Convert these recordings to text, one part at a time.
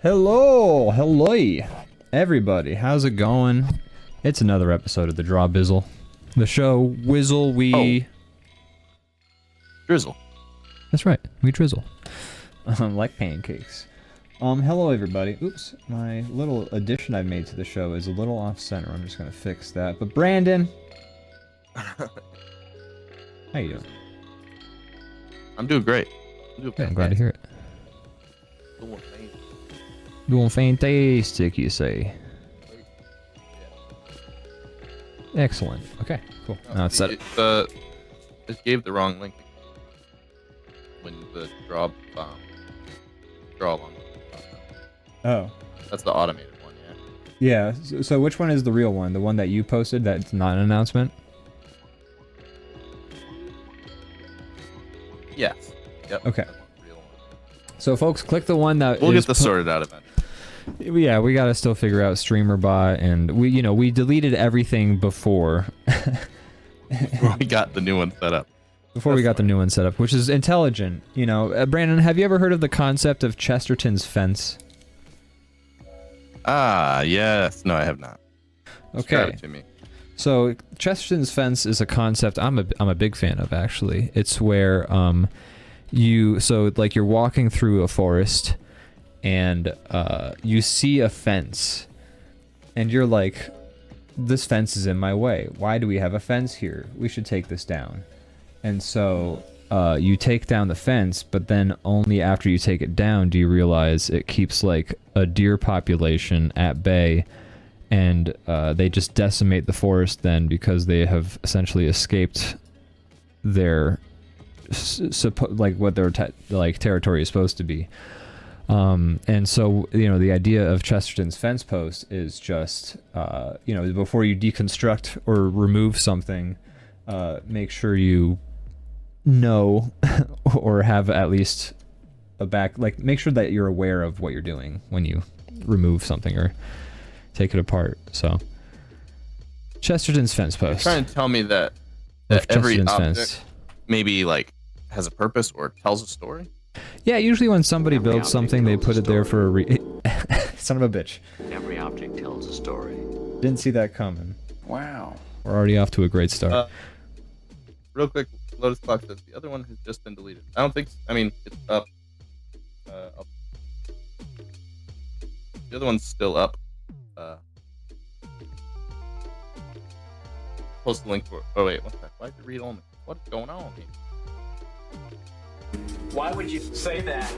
Hello, everybody. How's it going? It's another episode of the DrawBizzle, the show we drizzle. That's right, we drizzle, like pancakes. Hello, everybody. Oops, my little addition I've made to the show is a little off center. I'm just gonna fix that. But Brandon, how you doing? I'm doing great. I'm glad to hear it. Doing fantastic, you say. Excellent. Okay, cool. Now it's set. Just gave the wrong link when the DrawBomb. Oh. That's the automated one, yeah. Yeah. So which one is the real one? The one that you posted that's not an announcement? Yes. Yep. Okay. That's the real one. So folks, click the one that we'll get this sorted out eventually. Yeah, we gotta still figure out streamer bot, and we deleted everything before. Before we got the new one set up. Before we got the new one set up, which is intelligent. You know, Brandon, have you ever heard of the concept of Chesterton's fence? Ah, yes. No, I have not. Okay. Describe it to me. So Chesterton's fence is a concept I'm a big fan of, actually. It's where you're walking through a forest and you see a fence and you're like, this fence is in my way. Why do we have a fence here? We should take this down. And so you take down the fence, but then only after you take it down do you realize it keeps like a deer population at bay, and they just decimate the forest then because they have essentially escaped their what their territory is supposed to be. And so, the idea of Chesterton's fence post is just, before you deconstruct or remove something, make sure you know or have at least make sure that you're aware of what you're doing when you remove something or take it apart. So, Chesterton's fence post. You're trying to tell me that every object maybe has a purpose or tells a story? Yeah, usually when somebody builds something, they put it there for a son of a bitch. Every object tells a story. Didn't see that coming. Wow. We're already off to a great start. Real quick, Lotus Clock says the other one has just been deleted. I don't think. I mean, it's up. Up. The other one's still up. Post the link for. Oh wait, what's that? Why did it read only? What's going on here? Why would you say that?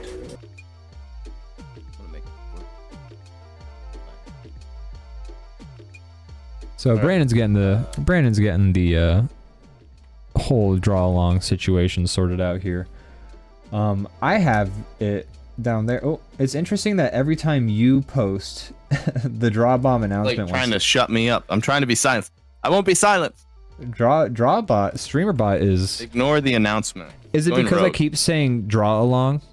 So Brandon's getting the whole draw along situation sorted out here. I have it down there. Oh, it's interesting that every time you post the DrawBomb announcement, trying to shut me up. I'm trying to be silent. I won't be silent. Streamer bot is. Ignore the announcement. Is it because I keep saying draw along?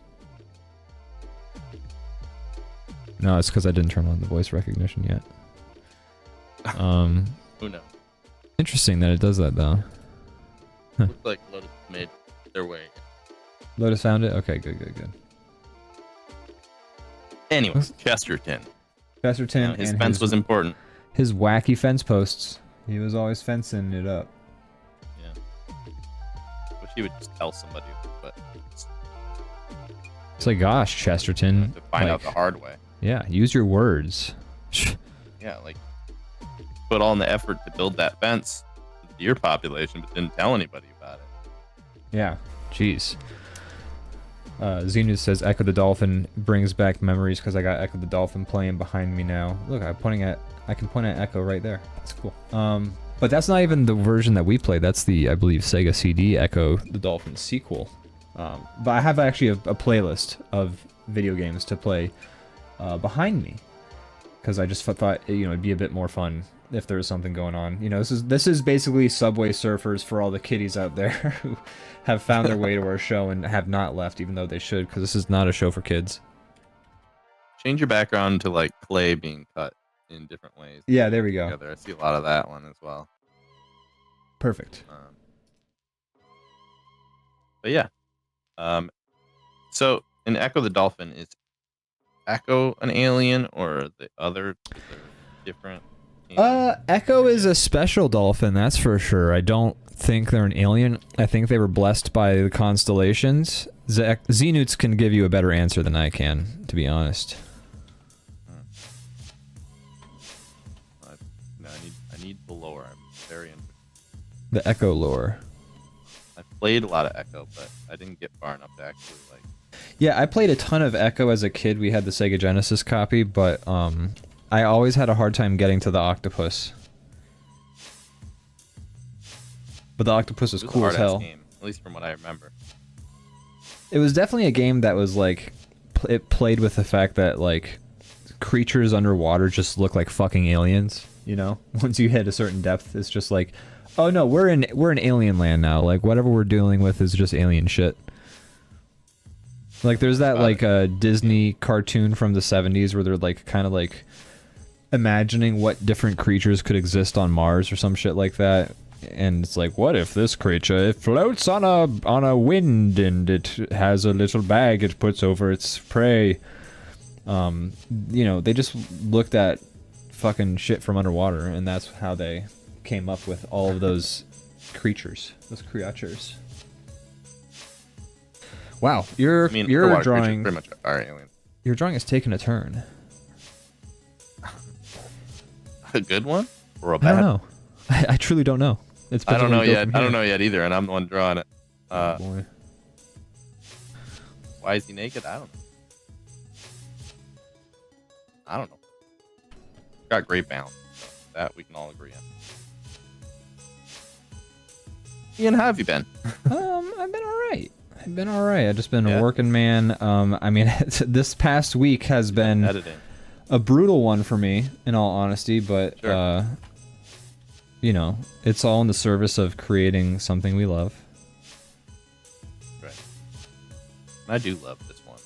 No, it's because I didn't turn on the voice recognition yet. Who knows? Interesting that it does that though. Huh. Looks like Lotus made their way. Lotus found it? Okay, good. Anyway, Chesterton. His and fence was important. His wacky fence posts. He was always fencing it up. Yeah. Wish he would just tell somebody, but it's like, gosh, Chesterton. To find out the hard way. Yeah, use your words. Yeah, put all in the effort to build that fence for the deer population, but didn't tell anybody about it. Yeah, jeez. Xenu says Echo the Dolphin brings back memories because I got Echo the Dolphin playing behind me now. Look, I can point at Echo right there. That's cool. But that's not even the version that we played. That's the, I believe, Sega CD Echo the Dolphin sequel. But I have actually a playlist of video games to play behind me because I just thought it'd be a bit more fun if there was something going on. This is basically Subway Surfers for all the kiddies out there who have found their way to our show and have not left, even though they should, because this is not a show for kids. Change your background to clay being cut in different ways. Yeah, there we go. Together. I see a lot of that one as well. Perfect. But yeah. So an Echo the Dolphin is Echo an alien or the other different? Alien? Echo is a special dolphin, that's for sure. I don't think they're an alien. I think they were blessed by the constellations. Xenoots can give you a better answer than I can, to be honest. I need the lore. I'm very interested. The Echo lore. I played a lot of Echo, but I didn't get far enough to actually like. Yeah, I played a ton of Echo as a kid. We had the Sega Genesis copy, but I always had a hard time getting to the octopus. But the octopus was cool as hell. Game, at least from what I remember. It was definitely a game that was like, it played with the fact that like creatures underwater just look like fucking aliens. You know, once you hit a certain depth, it's just like, oh no, we're in alien land now. Like whatever we're dealing with is just alien shit. Like there's that like Disney cartoon from the 70s where they're like kind of like imagining what different creatures could exist on Mars or some shit like that. And it's like, what if this creature, it floats on a wind and it has a little bag it puts over its prey. You know, they just looked at fucking shit from underwater, and that's how they came up with all of those creatures, those creatures. Wow, your drawing pretty much are aliens. Your drawing has taken a turn. A good one or a I bad? don't know. I truly don't know. I don't know yet. I don't know yet either, and I'm the one drawing it. Oh boy. Why is he naked? I don't know. Got great balance. So that we can all agree on. Ian, how have you been? I've been alright. I've just been a working man. I mean, this past week has been editing. A brutal one for me, in all honesty, but Sure. You know, it's all in the service of creating something we love. Right. And I do love this one.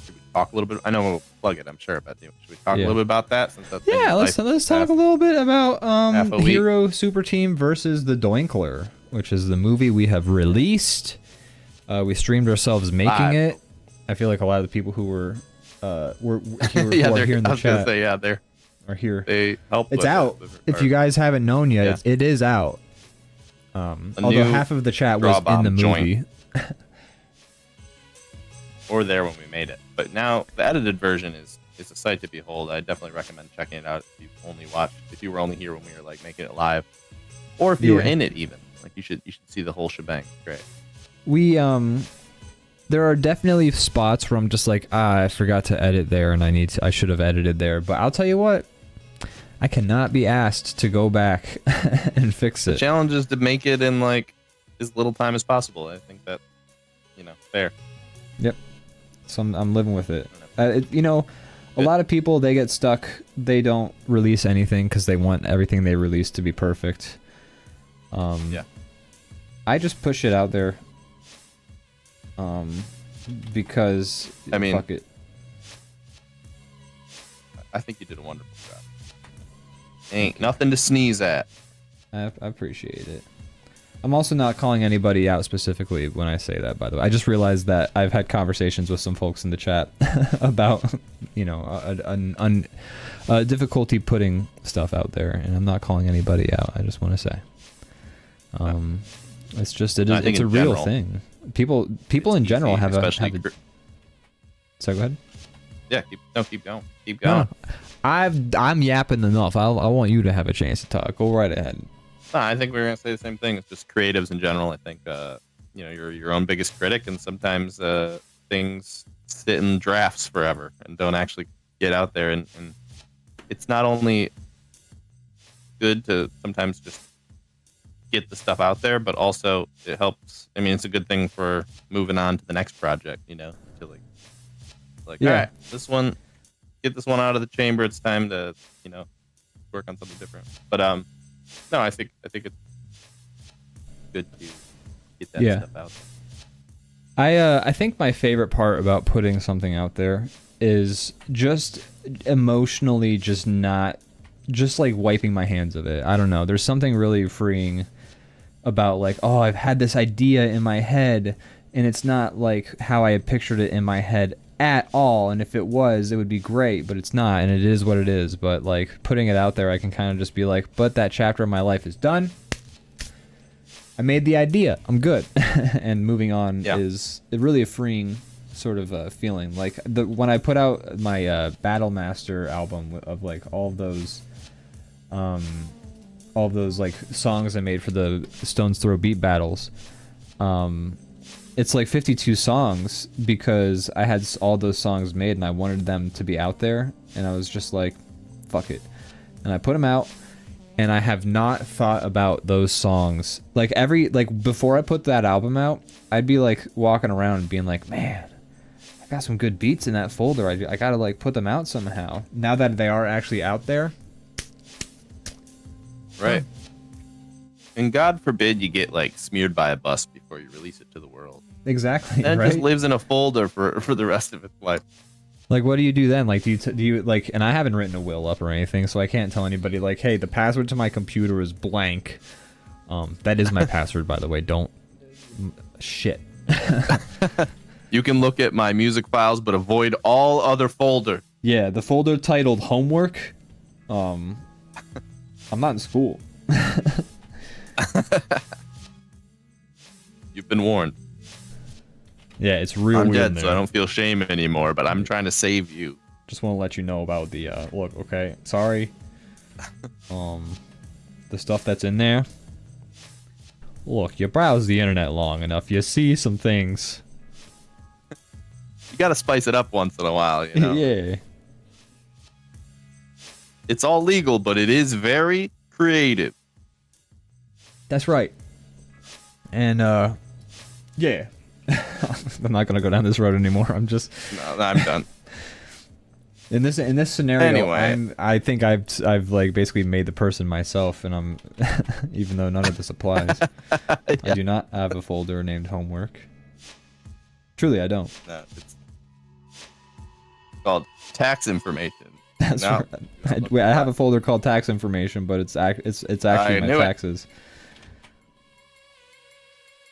Should we talk a little bit? I know we'll plug it, I'm sure, but should we talk a little bit about that? Since that's let's talk a little bit about half a week. Hero Super Team versus the Doinkler, which is the movie we have released. We streamed ourselves making it. I feel like a lot of the people who were here, here in the chat. They're are here. They helped. It's out. If you guys haven't known yet, it is out. Although half of the chat was in the movie. Or there when we made it. But now the edited version is a sight to behold. I definitely recommend checking it out if you were only here when we were like making it live. Or if you were in it even. Like you should see the whole shebang. Great. We there are definitely spots where I'm just like, I forgot to edit there and I should have edited there. But I'll tell you what, I cannot be asked to go back and fix it. The challenge is to make it in like as little time as possible. I think that, fair. Yep. So I'm living with it. A lot of people, they get stuck. They don't release anything because they want everything they release to be perfect. I just push it out there. Because fuck it. I think you did a wonderful job. Ain't nothing to sneeze at. I appreciate it. I'm also not calling anybody out specifically when I say that, by the way. I just realized that I've had conversations with some folks in the chat about, difficulty putting stuff out there, and I'm not calling anybody out. I just want to say, it's a real thing. People in general have a. So go ahead. Yeah, keep going. Keep going. No, I'm yapping enough. I want you to have a chance to talk. Go right ahead. No, I think we were gonna say the same thing. It's just creatives in general. I think you're your own biggest critic, and sometimes things sit in drafts forever and don't actually get out there. And it's not only good to sometimes just get the stuff out there, but also it helps. I mean, it's a good thing for moving on to the next project. To all right, get this one out of the chamber. It's time to work on something different. But no, I think it's good to get that stuff out there. I think my favorite part about putting something out there is just emotionally just like wiping my hands of it. I don't know. There's something really freeing about like, I've had this idea in my head and it's not like how I had pictured it in my head at all, and if it was, it would be great, but it's not, and it is what it is. But like putting it out there, I can kind of just be like, but that chapter of my life is done. I made the idea, I'm good. And moving on is really a freeing sort of feeling. Like when I put out my Battle Master album of like all of those like songs I made for the Stone's Throw beat battles, it's like 52 songs because I had all those songs made and I wanted them to be out there, and I was just like, fuck it. And I put them out, and I have not thought about those songs. Like before I put that album out, I'd be like walking around and being like, man, I got some good beats in that folder. I gotta like put them out somehow. Now that they are actually out there. Right. And God forbid you get like smeared by a bus before you release it to the world. Exactly. And it right? just lives in a folder for the rest of its life. Like, what do you do then? Like, do you like? And I haven't written a will up or anything, so I can't tell anybody. Like, hey, the password to my computer is blank. That is my password, by the way. Don't shit. You can look at my music files, but avoid all other folder. Yeah, the folder titled homework. I'm not in school. You've been warned. Yeah, it's real I'm weird. dead, in there. so I don't feel shame anymore, but I'm trying to save you. Just want to let you know about the look. Okay, sorry. The stuff that's in there. Look, you browse the internet long enough, you see some things. You gotta spice it up once in a while, you know? Yeah. It's all legal, but it is very creative. That's right. And yeah. I'm not gonna go down this road anymore. I'm just. No, I'm done. In this scenario, Anyway. I think I've like basically made the person myself, and I'm even though none of this applies. I do not have a folder named homework. Right. I don't. No, it's called tax information. That's No, right. I have a folder called tax information, but it's actually I my knew it. taxes.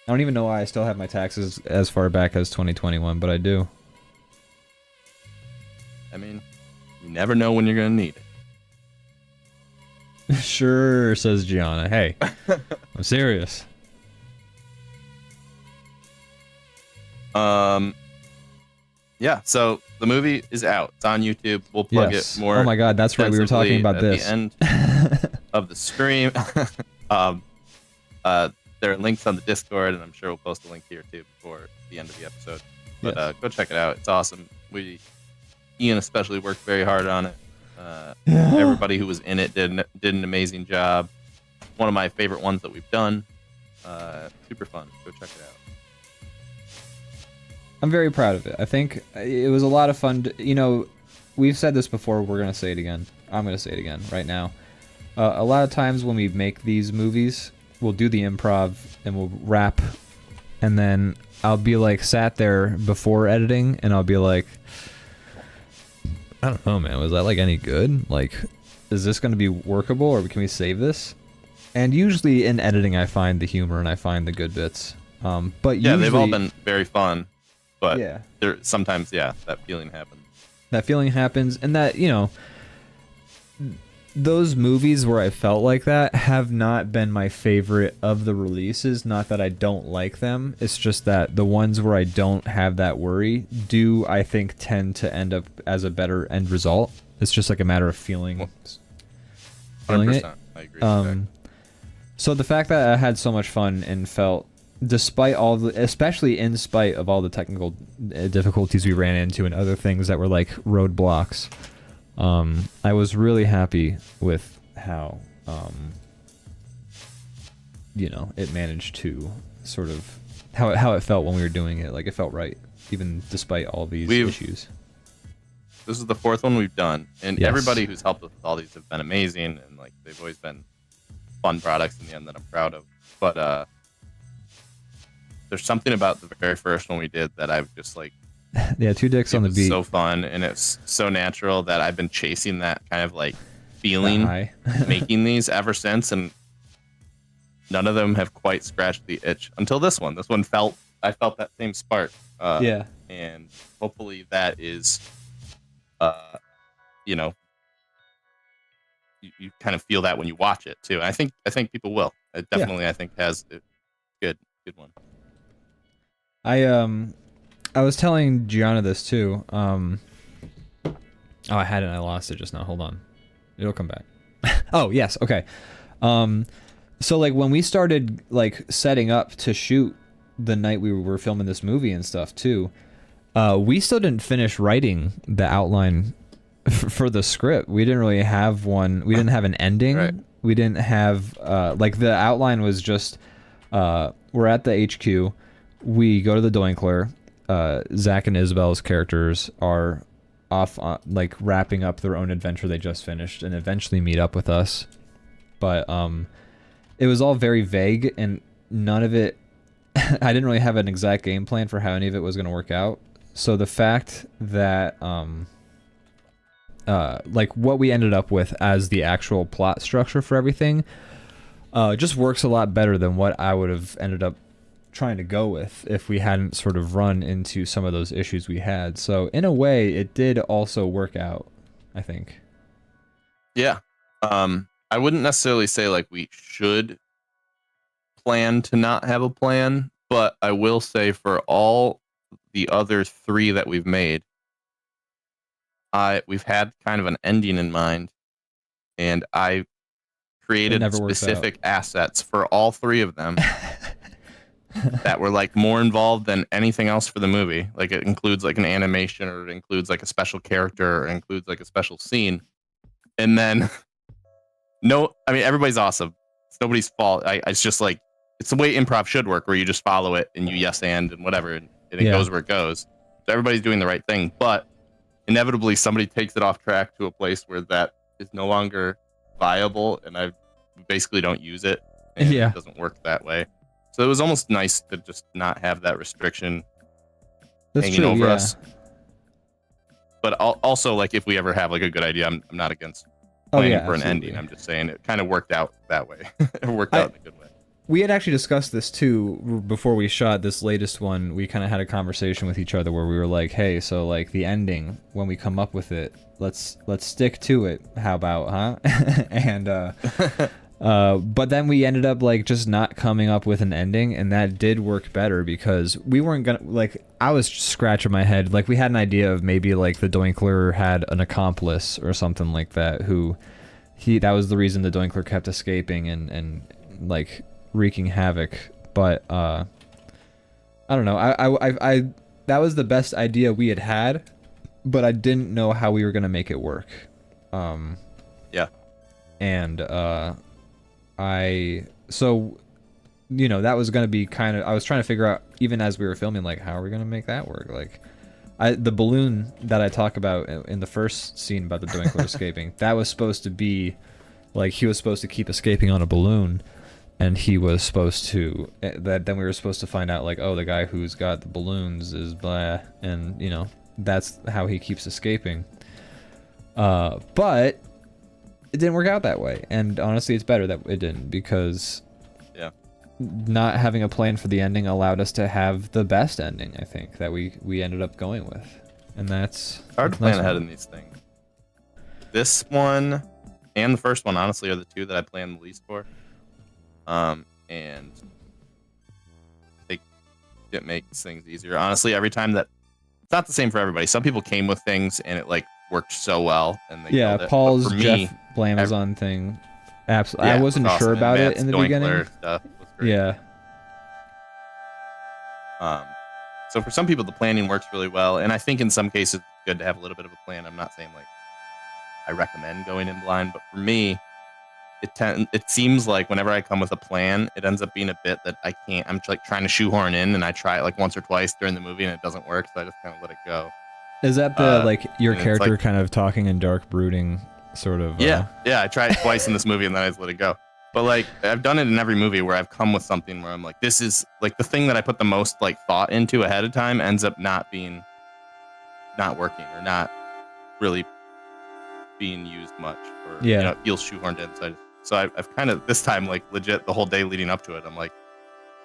I don't even know why I still have my taxes as far back as 2021, but I do. I mean, you never know when you're gonna need it. Sure, says Gianna. Hey, I'm serious. Yeah, so the movie is out. It's on YouTube. We'll plug Yes. it more. Oh my God, that's right. We were talking about extensively this. at the end of the stream. There are links on the Discord, and I'm sure we'll post a link here too before the end of the episode. But Yes. go check it out. It's awesome. Ian especially worked very hard on it. Everybody who was in it did an amazing job. One of my favorite ones that we've done. Super fun. Go check it out. I'm very proud of it. I think it was a lot of fun. We've said this before. We're going to say it again. I'm going to say it again right now. A lot of times when we make these movies, we'll do the improv and we'll rap. And then I'll be like sat there before editing and I'll be like, I don't know, man. Was that like any good? Like, is this going to be workable or can we save this? And usually in editing, I find the humor and I find the good bits. But Yeah, usually, they've all been very fun. But yeah. there sometimes, that feeling happens. That feeling happens, and that, those movies where I felt like that have not been my favorite of the releases. Not that I don't like them. It's just that the ones where I don't have that worry do, I think, tend to end up as a better end result. It's just like a matter of feeling it. 100%. I agree with that. So the fact that I had so much fun and felt, despite all the, especially in spite of all the technical difficulties we ran into and other things that were like roadblocks, I was really happy with how, it managed to sort of how it felt when we were doing it. Like it felt right, even despite all these issues. This is the fourth one we've done, and Yes. everybody who's helped us with all these have been amazing, and like they've always been fun products in the end that I'm proud of. But there's something about the very first one we did that I've just like, Yeah, two dicks on the beat. so fun, and it's so natural that I've been chasing that kind of like feeling High. making these ever since, and none of them have quite scratched the itch until this one. This one I felt that same spark. Yeah. and hopefully that is, uh, you know, you kind of feel that when you watch it too. And I think people will. It definitely I think has a good one. I was telling Gianna this too. Oh, I had it and I lost it just now. Hold on. It'll come back. Oh, yes. Okay. So like when we started like setting up to shoot the night we were filming this movie and stuff too, we still didn't finish writing the outline for the script. We didn't really have one. We didn't have an ending. Right. We didn't have like the outline was just we're at the HQ. We go to the Doinkler. Zach and Isabel's characters are off like wrapping up their own adventure they just finished and eventually meet up with us. But it was all very vague and none of it I didn't really have an exact game plan for how any of it was going to work out. So the fact that like what we ended up with as the actual plot structure for everything just works a lot better than what I would have ended up trying to go with if we hadn't sort of run into some of those issues we had. So in a way, it did also work out, I think. Yeah. I wouldn't necessarily say like we should plan to not have a plan, but I will say for all the other 3 that we've made, we've had kind of an ending in mind, and I created specific assets for all 3 of them that were like more involved than anything else for the movie. Like it includes like an animation, or it includes like a special character, or it includes like a special scene. And then I mean everybody's awesome. It's nobody's fault. It's just like it's the way improv should work, where you just follow it and you yes and whatever, and it goes where it goes. So everybody's doing the right thing, but inevitably somebody takes it off track to a place where that is no longer viable, and I basically don't use it, and it doesn't work that way. So it was almost nice to just not have that restriction hanging over us. But also, like, if we ever have like a good idea, I'm not against planning for an ending. I'm just saying it kind of worked out that way. It worked out in a good way. We had actually discussed this too before we shot this latest one. We kind of had a conversation with each other where we were like, "Hey, so like the ending, when we come up with it, let's stick to it. How about, huh?" And but then we ended up like just not coming up with an ending, and that did work better because we weren't gonna like. I was scratching my head. Like we had an idea of maybe like the Doinkler had an accomplice or something like that. That was the reason the Doinkler kept escaping and like wreaking havoc. But I don't know. I that was the best idea we had, but I didn't know how we were gonna make it work. Yeah. And so you know, that was going to be kind of, I was trying to figure out even as we were filming, like, how are we going to make that work? Like the balloon that I talk about in the first scene about the Doinkler escaping, that was supposed to be like, he was supposed to keep escaping on a balloon, and he was supposed to, then we were supposed to find out like, oh, the guy who's got the balloons is blah, and you know, that's how he keeps escaping. But it didn't work out that way, and honestly it's better that it didn't, because not having a plan for the ending allowed us to have the best ending, I think, that we ended up going with. And that's hard to plan ahead in these things. This one and the first one honestly are the 2 that I planned the least for. And it makes things easier. Honestly, every time that, it's not the same for everybody. Some people came with things and it like worked so well, and they Paul's Jeff Blamazon thing. Absolutely, I wasn't sure about it in the beginning. Stuff was great. Yeah. So for some people, the planning works really well, and I think in some cases it's good to have a little bit of a plan. I'm not saying like I recommend going in blind, but for me, it seems like whenever I come with a plan, it ends up being a bit that I can't. I'm like trying to shoehorn in, and I try it like once or twice during the movie, and it doesn't work, so I just kind of let it go. Is that the like your character like, kind of talking in dark, brooding sort of? Yeah. I tried it twice in this movie, and then I just let it go. But like I've done it in every movie where I've come with something where I'm like, this is like the thing that I put the most like thought into ahead of time ends up not working or not really being used much, or you know, it feels shoehorned in. So I've kind of this time like legit the whole day leading up to it, I'm like,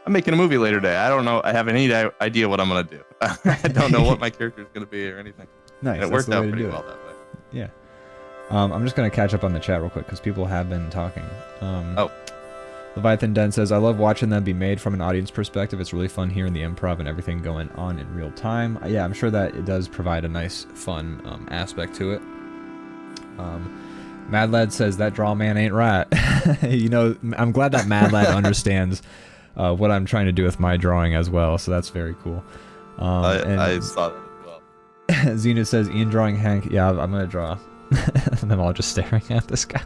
I'm making a movie later today. I don't know. I have any idea what I'm gonna do. I don't know what my character is gonna be or anything. Nice. And it worked out pretty well that way. Yeah. I'm just gonna catch up on the chat real quick because people have been talking. Leviathan Den says, I love watching them be made from an audience perspective. It's really fun hearing the improv and everything going on in real time. Yeah, I'm sure that it does provide a nice, fun aspect to it. Mad Lad says, that draw man ain't right. You know, I'm glad that Mad Lad understands what I'm trying to do with my drawing as well, so that's very cool. I saw that as well. Xena says, Ian drawing Hank. Yeah, I'm going to draw them all just staring at this guy.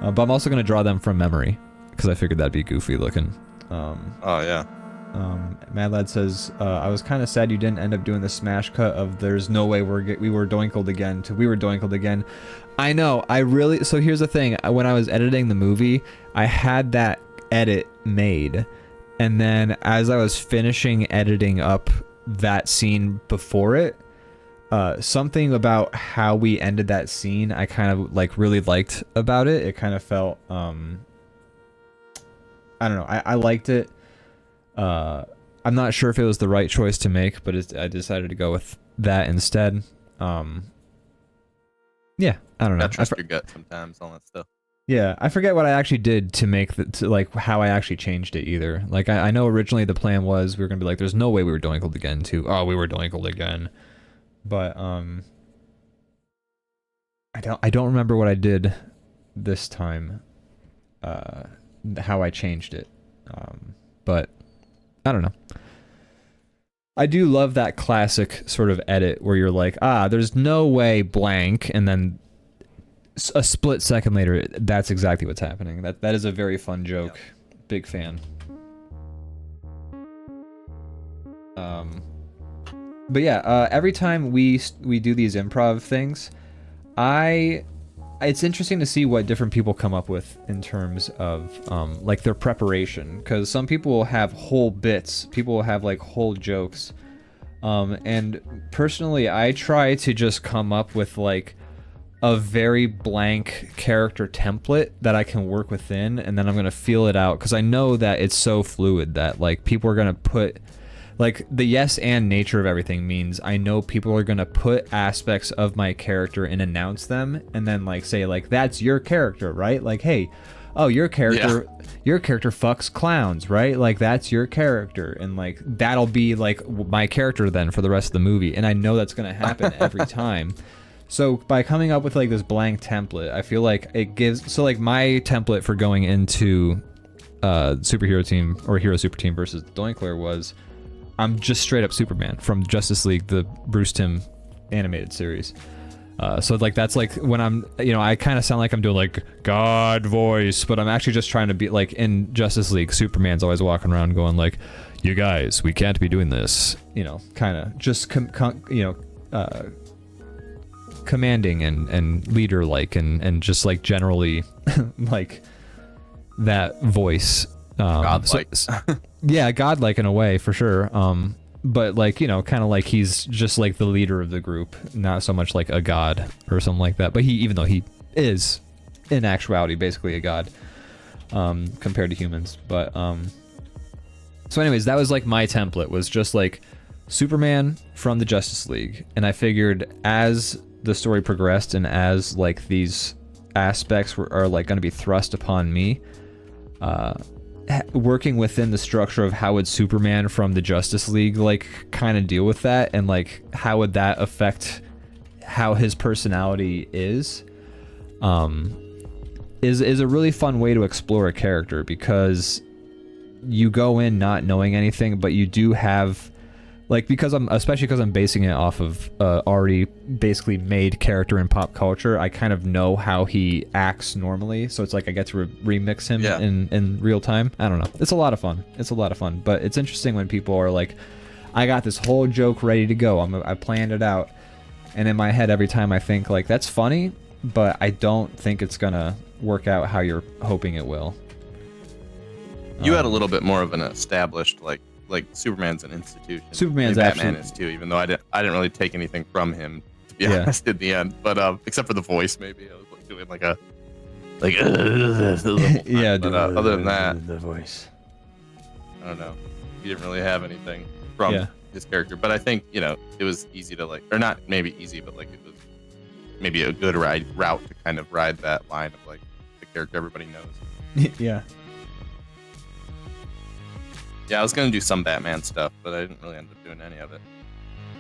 But I'm also going to draw them from memory because I figured that'd be goofy looking. Oh, yeah. Mad Lad says, I was kind of sad you didn't end up doing the smash cut of there's no way we were doinkled again to we were doinkled again. I know, so here's the thing. When I was editing the movie, I had that edit made. And then as I was finishing editing up that scene before it, something about how we ended that scene I kind of like really liked about it. It kind of felt I don't know, I liked it. I'm not sure if it was the right choice to make, but I decided to go with that instead. Yeah, I don't know. I trust your gut sometimes, all that stuff. Yeah, I forget what I actually did to make like how I actually changed it either. Like I know originally the plan was we were gonna be like, there's no way we were doinkled again to, oh, we were doinkled again. But I don't remember what I did this time, how I changed it. But I don't know. I do love that classic sort of edit where you're like, there's no way blank, and then a split second later, that's exactly what's happening. That is a very fun joke. Yep. Big fan. But yeah, every time we do these improv things, it's interesting to see what different people come up with in terms of like their preparation, because some people will have whole bits, people will have like whole jokes, and personally I try to just come up with like a very blank character template that I can work within, and then I'm gonna feel it out because I know that it's so fluid that like people are gonna put like the yes and nature of everything means I know people are gonna put aspects of my character and announce them and then like say like that's your character, right? Like, hey, oh, your character fucks clowns, right? Like that's your character, and like that'll be like my character then for the rest of the movie, and I know that's gonna happen every time. So by coming up with like this blank template, I feel like it gives, so like my template for going into superhero team or hero super team versus Doinkler was I'm just straight up Superman from Justice League, the Bruce Timm animated series. So like that's like when I'm, you know, I kind of sound like I'm doing like God voice, but I'm actually just trying to be like in Justice League, Superman's always walking around going like, you guys, we can't be doing this, you know, kind of just commanding and leader like and just like generally like that voice. Godlike. Yeah, godlike in a way for sure. But like, you know, kind of like he's just like the leader of the group, not so much like a god or something like that. But even though he is in actuality basically a god compared to humans. But so anyways, that was like my template, was just like Superman from the Justice League. And I figured as the story progressed and as like these aspects are like going to be thrust upon me, working within the structure of how would Superman from the Justice League like kind of deal with that, and like how would that affect how his personality is a really fun way to explore a character, because you go in not knowing anything, but you do have like, especially because I'm basing it off of already basically made character in pop culture, I kind of know how he acts normally, so it's like I get to remix him in real time. I don't know. It's a lot of fun. But it's interesting when people are like, I got this whole joke ready to go. I planned it out, and in my head every time I think like that's funny, but I don't think it's gonna work out how you're hoping it will. You had a little bit more of an established like Superman's an institution. Superman's Batman is too, even though I didn't really take anything from him, to be honest, in the end. But except for the voice, maybe I was like doing like a yeah. But other than that, the voice. I don't know. He didn't really have anything from his character, but I think it was easy to like, or not maybe easy, but like it was maybe a good route to kind of ride that line of like the character everybody knows. Yeah. Yeah, I was gonna do some Batman stuff, but I didn't really end up doing any of it.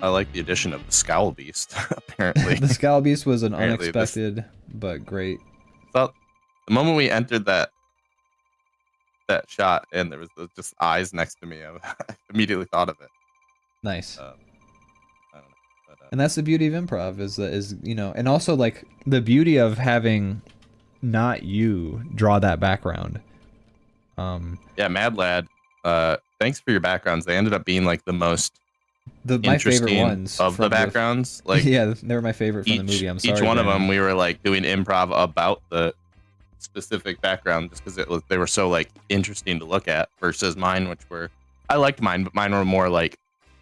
I like the addition of the Scowl Beast. Apparently, The Scowl Beast was an Apparently unexpected but great. Felt the moment we entered that shot and there was just eyes next to me, I immediately thought of it. Nice. I don't know, but, And that's the beauty of improv is and also like the beauty of having not you draw that background. yeah, Mad Lad. Thanks for your backgrounds. They ended up being like the most my favorite interesting ones of the backgrounds. Like yeah, they were my favorite from the movie. I'm sorry. Each one of Dan. them, we were like doing improv about the specific background, just because they were so like interesting to look at. Versus mine, which were I liked mine, but mine were more like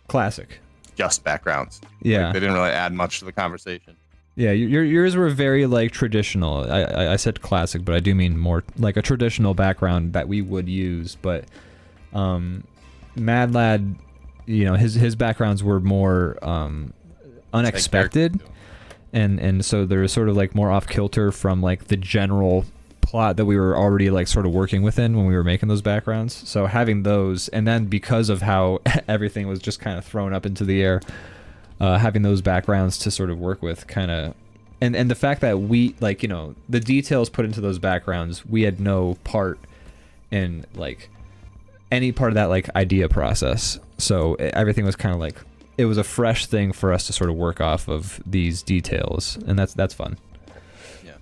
classic. Just backgrounds. Yeah, like, they didn't really add much to the conversation. Yeah, yours were very like traditional. I said classic, but I do mean more like a traditional background that we would use. But Mad Lad, his backgrounds were more unexpected, and so they're sort of like more off kilter from like the general plot that we were already like sort of working within when we were making those backgrounds. So having those, and then because of how everything was just kind of thrown up into the air. Having those backgrounds to sort of work with kind of and the fact that we like the details put into those backgrounds, we had no part in like any part of that like idea process, so everything was kind of like it was a fresh thing for us to sort of work off of these details, and that's fun. Yeah,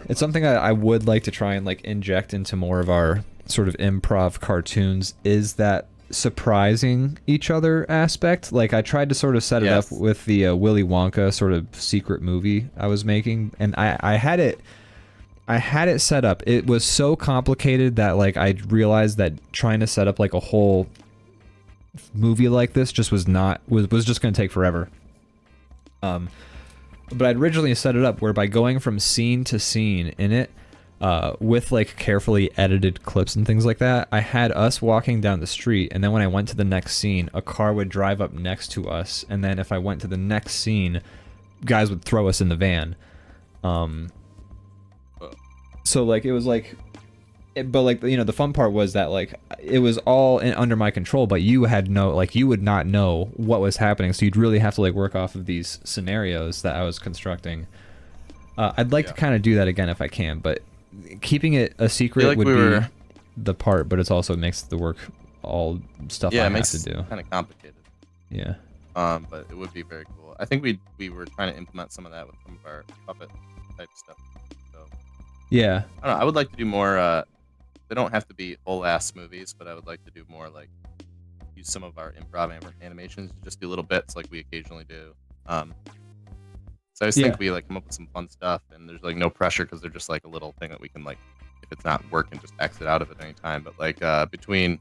it's something I would like to try and like inject into more of our sort of improv cartoons, is that surprising each other aspect. Like I tried to sort of set it up with the Willy Wonka sort of secret movie I was making, and I had it set up. It was so complicated that like I realized that trying to set up like a whole movie like this just was just going to take forever. But I'd originally set it up where by going from scene to scene in it, with like carefully edited clips and things like that, I had us walking down the street, and then when I went to the next scene, a car would drive up next to us, and then if I went to the next scene, guys would throw us in the van. So like it was like, but like the fun part was that like it was all under my control, but you would not know what was happening, so you'd really have to like work off of these scenarios that I was constructing. I'd like to kind of do that again if I can, but keeping it a secret would be the part, but it also makes the work all stuff I have to do. Kind of complicated. Yeah. But it would be very cool. I think we were trying to implement some of that with some of our puppet type stuff. So yeah. I don't know. I would like to do more. They don't have to be whole ass movies, but I would like to do more like use some of our improv animations, just do little bits like we occasionally do. So I just think we like come up with some fun stuff, and there's like no pressure because they're just like a little thing that we can like, if it's not working, just exit out of it any time. But like between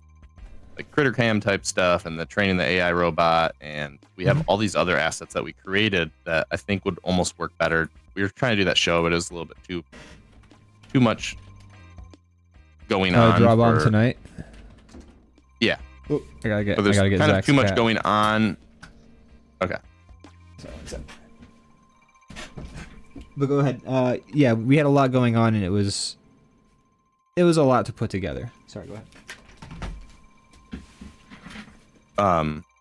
like Critter Cam type stuff and the training the AI robot, and we have all these other assets that we created that I think would almost work better. We were trying to do that show, but it was a little bit too much going on. DrawBomb tonight. Yeah. Ooh, I gotta get. So there's kind Zach's of too much cat. going on. Okay. But go ahead. Yeah, we had a lot going on, and it was a lot to put together. Sorry, go ahead.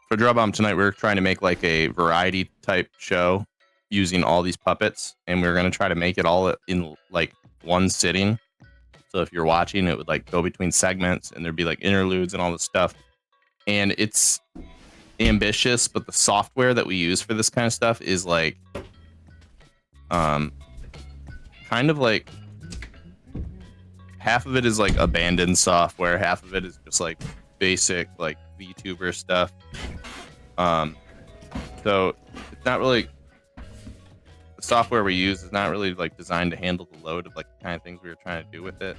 For DrawBomb tonight, we were trying to make like a variety type show using all these puppets, and we were going to try to make it all in like one sitting. So if you're watching, it would like go between segments, and there'd be like interludes and all this stuff. And it's ambitious, but the software that we use for this kind of stuff is like kind of like half of it is like abandoned software, half of it is just like basic like VTuber stuff. So it's not really, the software we use is not really like designed to handle the load of like the kind of things we were trying to do with it.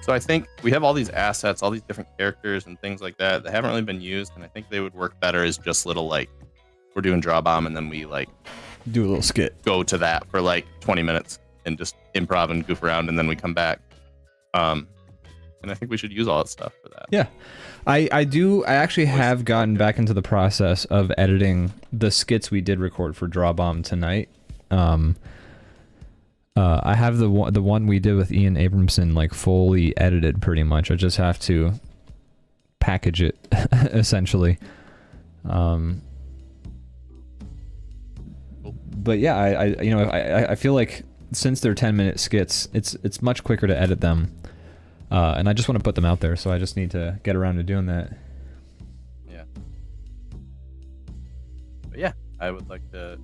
So I think we have all these assets, all these different characters and things like that haven't really been used, and I think they would work better as just little like, we're doing DrawBomb and then we like Do a little skit. go to that for like 20 minutes and just improv and goof around, and then we come back. and I think we should use all that stuff for that. Yeah, I actually have gotten back into the process of editing the skits we did record for DrawBomb tonight. I have the one we did with Ian Abramson like fully edited pretty much. I just have to package it essentially. But yeah, I feel like since they're 10-minute skits, it's much quicker to edit them. And I just want to put them out there, so I just need to get around to doing that. Yeah. But yeah, I would like to,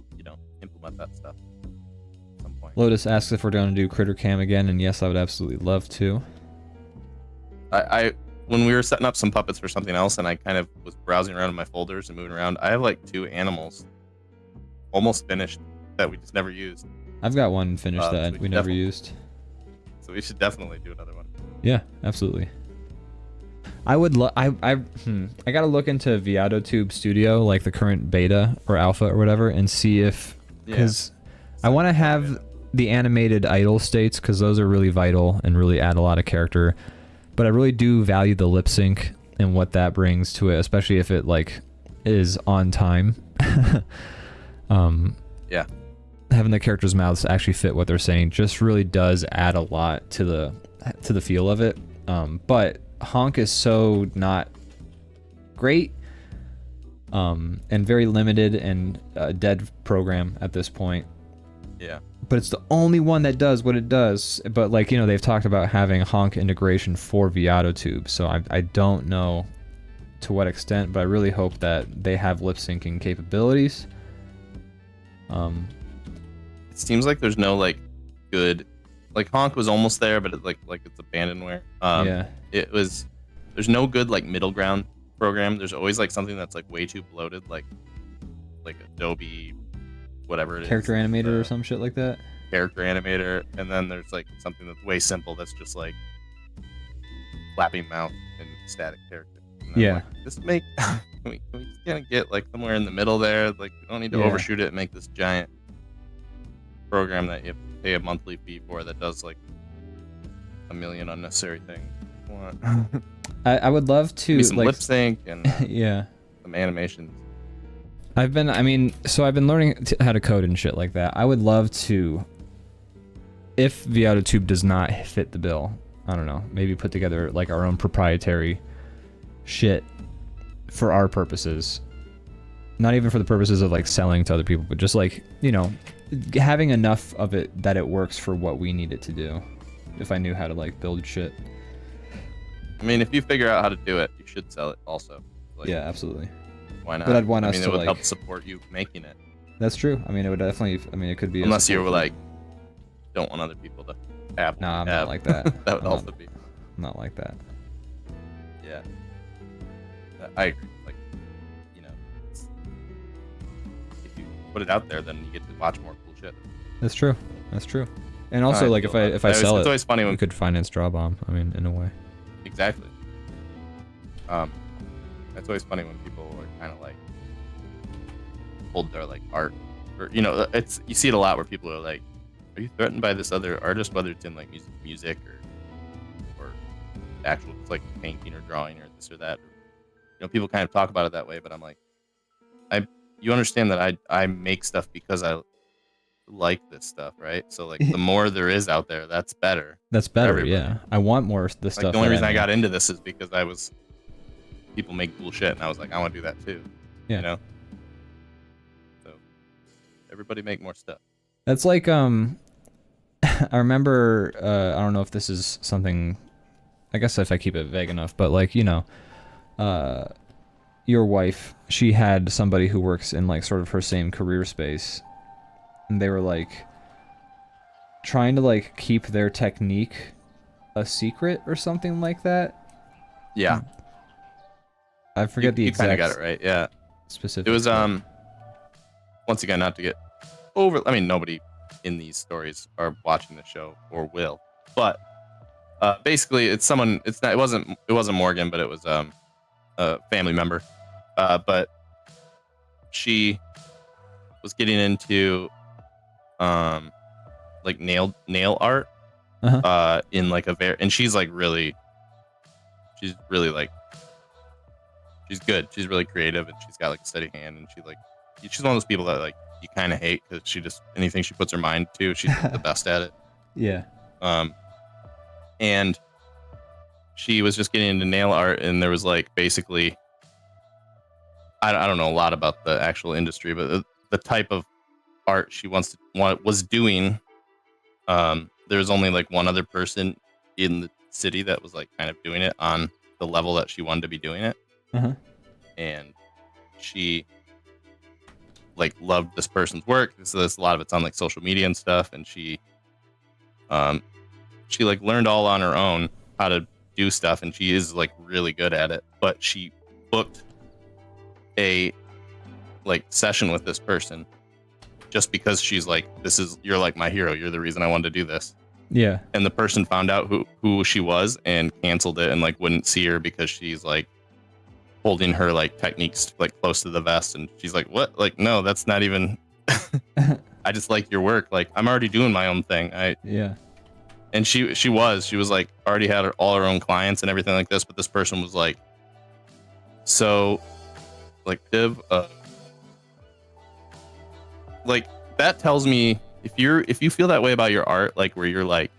implement that stuff at some point. Lotus asks if we're going to do Critter Cam again, and yes, I would absolutely love to. I when we were setting up some puppets for something else, and I kind of was browsing around in my folders and moving around, I have like 2 animals almost finished that we just never used. I've got one finished that so we never used. So we should definitely do another one. Yeah, absolutely. I would I gotta look into ViadoTube Studio, like the current beta or alpha or whatever, and see if, because I want to have the animated idle states, because those are really vital and really add a lot of character. But I really do value the lip sync and what that brings to it, especially if it like is on time. Yeah. Having the characters' mouths actually fit what they're saying just really does add a lot to the feel of it. But Honk is so not great, and very limited and a dead program at this point. Yeah. But it's the only one that does what it does. But like, they've talked about having Honk integration for ViadoTube, so I don't know to what extent, but I really hope that they have lip syncing capabilities. It seems like there's no like good, like Honk was almost there, but like it's abandonware. Yeah. There's no good like middle ground program. There's always like something that's like way too bloated, like Adobe, whatever it Character is. animator or some shit like that. Character animator, and then there's like something that's way simple that's just like flapping mouth and static character. And I'm Yeah. like, just make can we just kind of get like somewhere in the middle there? Like we don't need to Yeah. overshoot it and make this giant program that you have to pay a monthly fee for that does like a million unnecessary things. What? I would love to Maybe some like lip sync and yeah. some animations. I've been learning how to code and shit like that. I would love to, if ViadoTube does not fit the bill, I don't know, maybe put together like our own proprietary shit for our purposes. Not even for the purposes of like selling to other people, but just like, having enough of it that it works for what we need it to do. If I knew how to like build shit. I mean, if you figure out how to do it, you should sell it also. Like, Yeah, absolutely. Why not? But I'd want us it to would like help support you making it. That's true. I mean, it would definitely. I mean, it could be. Unless you support were for- like, don't want other people to have. No, I'm have. not like that. That would I'm also not, be. I'm not like that. Yeah. I agree. Like, if you put it out there, then you get to watch more cool shit. That's true. That's true. And also, like, if I sell it's it, always funny when we could finance DrawBomb. I mean, in a way. exactly. It's always funny when people are kind of like hold their like art, or it's you see it a lot where people are like, "Are you threatened by this other artist, whether it's in like music or actual like painting or drawing or this or that?" People kind of talk about it that way, but I'm like, you understand that I make stuff because I like this stuff, right? So like the more there is out there, that's better. That's better. everybody. Yeah, I want more of the Like stuff. the only that reason I make. got into this is because people make cool shit, and I was like, I want to do that too. Yeah. So everybody make more stuff. That's like I remember. I don't know if this is something. I guess if I keep it vague enough, but like your wife, she had somebody who works in like sort of her same career space, and they were like trying to like keep their technique a secret or something like that. Yeah, I forget the you exact. kind of got it right. Yeah, Specific. it was once again, not to get over. I mean, nobody in these stories are watching the show or will, but basically, it's someone. It's not. It wasn't Morgan, but it was a family member. But she was getting into like nail art Uh-huh. in like and she's like really she's really like, she's good. She's really creative, and she's got like a steady hand, and she's one of those people that like you kind of hate because she just anything she puts her mind to, she's the best at it. Yeah. And she was just getting into nail art, and there was like basically, I don't know a lot about the actual industry, but the type of art she was doing, there was only like one other person in the city that was like kind of doing it on the level that she wanted to be doing it. Uh-huh. And she like loved this person's work. So there's a lot of it's on like social media and stuff, and she like learned all on her own how to do stuff, and she is like really good at it. But she booked a like session with this person just because she's like, you're like my hero, you're the reason I wanted to do this. Yeah. And the person found out who she was and canceled it and like wouldn't see her because she's like holding her like techniques like close to the vest, and she's like, what? Like, no, that's not even I just like your work. Like, I'm already doing my own thing. Yeah. And she was like already had all her own clients and everything like this, but this person was like, so like Div, like that tells me if you feel that way about your art, like where you're like,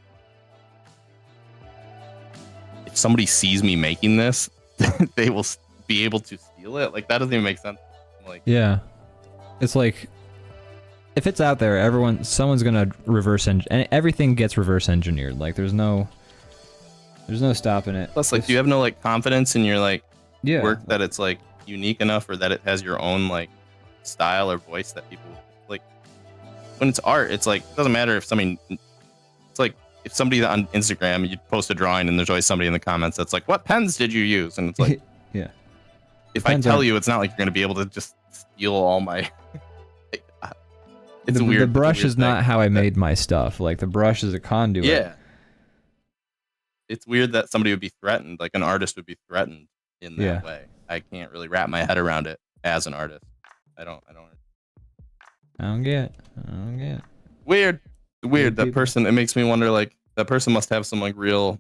if somebody sees me making this, they will be able to steal it. Like that doesn't even make sense. Like, yeah, it's like if it's out there, someone's gonna and everything gets reverse engineered. Like there's no stopping it. Plus, like, do you have no like confidence in your like yeah. work that it's like unique enough, or that it has your own like style or voice that people like? When it's art, it's like it doesn't matter if somebody. It's like if somebody on Instagram, you post a drawing and there's always somebody in the comments that's like, "What pens did you use?" And it's like, yeah. If I tell you, it's not like you're gonna be able to just steal all my. It's weird. The brush is not how I that, made my stuff. Like the brush is a conduit. Yeah. It's weird that somebody would be threatened, like an artist would be threatened in that way. I can't really wrap my head around it as an artist. I don't get it. Weird. That person, it makes me wonder, like, that person must have some like real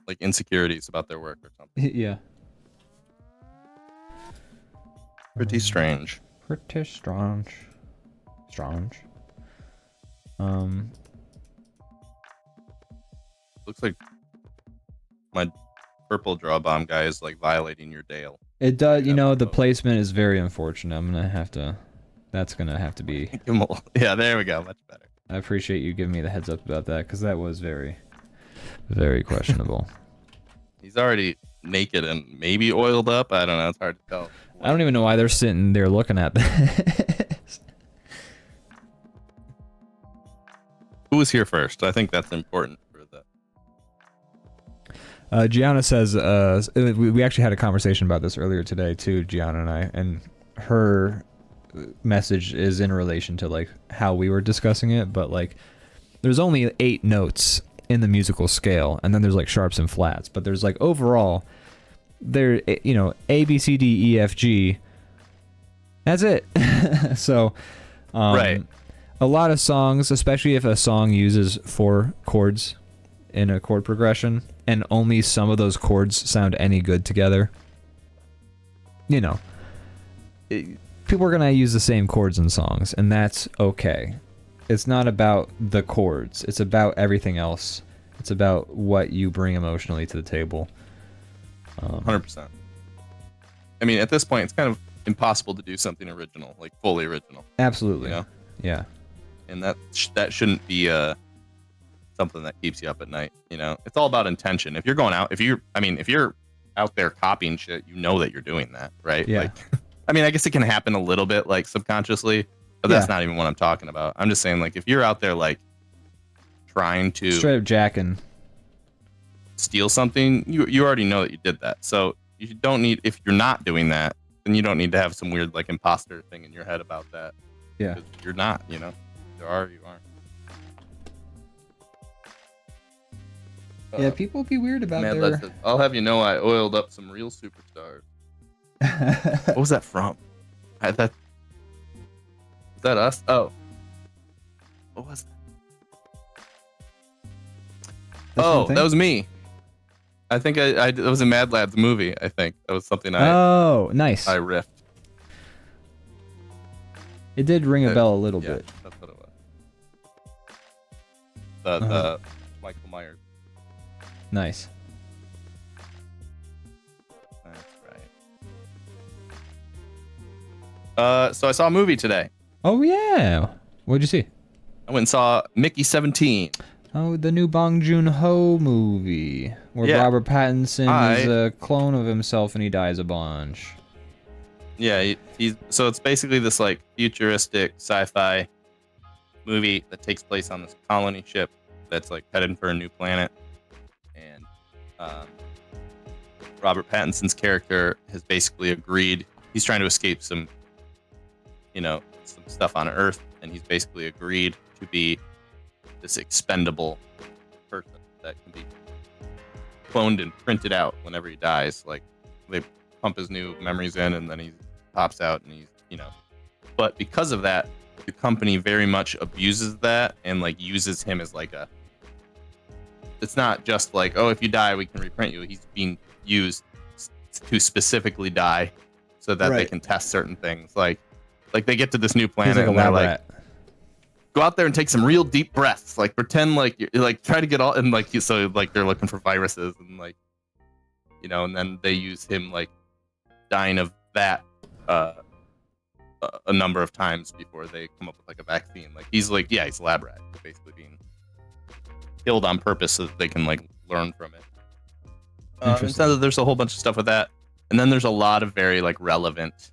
like insecurities about their work or something. Yeah. Pretty strange. Pretty strange. Looks like my purple DrawBomb guy is like violating your Dale. It does, the placement is very unfortunate. That's gonna have to be. Yeah, there we go. Much better. I appreciate you giving me the heads up about that, because that was very, very questionable. He's already naked and maybe oiled up. I don't know. It's hard to tell. I don't even know why they're sitting there looking at this. Who was here first? I think that's important for the. Gianna says, we actually had a conversation about this earlier today too, Gianna and I, and her message is in relation to like how we were discussing it, but like there's only 8 notes in the musical scale, and then there's like sharps and flats, but there's like overall there, A, B, C, D, E, F, G. That's it. So, right. A lot of songs, especially if a song uses 4 chords in a chord progression, and only some of those chords sound any good together, people are gonna use the same chords in songs, and that's okay. It's not about the chords. It's about everything else. It's about what you bring emotionally to the table. 100%. I mean, at this point, it's kind of impossible to do something original, like fully original. Absolutely. Yeah. And that shouldn't be something that keeps you up at night. It's all about intention. If you're going out, if you're out there copying shit, that you're doing that, right? Yeah. Like, I mean, I guess it can happen a little bit, like subconsciously, but that's not even what I'm talking about. I'm just saying, like, if you're out there, like, trying to straight up jacking, steal something, you already know that you did that. So you don't need, if you're not doing that, then you don't need to have some weird like imposter thing in your head about that. Yeah. You're not, you aren't. Yeah, people be weird about their... I'll have you know I oiled up some real superstars. What was that from? Was that us? Oh. What was that? That was me. I think it was a Mad Lads movie. I think that was something Oh, nice. I riffed. It did ring a bell a little bit. That's what it was. The Michael Myers. Nice. That's right. So I saw a movie today. Oh yeah. What'd you see? I went and saw Mickey 17. Oh, the new Bong Joon-ho movie where Robert Pattinson is a clone of himself and he dies a bunch. Yeah, so it's basically this like futuristic sci-fi movie that takes place on this colony ship that's like headed for a new planet, and Robert Pattinson's character has basically agreed. He's trying to escape some stuff on Earth, and he's basically agreed to be this expendable person that can be cloned and printed out whenever he dies. Like they pump his new memories in, and then he pops out, and he's But because of that, the company very much abuses that and like uses him as like a. It's not just like, oh, if you die, we can reprint you. He's being used to specifically die, so that they can test certain things. Like they get to this new planet, and they're like, go out there and take some real deep breaths. Like pretend like you're like try to get all and like so like they're looking for viruses and like and then they use him like dying of that a number of times before they come up with like a vaccine. Like he's like he's a lab rat, basically being killed on purpose so that they can like learn from it. So there's a whole bunch of stuff with that, and then there's a lot of very like relevant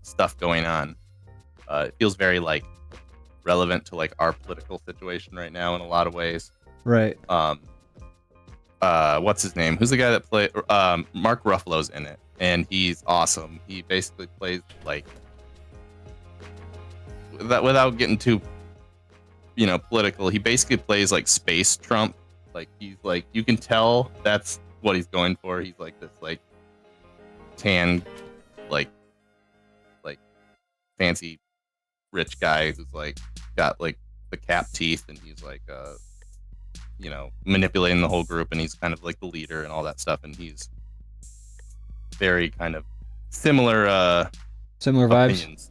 stuff going on. It feels very like relevant to like our political situation right now in a lot of ways. Right. What's his name? Who's the guy that played? Mark Ruffalo's in it, and he's awesome. He basically plays like that without getting too, political. He basically plays like space Trump. Like he's like you can tell that's what he's going for. He's like this like tan, like fancy rich guy who's like got like the cap teeth, and he's like manipulating the whole group, and he's kind of like the leader and all that stuff, and he's very kind of similar vibes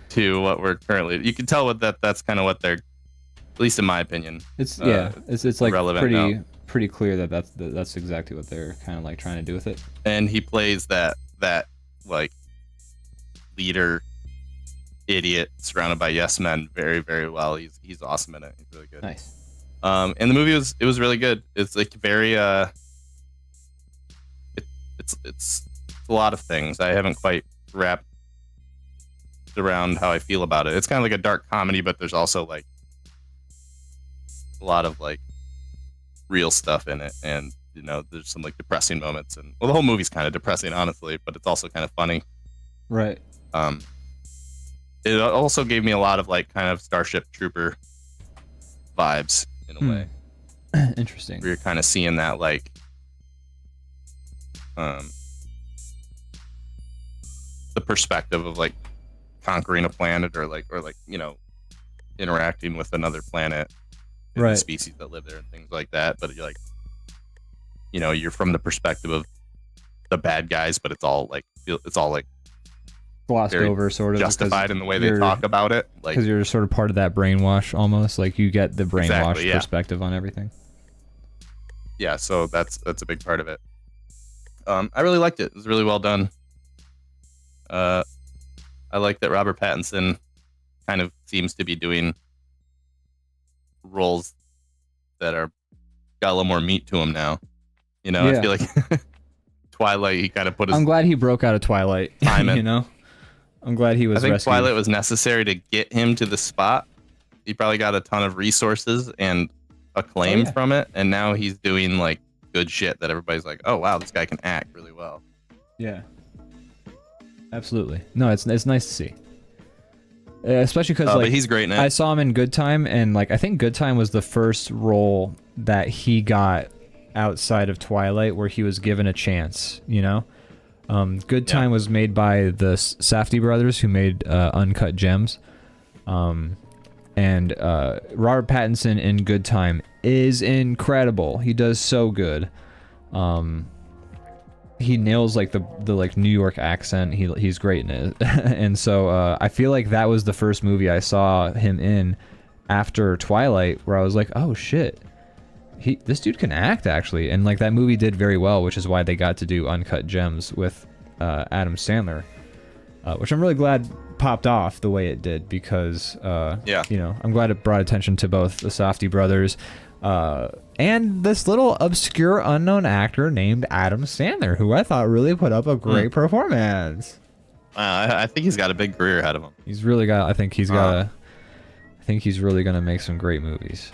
to what we're currently. You can tell that's kind of what they're, at least in my opinion. It's like relevant pretty clear that that's exactly what they're kind of like trying to do with it. And he plays that like leader idiot surrounded by yes men very, very well. He's awesome in it. He's really good. Nice. And the movie was really good. It's like very it's a lot of things. I haven't quite wrapped around how I feel about it. It's kind of like a dark comedy, but there's also like a lot of like real stuff in it, and there's some like depressing moments, and the whole movie's kind of depressing, honestly, but it's also kind of funny. Right. It also gave me a lot of like kind of Starship Trooper vibes in a way. Interesting. Where you're kind of seeing that like the perspective of like conquering a planet or like interacting with another planet and the species that live there and things like that. But you're like you're from the perspective of the bad guys, but it's all like glossed over, sort of justified in the way they talk about it, like because you're sort of part of that brainwash almost. Like you get the brainwash perspective on everything. Yeah, so that's a big part of it. I really liked it. It was really well done. I like that Robert Pattinson kind of seems to be doing roles that are got a little more meat to him now. I feel like Twilight, he kind of put his. I'm glad he broke out of Twilight. Time in. I'm glad he was. I think rescued. Twilight was necessary to get him to the spot. He probably got a ton of resources and acclaim from it, and now he's doing like good shit that everybody's like, oh wow, this guy can act really well. Yeah. Absolutely. No, it's nice to see. Especially because but he's great now. I saw him in Good Time, and like I think Good Time was the first role that he got outside of Twilight where he was given a chance. Good Time was made by the Safdie brothers who made Uncut Gems, and Robert Pattinson in Good Time is incredible. He does so good. He nails like the like New York accent. He's great in it. And so I feel like that was the first movie I saw him in after Twilight, where I was like, oh shit, this dude can act actually. And like that movie did very well, which is why they got to do Uncut Gems with Adam Sandler, which I'm really glad popped off the way it did, because you know, I'm glad it brought attention to both the Safdie brothers and this little obscure unknown actor named Adam Sandler, who I thought really put up a great performance. I think he's got a big career ahead of him. He's really got. I think he's really gonna make some great movies.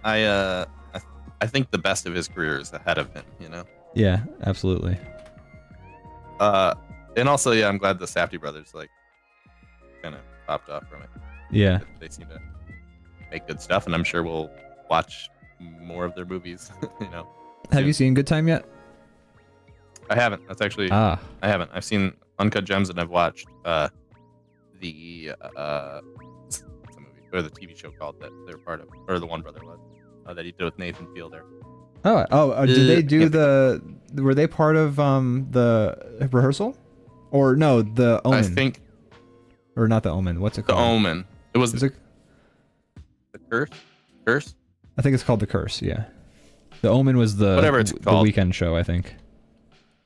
I think the best of his career is ahead of him. You know. Yeah, absolutely. And also, yeah, I'm glad the Safdie brothers like kind of popped off from it. Yeah. They seem to make good stuff, and I'm sure we'll watch more of their movies. You know. Have you seen Good Time yet? I haven't. That's actually. I haven't. I've seen Uncut Gems, and I've watched the what's the movie or the TV show called that they're part of, or the one brother was that he did with Nathan Fielder. Did they do were they part of the rehearsal, or no, the Omen? I think, or not the Omen. What's it called? The Omen. It was the Curse. Curse. I think it's called The Curse. Yeah, the Omen was whatever it's called. The weekend show, I think.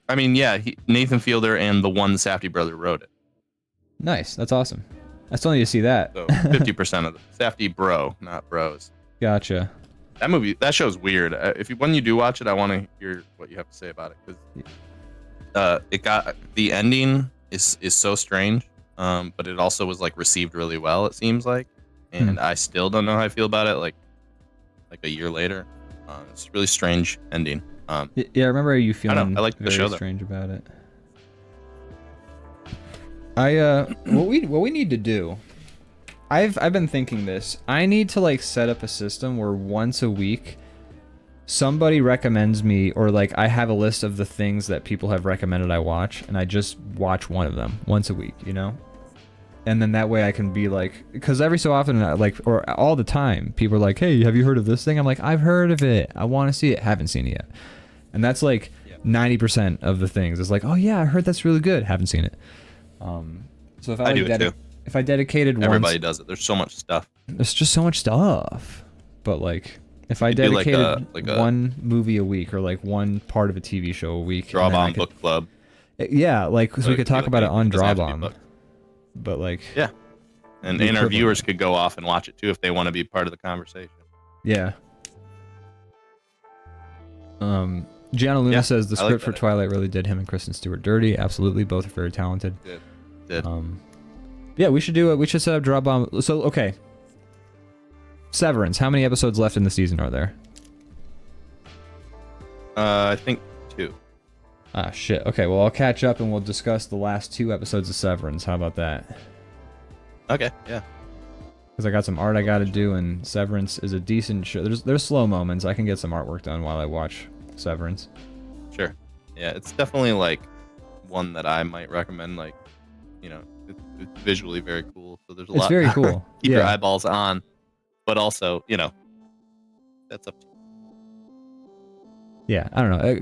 I mean, yeah, Nathan Fielder and the one Safdie brother wrote it. Nice, that's awesome. I still need to see that. So 50% of the Safdie bro, not bros. Gotcha. That show's weird. When you do watch it, I want to hear what you have to say about it, because the ending is so strange, but it also was like received really well. It seems like, and I still don't know how I feel about it. Like a year later, it's a really strange ending. Yeah, I remember you feeling I like the show, strange about it. What we need to do, I've been thinking this. I need to like set up a system where once a week somebody recommends me, or like I have a list of the things that people have recommended I watch, and I just watch one of them once a week, you know? And then that way I can be like, because every so often, or all the time, people are like, hey, have you heard of this thing? I'm like, I've heard of it. I want to see it. Haven't seen it yet. And that's like 90% of the things. It's like, oh yeah, I heard that's really good. Haven't seen it. So if I do it too. If I dedicated everybody does it. There's so much stuff. There's just so much stuff. But like, if I dedicated one movie a week, or like one part of a TV show a week, DrawBomb book club. Yeah, like so we could talk about it on DrawBomb. But like, yeah, and our viewers could go off and watch it too if they want to be part of the conversation. Yeah. Gianna Luna says the script for Twilight really did him and Kristen Stewart dirty. Absolutely, both are very talented. Did. Yeah, we should do it. We should set up DrawBomb. So okay. Severance. How many episodes left in the season are there? I think 2. Ah, shit. Okay, well, I'll catch up and we'll discuss the last 2 episodes of Severance. How about that? Okay, yeah. Because I got some art I got to do, and Severance is a decent show. There's slow moments. I can get some artwork done while I watch Severance. Sure. Yeah, it's definitely like one that I might recommend. Like, you know, it's visually very cool. So there's a lot. It's very cool. Keep your eyeballs on, but also, you know, that's up to you. Yeah, I don't know.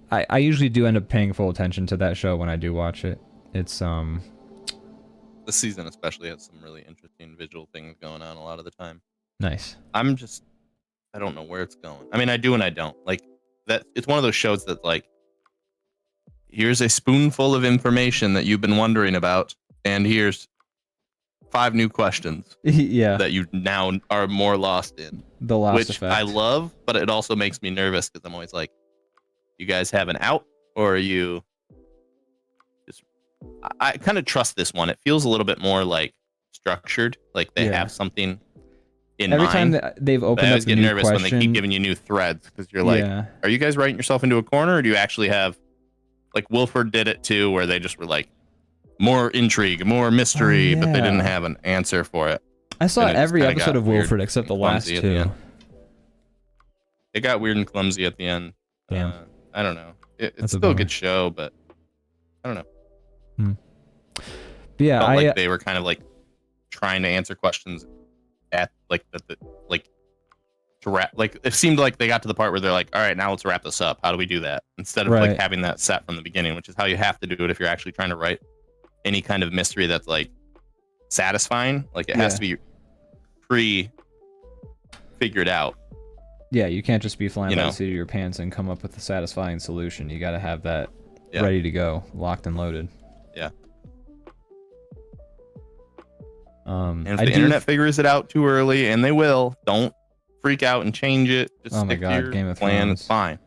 I usually do end up paying full attention to that show when I do watch it. It's This season especially has some really interesting visual things going on a lot of the time. Nice. I don't know where it's going. I mean, I do and I don't. Like that. It's one of those shows that like, here's a spoonful of information that you've been wondering about, and here's 5 new questions. Yeah. That you now are more lost in. The Lost which effect. I love, but it also makes me nervous because I'm always like, you guys have an out, or are you just... I kind of trust this one. It feels a little bit more like structured, like they have something in every mind. time that they've opened I up always a get new nervous question, when they keep giving you new threads, because you're like, are you guys writing yourself into a corner, or do you actually have, like Wilford did it too, where they just were like, more intrigue, more mystery, but they didn't have an answer for it. I saw every episode of Wilford except the last 2. It got weird and clumsy at the end. Damn. I don't know. It's still a good show, but I don't know. But yeah, like they were kind of like trying to answer questions at like to wrap. Like it seemed like they got to the part where they're like, all right, now let's wrap this up. How do we do that? Instead of Right. like having that set from the beginning, which is how you have to do it if you're actually trying to write any kind of mystery that's like satisfying. Like it has to be pre-figured out. Yeah, you can't just be flying You by know? the seat of your pants and come up with a satisfying solution. You got to have that Yeah. ready to go, locked and loaded. Yeah. And And if the internet figures it out too early, and they will, don't freak out and change it. Just Oh my stick to God, your Game of plan. Thrones. It's fine.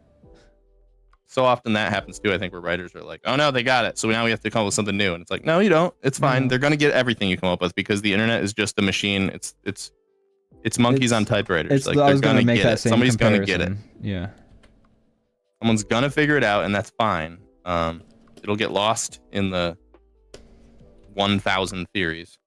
So often that happens too. I think where writers are like, "Oh no, they got it. So now we have to come up with something new." And it's like, "No, you don't. It's fine. No. They're gonna get everything you come up with because the internet is just a machine. It's monkeys on typewriters. Like I they're was gonna make get that it. same Somebody's gonna comparison. get it. Yeah. Someone's gonna figure it out, and that's fine. It'll get lost in the 1,000 theories.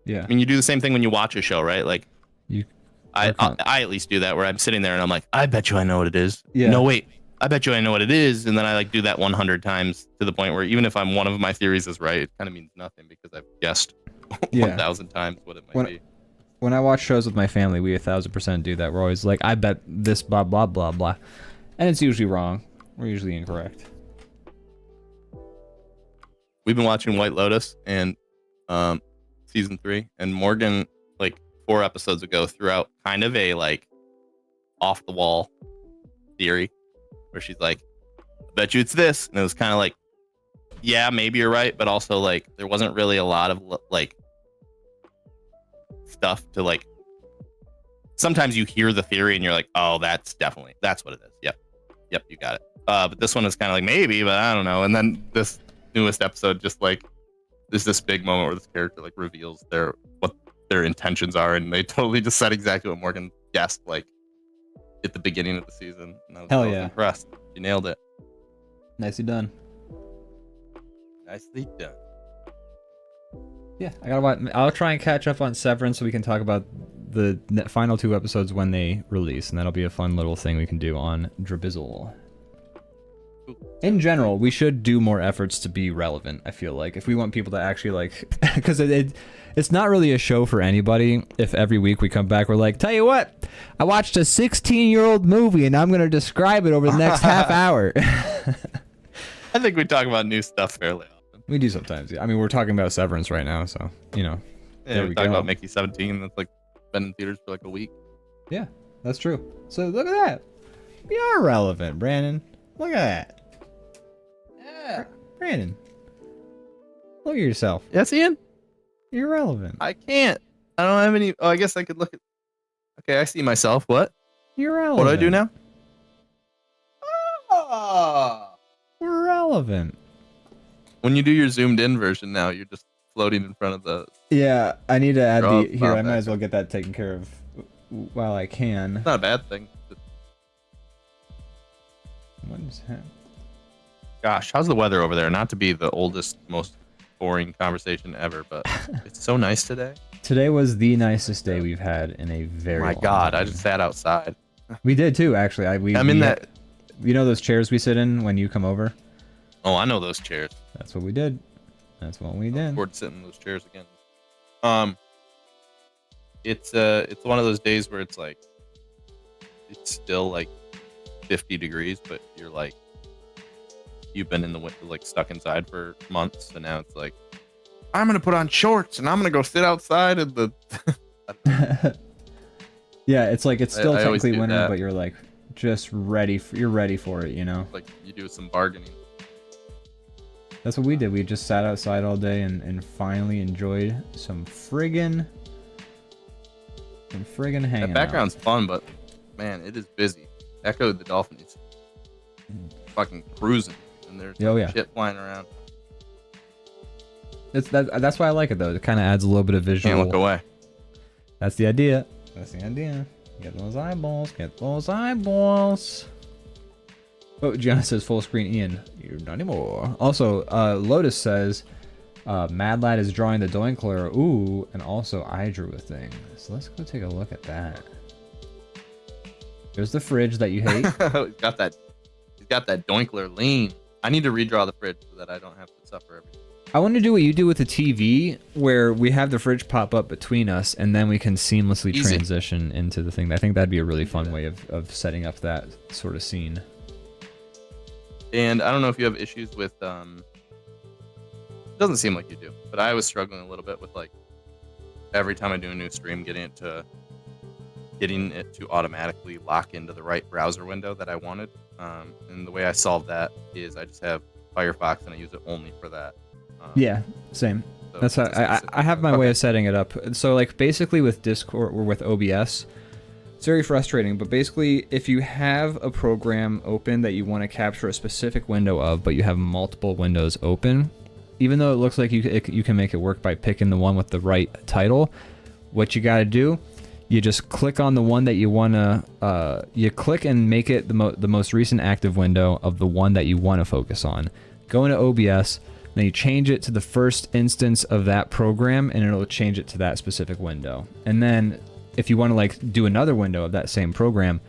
Yeah. I mean, you do the same thing when you watch a show, right? Like, You. I at least do that where I'm sitting there and I'm like, I bet you I know what it is. Yeah. No, wait, I bet you I know what it is. And then I like do that 100 times to the point where even if one of my theories is right, it kind of means nothing because I've guessed Yeah. 1,000 times what it might be. When I watch shows with my family, we 1,000% do that. We're always like, I bet this blah blah blah blah, and it's usually wrong. We're usually incorrect. We've been watching White Lotus and season 3, and Morgan like 4 episodes ago threw out kind of a like off the wall theory where she's like, I bet you it's this, and it was kind of like, yeah, maybe you're right, but also like there wasn't really a lot of like stuff to like. Sometimes you hear the theory and you're like, oh, that's what it is. Yep, you got it. But this one is kind of like maybe, but I don't know. And then this newest episode just like there's this big moment where this character like reveals what their intentions are, and they totally just said exactly what Morgan guessed like at the beginning of the season. And I was impressed. You nailed it. Nicely done. Nicely done. Yeah, I'll try and catch up on Severance so we can talk about the final 2 episodes when they release, and that'll be a fun little thing we can do on Drabizzle. In general, we should do more efforts to be relevant, I feel like, if we want people to actually like, because it's not really a show for anybody if every week we come back, we're like, tell you what, I watched a 16-year-old movie and I'm going to describe it over the next half hour. I think we talk about new stuff fairly often. We do sometimes, yeah. I mean, we're talking about Severance right now, so, you know. Yeah, we talk about Mickey 17 that's like been in theaters for like a week. Yeah, that's true. So look at that. We are relevant, Brandon. Look at that. Yeah. Brandon. Look at yourself. Yes, Ian? You're relevant. I can't. I don't have any. Oh, I guess I could look at. Okay, I see myself. What? You're relevant. What do I do now? Oh. We're relevant. When you do your zoomed in version now, you're just floating in front of the. Yeah, I need to add Draw the here. I might back. as well get that taken care of while I can. It's not a bad thing. What is that? Gosh, how's the weather over there? Not to be the oldest, most boring conversation ever, but it's so nice today. Today was the nicest day we've had in a very My long God, time. I just sat outside. We did too, actually. I'm in that. You know those chairs we sit in when you come over? Oh, I know those chairs. That's what we did. That's what we I did. look forward to sitting in those chairs again. It's one of those days where it's like, it's still like 50 degrees, but you're like, you've been in the winter, like stuck inside for months, and now it's like, I'm gonna put on shorts and I'm gonna go sit outside in the. Yeah, it's like it's still I always technically do winter, that. but you're like just ready. You're ready for it, you know. Like you do some bargaining. That's what we did. We just sat outside all day and finally enjoyed some friggin' hanging That background's fun, but man, it is busy. Echo the Dolphins, fucking cruising, and there's Oh, yeah. shit flying around. That's why I like it though. It kind of adds a little bit of visual. Can't look away. That's the idea. That's the idea. Get those eyeballs. Get those eyeballs. Oh, Gianna says full screen. Ian, you're not anymore. Also, Lotus says, Mad Lad is drawing the Doinkler. Ooh, and also I drew a thing. So let's go take a look at that. There's the fridge that you hate. He's got that Doinkler lean. I need to redraw the fridge so that I don't have to suffer every. I want to do what you do with the TV, where we have the fridge pop up between us, and then we can seamlessly Easy. transition into the thing. I think that'd be a really fun way of setting up that sort of scene. And I don't know if you have issues with it doesn't seem like you do, but I was struggling a little bit with like every time I do a new stream getting it to automatically lock into the right browser window that I wanted. And the way I solve that is I just have Firefox and I use it only for that. Yeah, same. So That's how it just makes I have my okay. way of setting it up. So like basically with Discord or with OBS, it's very frustrating, but basically if you have a program open that you want to capture a specific window of, but you have multiple windows open, even though it looks like you can make it work by picking the one with the right title, what you got to do, you just click on the one that you want to, you click and make it the most recent active window of the one that you want to focus on. Go into OBS, then you change it to the first instance of that program, and it'll change it to that specific window. And then if you want to like do another window of that same program,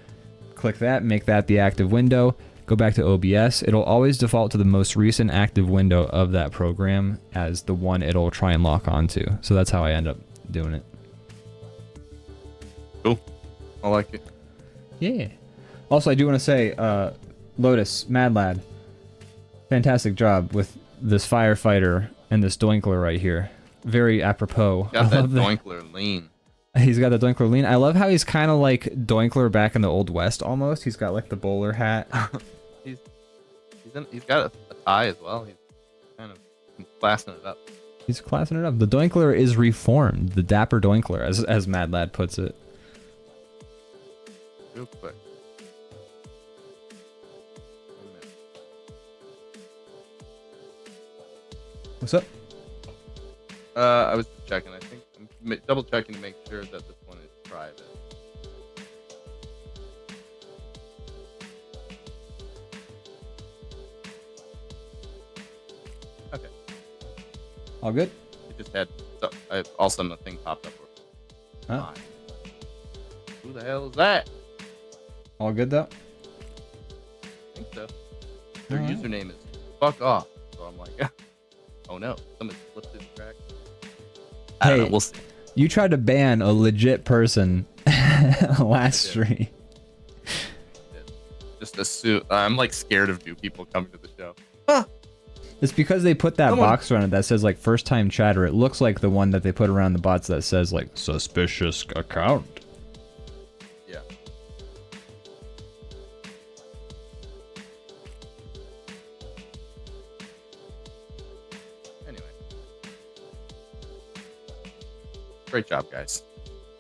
click that, make that the active window, go back to OBS. It'll always default to the most recent active window of that program as the one it'll try and lock onto. So that's how I end up doing it. Cool. I like it. Yeah. Also, I do want to say, Lotus, Mad Lad, fantastic job with this firefighter and this doinkler right here. Very apropos. Got that love doinkler lean. He's got the doinkler lean. I love how he's kind of like doinkler back in the Old West almost. He's got like the bowler hat. he's got a tie as well. He's kind of classing it up. He's classing it up. The doinkler is reformed. The dapper doinkler, as Mad Lad puts it. Real quick. 1 minute. What's up? I was just checking. I think I'm double checking to make sure that this one is private. Okay. All good? It just had all of a sudden a thing popped up. Huh? Fine. Who the hell is that? All good though? I think so. Their All right. username is fuck off. So I'm like, oh no, somebody flipped this track. I don't know. We'll see. You tried to ban a legit person last Yeah. stream. Just assume I'm like scared of new people coming to the show. It's because they put that Someone- box around it that says like first time chatter. It looks like the one that they put around the bots that says like suspicious account. Yeah. Anyway. Great job, guys.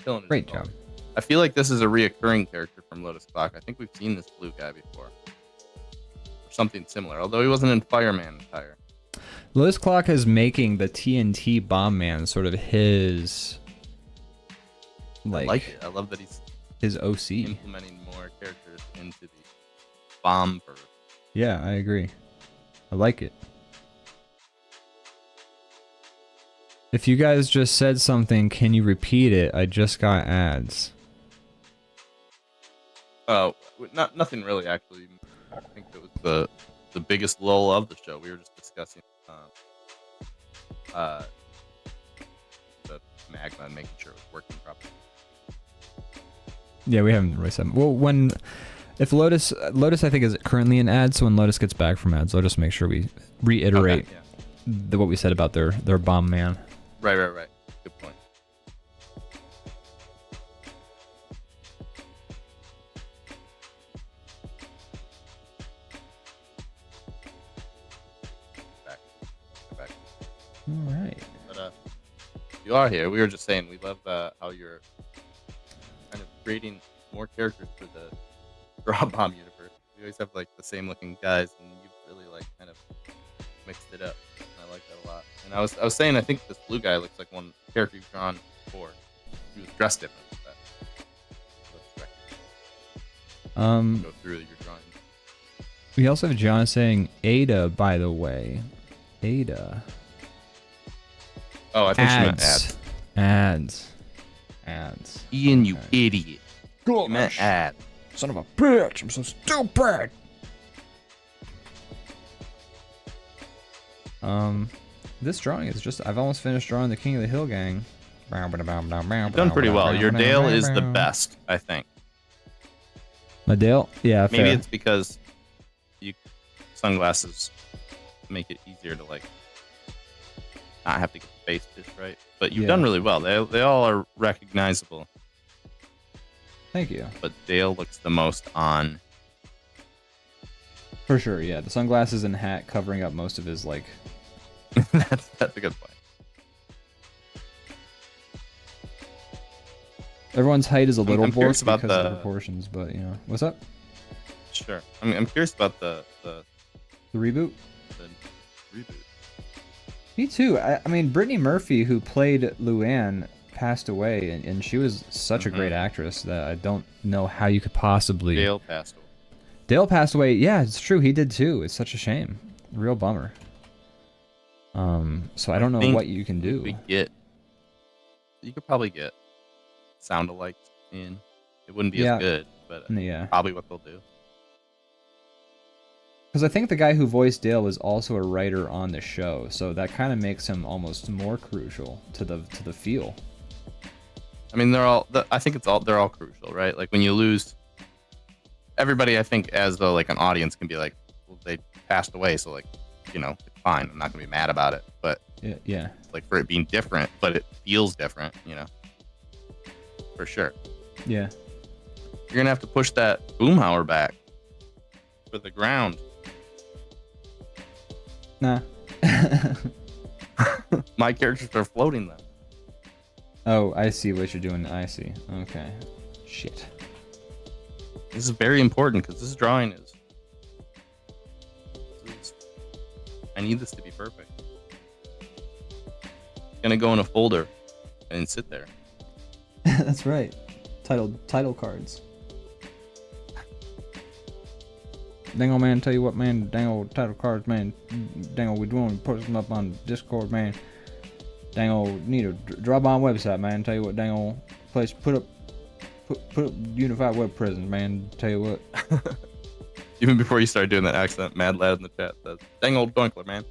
Killing it. Great job. I feel like this is a reoccurring character from Lotus Clock. I think we've seen this blue guy before. Or something similar, although he wasn't in Fireman attire. Lotus Clock is making the TNT Bomb Man sort of his I like like it. I love that he's his OC. implementing more characters into the bomb verse. Yeah, I agree. I like it. If you guys just said something, can you repeat it? I just got ads. Oh, nothing really actually. I think it was the biggest lull of the show. We were just discussing the magma and making sure it was working properly. Yeah, we haven't really said. Well, if Lotus I think is currently in ads, so when Lotus gets back from ads, I'll just make sure we reiterate Okay, yeah. what we said about their bomb man. Right. Good point. Back. All right. But you are here. We were just saying we love how you're kind of creating more characters for the DrawBomb universe. We always have like the same looking guys, and you've really like kind of mixed it up. I like that a lot. And I was saying I think this blue guy looks like one character you've drawn before. He was dressed different. But go through your drawing. We also have John saying Ada, by the way. Ada. Oh, I think she meant ads. Ads. Ian, you Okay. idiot. You meant ad. Son of a bitch, I'm so stupid. This drawing is just, I've almost finished drawing the King of the Hill gang. You've done pretty well. Your Dale is the best, I think. My Dale? Yeah, Maybe fair. it's because sunglasses make it easier to like not have to get the face just right. But you've done really well. They all are recognizable. Thank you. But Dale looks the most on. For sure, yeah. The sunglasses and hat covering up most of his, like... that's a good point. Everyone's height is a little I'm curious borked because about of the proportions, but, you know. What's up? Sure. I'm curious about the reboot? the reboot. Me too. I mean, Brittany Murphy, who played Luann, passed away, and she was such a great actress that I don't know how you could possibly... Dale passed away. Dale passed away. Yeah, it's true. He did too. It's such a shame. Real bummer. So I don't know what you can do. You could probably get sound-alikes in. It wouldn't be as good, but probably what they'll do. Because I think the guy who voiced Dale is also a writer on the show, so that kind of makes him almost more crucial to the feel. I mean, they're all crucial, right? Like when you lose everybody, I think as though like an audience can be like, well, they passed away, so like, you know, it's fine. I'm not gonna be mad about it, but yeah, like for it being different, but it feels different, you know, for sure. Yeah, you're gonna have to push that Boomhauer back for the ground. Nah. My characters are floating them. Oh, I see what you're doing. I see. Okay. Shit. This is very important because this drawing is... I need this to be perfect. It's gonna go in a folder and sit there. That's right. Title cards. Dango, man, tell you what, man, Dango title cards, man. Dango, we doing put them up on Discord, man. Dango need a DrawBomb website, man. Tell you what, Dango place put up unified web presence, man. Tell you what. Even before you started doing that accent, Mad Lad in the chat says, "Dang old Dunkler, man."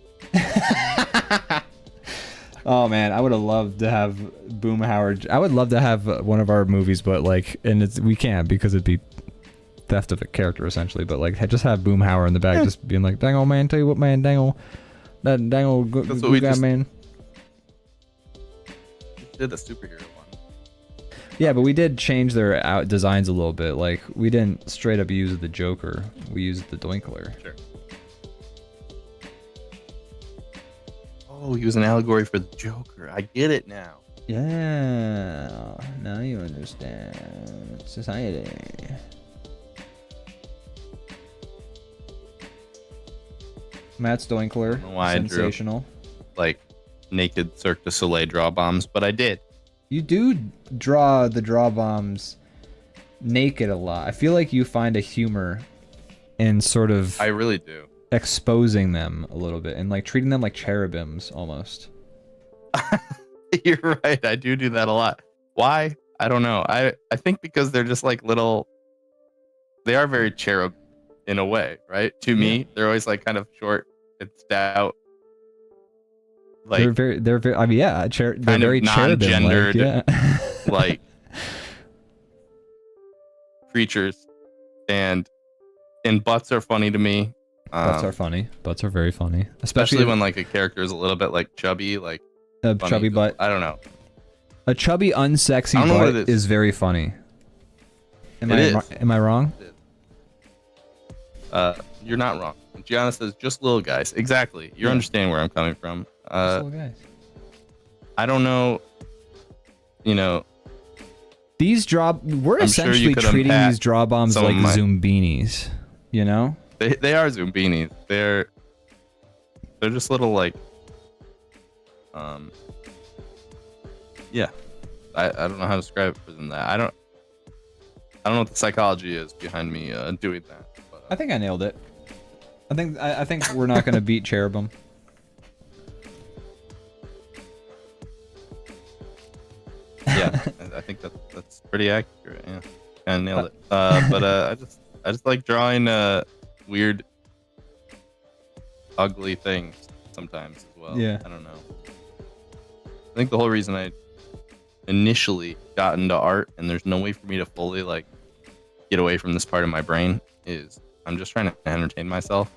Oh man, I would have loved to have Boomhauer. I would love to have one of our movies, but like, we can't because it'd be theft of a character essentially. But like, just have Boomhauer in the back, just being like, "Dang old man, tell you what, man, dang old good guy, man." Did the superhero one. Yeah, but we did change their designs a little bit. Like, we didn't straight up use the Joker. We used the Doinkler. Sure. Oh, he was an allegory for the Joker. I get it now. Yeah, now you understand. Society. Matt's Doinkler. Sensational. Like naked Cirque du Soleil draw bombs, but I did. You do draw the DrawBombs naked a lot. I feel like you find a humor in sort of... I really do. Exposing them a little bit and like treating them like cherubims almost. You're right. I do that a lot. Why? I don't know. I think because they're just like little... They are very cherub in a way, right? To me, they're always like kind of short and stout. Like they're very. I mean, yeah, they're very non-gendered, yeah. like creatures, and butts are funny to me. Butts are funny. Butts are very funny, especially when like a character is a little bit like chubby, like a chubby butt. I don't know. A chubby, unsexy butt is very funny. Am I wrong? You're not wrong. Gianna says just little guys. Exactly. You're understanding where I'm coming from. Just little guys. I don't know. You know, we're essentially treating these DrawBombs like Zoombinis. You know? They are Zoombinis. They're just little like yeah. I don't know how to describe it for them that. I don't know what the psychology is behind me doing that. But, I think I nailed it. I think we're not gonna beat Cherubim. Yeah, I think that's pretty accurate. Yeah, kind of nailed it. But I just like drawing weird, ugly things sometimes as well. Yeah. I don't know. I think the whole reason I initially got into art, and there's no way for me to fully like get away from this part of my brain, is I'm just trying to entertain myself.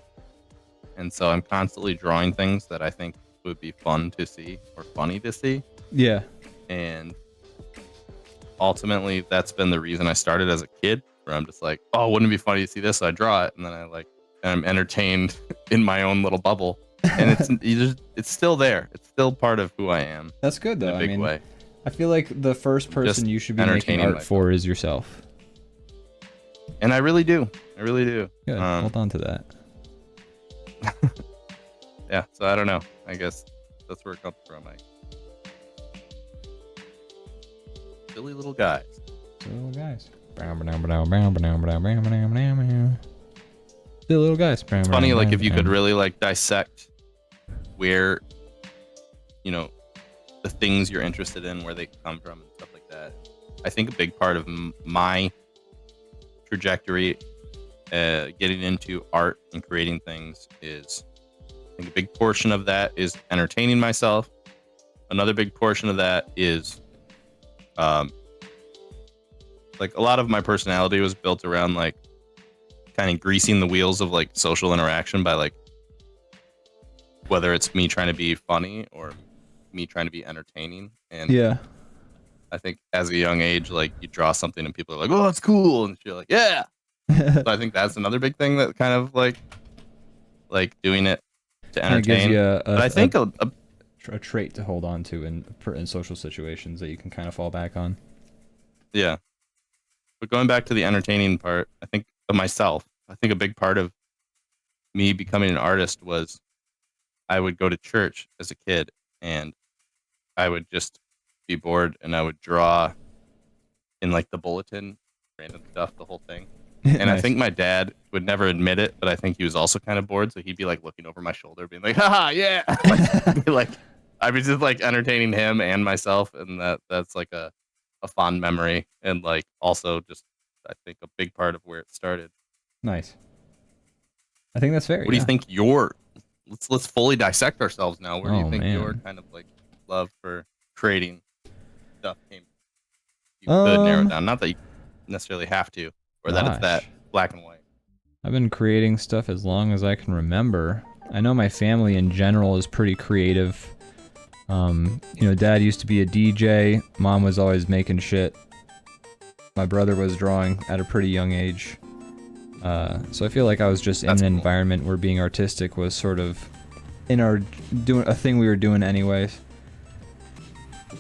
And so I'm constantly drawing things that I think would be fun to see or funny to see. Yeah. And ultimately, that's been the reason I started as a kid, where I'm just like, oh, wouldn't it be funny to see this? So I draw it, and then I'm entertained in my own little bubble. And it's still there. It's still part of who I am. That's good though. In a big way. I feel like the first person Just you should be making entertaining art myself. for is yourself. And I really do. I really do. Good. Hold on to that. Yeah. So I don't know. I guess that's where it comes from. Silly little guys. Silly little guys. Silly little guys. It's funny, like if you could really like dissect where, you know, the things you're interested in, where they come from, and stuff like that. I think a big part of my trajectory, getting into art and creating things, is I think a big portion of that is entertaining myself. Another big portion of that is, like a lot of my personality was built around like kind of greasing the wheels of like social interaction by like whether it's me trying to be funny or me trying to be entertaining. And yeah, I think as a young age, like you draw something and people are like, oh, that's cool, and you're like, yeah. So I think that's another big thing that kind of like doing it to entertain. Gives you but I think a trait to hold on to in social situations that you can kind of fall back on. Yeah. But going back to the entertaining part, I think of myself, I think a big part of me becoming an artist was I would go to church as a kid and I would just be bored and I would draw in like the bulletin, random stuff, the whole thing. And Nice. I think my dad would never admit it, but I think he was also kind of bored. So he'd be like looking over my shoulder being like, haha, yeah. like I was just like entertaining him and myself. And that's like a fond memory. And like also just, I think a big part of where it started. Nice. I think that's fair. What do you think let's fully dissect ourselves now. Where do you think your kind of like love for creating stuff came? You could narrow it down. Not that you necessarily have to, or that it's that black and white. I've been creating stuff as long as I can remember. I know my family in general is pretty creative. You know, Dad used to be a DJ. Mom was always making shit. My brother was drawing at a pretty young age. So I feel like I was just in an environment where being artistic was sort of doing a thing we were doing anyways.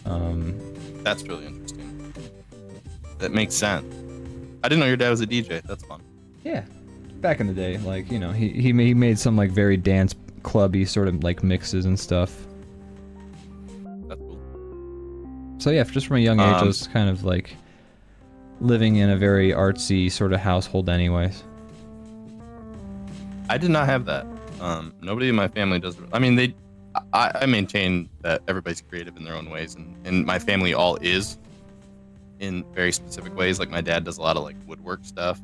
That's really interesting. That makes sense. I didn't know your dad was a DJ. That's fun. Yeah, back in the day, like, you know, he made some like very dance clubby sort of like mixes and stuff. That's cool. So yeah, just from a young age, I was kind of like living in a very artsy sort of household anyways. I did not have that. Nobody in my family does. I mean, I maintain that everybody's creative in their own ways, and my family all is in very specific ways. Like my dad does a lot of like woodwork stuff,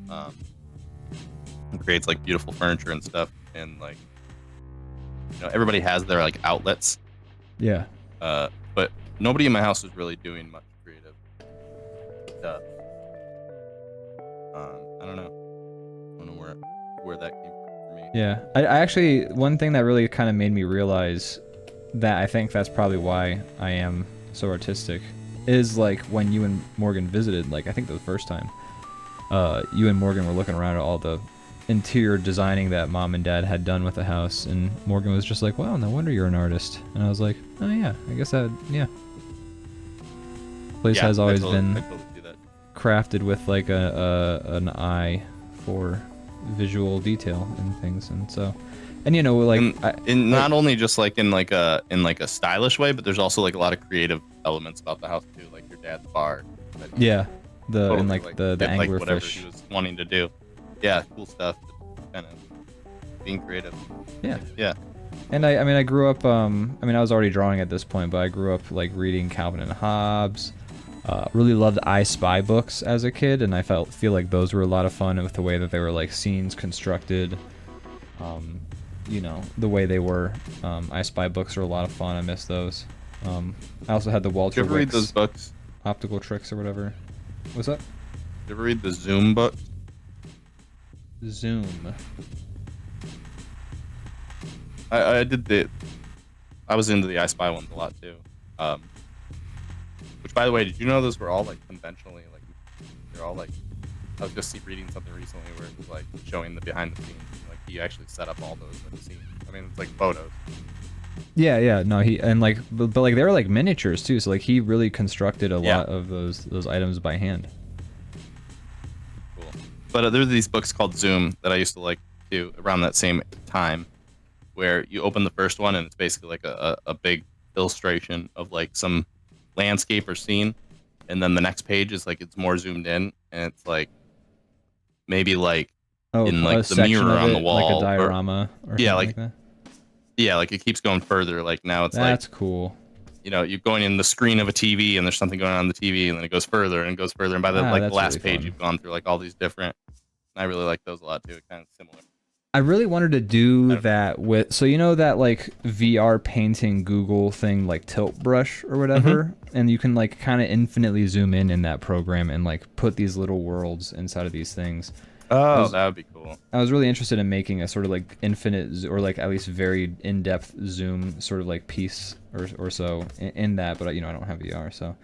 and creates like beautiful furniture and stuff, and like, you know, everybody has their like outlets. Yeah. But nobody in my house was really doing much creative stuff. I don't know where that came from for me. Yeah, I actually, one thing that really kind of made me realize that I think that's probably why I am so artistic is like when you and Morgan visited, like I think the first time, you and Morgan were looking around at all the interior designing that Mom and Dad had done with the house, and Morgan was just like, wow, no wonder you're an artist. And I was like, oh yeah, I guess yeah. Place has always been crafted with like an eye for visual detail and things, and so, and you know, like, and not only just like in like a stylish way, but there's also like a lot of creative elements about the house too, like your dad's bar. Yeah, totally, and like the like whatever anglerfish. he was wanting to do. Yeah, cool stuff. Kind of being creative. Yeah. And I mean, I grew up. I mean, I was already drawing at this point, but I grew up like reading Calvin and Hobbes. Really loved I Spy books as a kid, and I feel like those were a lot of fun with the way that they were like scenes constructed. you know, the way they were. I Spy books are a lot of fun. I miss those. I also had the Did Walter you ever read Wicks those books? optical tricks or whatever. What's up? Did you ever read the Zoom book? Zoom. I did the. I was into the I Spy ones a lot too. Which, by the way, did you know those were all like conventionally like they're all like. I was just reading something recently where it was like showing the behind the scenes. Like he actually set up all those like scenes. I mean, it's like photos. Yeah. No, he and like, but like they were like miniatures too. So like he really constructed a lot of those items by hand. Cool. But there are these books called Zoom that I used to like too around that same time, where you open the first one and it's basically like a big illustration of like some landscape or scene, and then the next page is like it's more zoomed in and it's like maybe like in like the mirror on the wall, like a diorama, or yeah, something like like that. yeah, like it keeps going further. Like now it's That's like cool. you know, you're going in the screen of a TV and there's something going on the TV, and then it goes further and goes further, and by the like the last really page fun. you've gone through like all these different. I really like those a lot too. It's kind of similar. I really wanted to do that with, so you know that like VR painting Google thing, like Tilt Brush or whatever, and you can like kind of infinitely zoom in that program and like put these little worlds inside of these things. Oh, that would be cool. I was really interested in making a sort of like infinite or like at least very in-depth zoom sort of like piece or so in that, but you know I don't have VR, so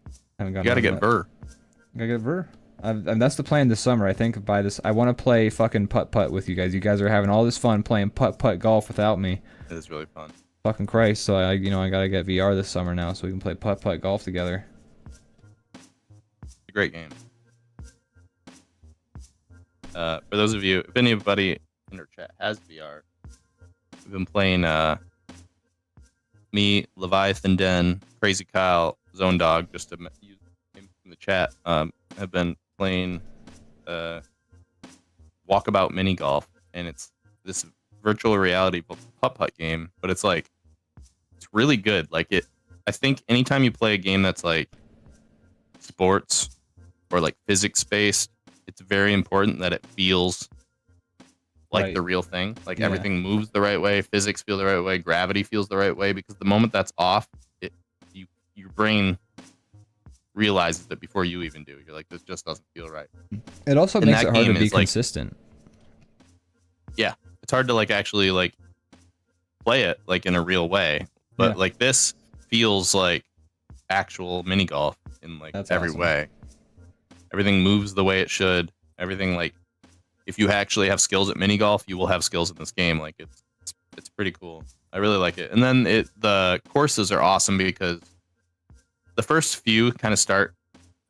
I haven't gotten. You gotta get Ver. Gotta get Ver. And that's the plan this summer. I think by this, I want to play fucking putt-putt with you guys. You guys are having all this fun playing putt-putt golf without me. It is really fun. Fucking Christ! So I gotta get VR this summer now, so we can play putt-putt golf together. It's a great game. For those of you, if anybody in our chat has VR, we've been playing. Me, Leviathan Den, Crazy Kyle, Zone Dog, just to use him in the chat. Have been playing Walkabout Mini Golf, and it's this virtual reality putt-putt game, but it's like it's really good. Like I think anytime you play a game that's like sports or like physics based, it's very important that it feels like the real thing. Like everything moves the right way, physics feel the right way, gravity feels the right way, because the moment that's off, your brain realizes it before you even do. You're like, this just doesn't feel right. It also makes it hard to be consistent. Yeah, it's hard to like actually like play it like in a real way, but like this feels like actual mini golf in like every way. Everything moves the way it should. Everything, like if you actually have skills at mini golf, you will have skills in this game. Like it's pretty cool. I really like it. And then the courses are awesome because the first few kind of start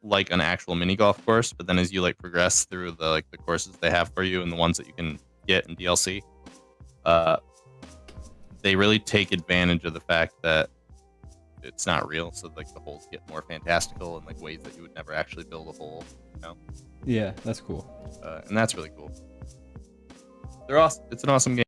like an actual mini golf course, but then as you like progress through the courses they have for you and the ones that you can get in DLC, they really take advantage of the fact that it's not real. So like the holes get more fantastical in like ways that you would never actually build a hole. You know? Yeah, that's cool. And that's really cool. They're awesome. It's an awesome game.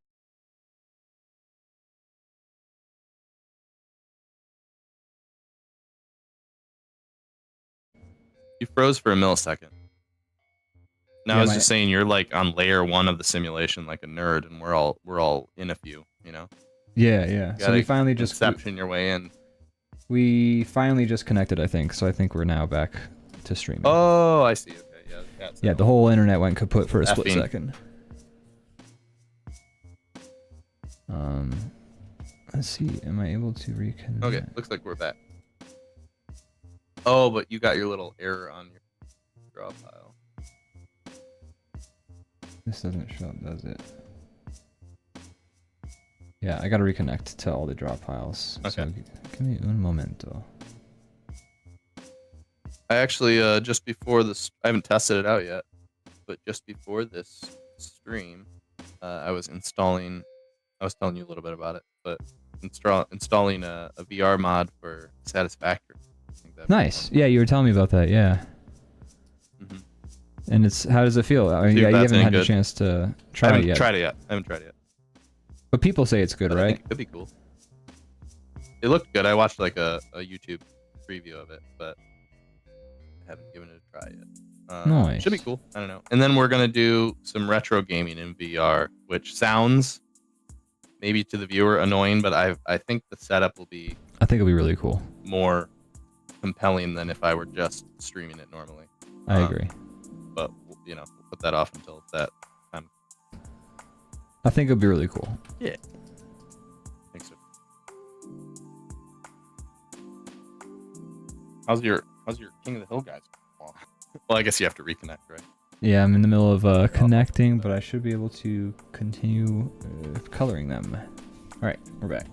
You froze for a millisecond. Now I was just saying you're like on layer 1 of the simulation like a nerd, and we're all in a few, you know? Yeah. So we finally just inception your way in. We finally just connected, I think. So I think we're now back to streaming. Oh, I see. Okay, yeah. The whole internet went kaput for a split second. Let's see. Am I able to reconnect? Okay, looks like we're back. Oh, but you got your little error on your draw file. This doesn't show up, does it? Yeah, I gotta reconnect to all the draw files. Okay. So give me un momento. I actually just before this, I haven't tested it out yet, but just before this stream, I was installing. I was telling you a little bit about it, but installing a VR mod for Satisfactory. Nice. Yeah, you were telling me about that. Yeah. And how does it feel? I mean, you haven't had a chance to try it yet. I haven't tried it yet. But people say it's good, right? I think it could be cool. It looked good. I watched like a YouTube preview of it, but I haven't given it a try yet. Nice. Should be cool. I don't know. And then we're gonna do some retro gaming in VR, which sounds maybe to the viewer annoying, but I think the setup will be I think it'll be really cool. more compelling than if I were just streaming it normally. I agree. But we'll put that off until that time. I think it'll be really cool. Yeah. I think so. How's your King of the Hill guys? Well, I guess you have to reconnect, right? Yeah, I'm in the middle of connecting, but I should be able to continue coloring them. All right, we're back.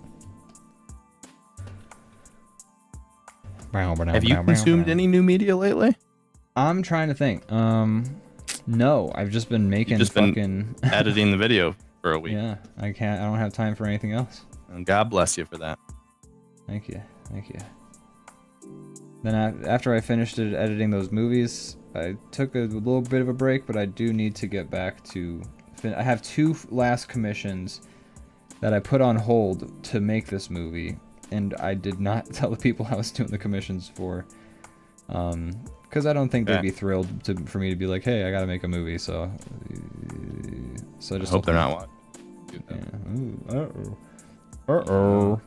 Have you consumed any new media lately? I'm trying to think. No, I've just been making been editing the video for a week. Yeah, I don't have time for anything else. And God bless you for that. Thank you. Then after I finished editing those movies, I took a little bit of a break, but I do need to get back to... I have 2 last commissions that I put on hold to make this movie, and I did not tell the people I was doing the commissions for, because I don't think they'd be thrilled for me to be like, hey, I gotta make a movie, so I just hope they're not watching. Uh-oh.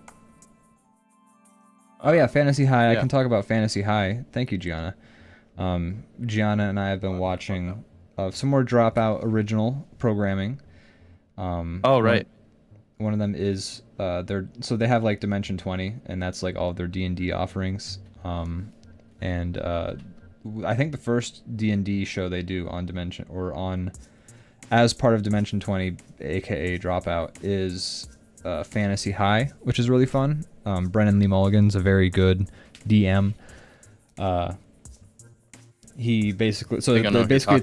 Oh yeah, Fantasy High. I can talk about Fantasy High. Thank you, Gianna. Gianna and I have been watching some more Dropout original programming. Oh right. One of them is they have like Dimension 20, and that's like all of their D&D offerings. And I think the first D&D show they do on Dimension as part of Dimension 20, aka Dropout, is Fantasy High, which is really fun. Brennan Lee Mulligan's a very good DM. He basically it's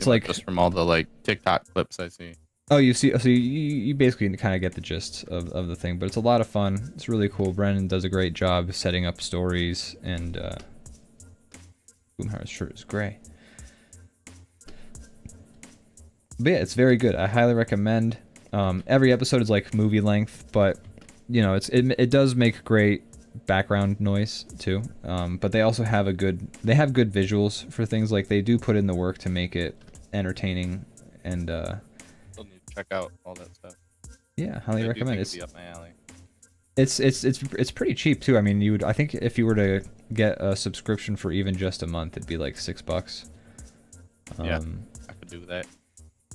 like just from all the like TikTok clips I see. Oh, you basically kind of get the gist of the thing, but it's a lot of fun. It's really cool. Brennan does a great job setting up stories, and Boomhauer's shirt is gray. But yeah, it's very good. I highly recommend. Every episode is like movie length, but it does make great background noise too. But they also have good visuals for things. Like they do put in the work to make it entertaining, and Still need to check out all that stuff. Yeah, highly recommend. It's up my alley. It's pretty cheap too. I mean, I think if you were to get a subscription for even just a month, it'd be like $6. Yeah, I could do that.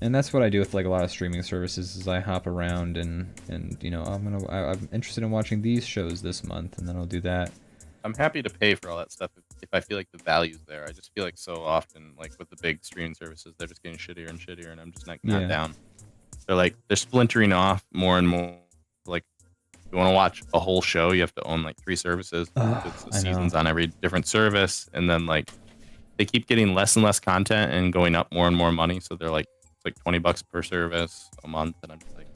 And that's what I do with like a lot of streaming services. Is I hop around and I'm interested in watching these shows this month, and then I'll do that. I'm happy to pay for all that stuff if I feel like the value's there. I just feel like so often, like with the big streaming services, they're just getting shittier and shittier, and I'm just not down. They're splintering off more and more. Like, if you want to watch a whole show, you have to own like 3 services. It's the seasons on every different service, and then like they keep getting less and less content and going up more and more money. So they're like, it's like $20 per service a month, and I'm just like,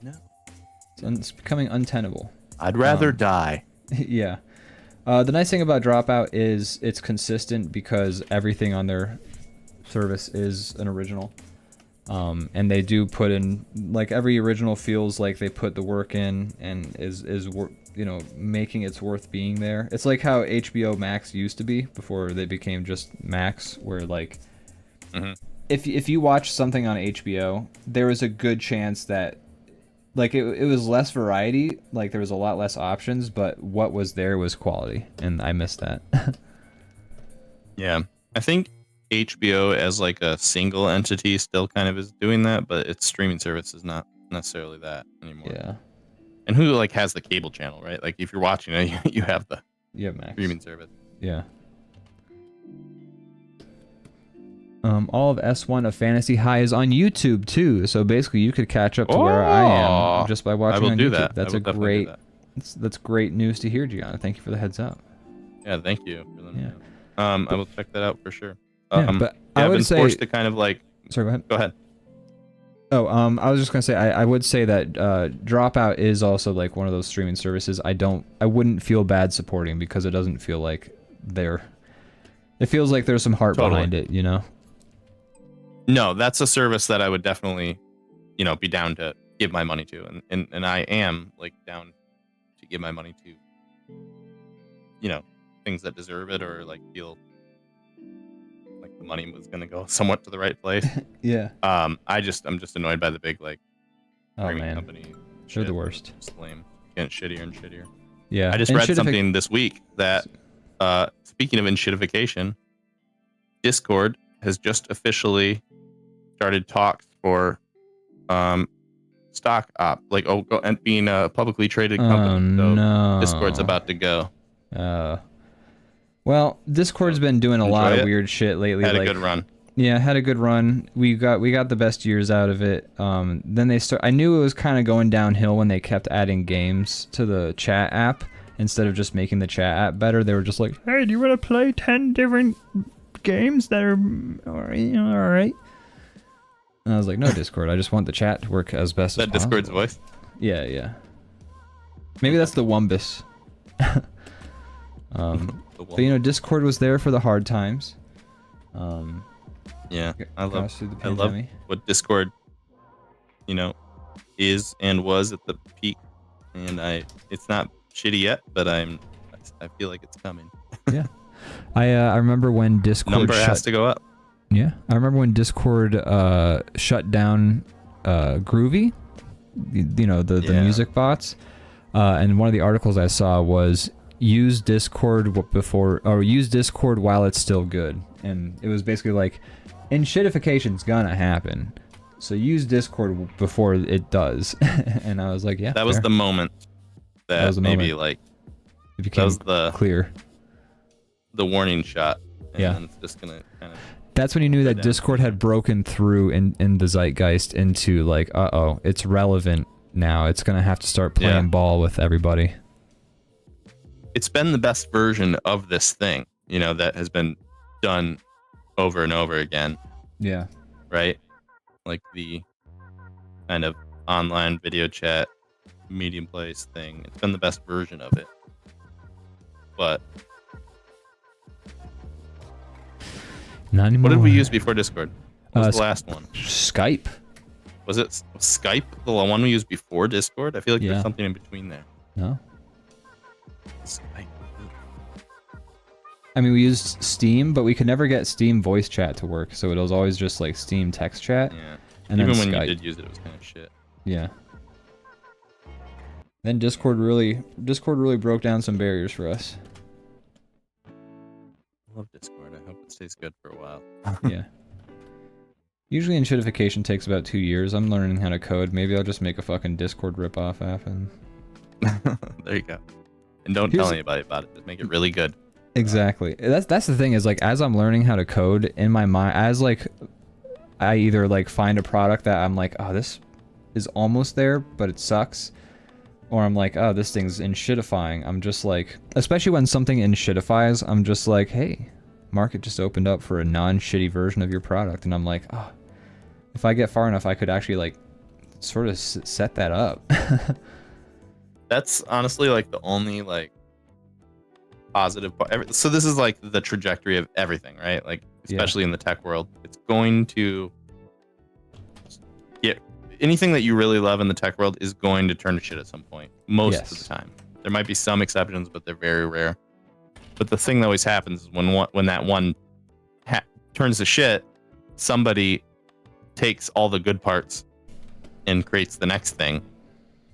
no. It's becoming untenable. I'd rather die. Yeah. The nice thing about Dropout is it's consistent because everything on their service is an original. And they do put in, like, every original feels like they put the work in and is making it's worth being there. It's like how HBO Max used to be before they became just Max, where like if you watch something on HBO, there is a good chance that like it was less variety, like there was a lot less options, but what was there was quality, and I missed that. Yeah, I think HBO as like a single entity still kind of is doing that, but its streaming service is not necessarily that anymore. Yeah. And who like has the cable channel, right? Like if you're watching it, you have the Max streaming service. Yeah. All of S1 of Fantasy High is on YouTube too, so basically you could catch up to where I am just by watching on YouTube. That's a great. That's great news to hear, Gianna. Thank you for the heads up. Yeah, thank you. I will check that out for sure. But I would I've been say forced to kind of like. Sorry, go ahead. Go ahead. Oh, I was just gonna say I would say that Dropout is also like one of those streaming services I wouldn't feel bad supporting, because it doesn't feel like it feels like there's some heart behind it, you know? No, that's a service that I would definitely, be down to give my money to, and I am like down to give my money to, things that deserve it, or like feel like the money was gonna go somewhat to the right place. Yeah. I'm just annoyed by the big like streaming company They're the shit. worst. It's lame. Getting shittier and shittier. Yeah. I just And read shit, something this week that, speaking of inshitification, Discord has just officially started talks for stock op, like and being a publicly traded company. So no. Discord's about to go. Well, Discord's been doing a lot of weird shit lately. Had like, a good run. Yeah, had a good run. We got the best years out of it. Then they I knew it was kind of going downhill when they kept adding games to the chat app instead of just making the chat app better. They were just like, "Hey, do you want to play 10 different games that are all right?" And I was like, "No, Discord. I just want the chat to work as best as possible." Discord's voice. Yeah. Maybe that's the Wumbus. But you know, Discord was there for the hard times. Yeah, I love pandemic. what Discord, is and was at the peak, and it's not shitty yet, but I feel like it's coming. Yeah, I remember when Discord number has to go up. Yeah, I remember when Discord shut down Groovy, the music bots, and one of the articles I saw was use Discord use Discord while it's still good, and it was basically like, enshittification's gonna happen, so use Discord before it does. And I was like, yeah, that was the moment that was maybe moment. Like it became that was the clear, the warning shot. And yeah, it's just gonna kind of. That's when you knew that Discord had broken through in the zeitgeist into like, it's relevant now. It's gonna have to start playing ball with everybody. It's been the best version of this thing, that has been done over and over again. Yeah. Right? Like the kind of online video chat, medium place thing. It's been the best version of it. But not anymore. What did we use before Discord? What was the last one? Skype. Was it Skype, the one we used before Discord? I feel like there's something in between there. No. Skype. I mean, we used Steam, but we could never get Steam voice chat to work, so it was always just like Steam text chat. Yeah. And even then when Skype. you did use it, it was kind of shit. Yeah. Then Discord really broke down some barriers for us. I love Discord. I hope it stays good for a while. Yeah. Usually enshittification takes about 2 years. I'm learning how to code. Maybe I'll just make a fucking Discord ripoff app and... There you go. And don't tell anybody about it. Just make it really good. Exactly. That's the thing is, like, as I'm learning how to code in my mind, as like I either like find a product that I'm like, oh, this is almost there, but it sucks, or I'm like, oh, this thing's enshittifying. I'm just like, especially when something enshittifies, I'm just like, hey, market just opened up for a non-shitty version of your product, and I'm like, oh, if I get far enough, I could actually like sort of set that up. That's honestly like the only like positive part. So this is like the trajectory of everything, right? Like especially in the tech world, it's going to get anything that you really love in the tech world is going to turn to shit at some point. Most of the time, there might be some exceptions, but they're very rare. But the thing that always happens is when that one turns to shit, somebody takes all the good parts and creates the next thing,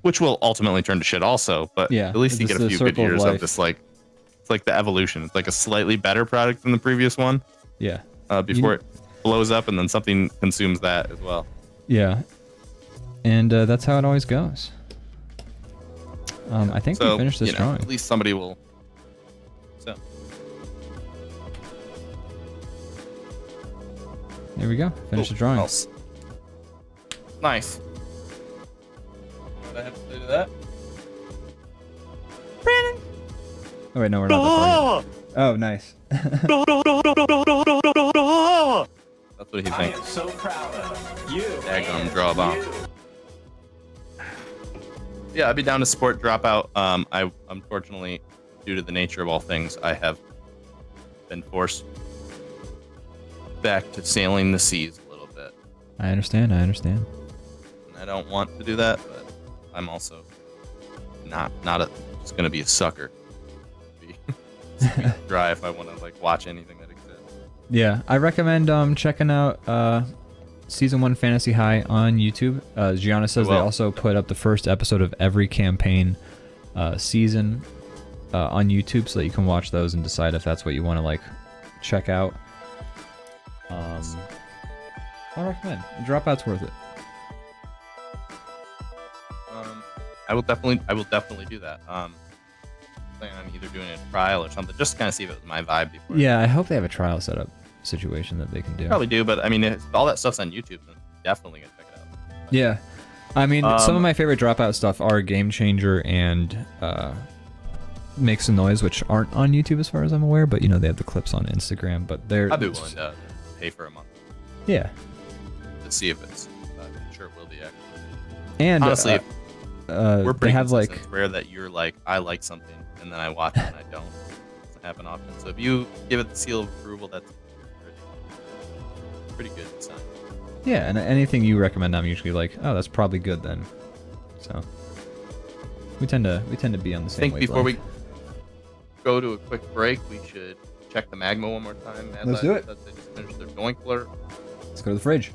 which will ultimately turn to shit also. But at least you get a few good years of this, like, it's like the evolution. It's like a slightly better product than the previous one. Yeah. Before it blows up and then something consumes that as well. Yeah. And that's how it always goes. I think we finished this drawing. At least somebody will. So. There we go. Finish the drawing. Nice. What I have to say to that? Brandon. Oh wait, no, we're not that far yet. Oh, nice. That's what he thinks. I am so proud of you. Daggum DrawBomb. Yeah, I'd be down to support Dropout. I unfortunately, due to the nature of all things, I have been forced back to sailing the seas a little bit. I understand. And I don't want to do that, but I'm also not just gonna be a sucker. Dry if I want to like watch anything that exists. Yeah, I recommend checking out Season 1 Fantasy High on YouTube. Gianna says they also put up the first episode of every campaign season on YouTube, so that you can watch those and decide if that's what you want to like check out. I recommend. Dropout's worth it. I will definitely do that. Plan on either doing a trial or something, just to kind of see if it was my vibe before. Yeah, I hope they have a trial setup situation that they can do. Probably do, but I mean, all that stuff's on YouTube, so definitely gonna check it out. Yeah, I mean, some of my favorite Dropout stuff are Game Changer and Make Some Noise, which aren't on YouTube as far as I'm aware, but you know they have the clips on Instagram. But they're I'd be willing to pay for a month. Yeah. To see if it's. I'm sure it will be actually. And honestly, we're pretty they have like it's rare that you're like I like something and then I watch it and I don't. It doesn't happen often. So if you give it the seal of approval, that's pretty good sign. Yeah, and anything you recommend, I'm usually like, oh, that's probably good then. So we tend to be on the same. I think before we go to a quick break, we should check the Magma one more time. Let's do it. They just finished their Doinkler. Let's go to the fridge.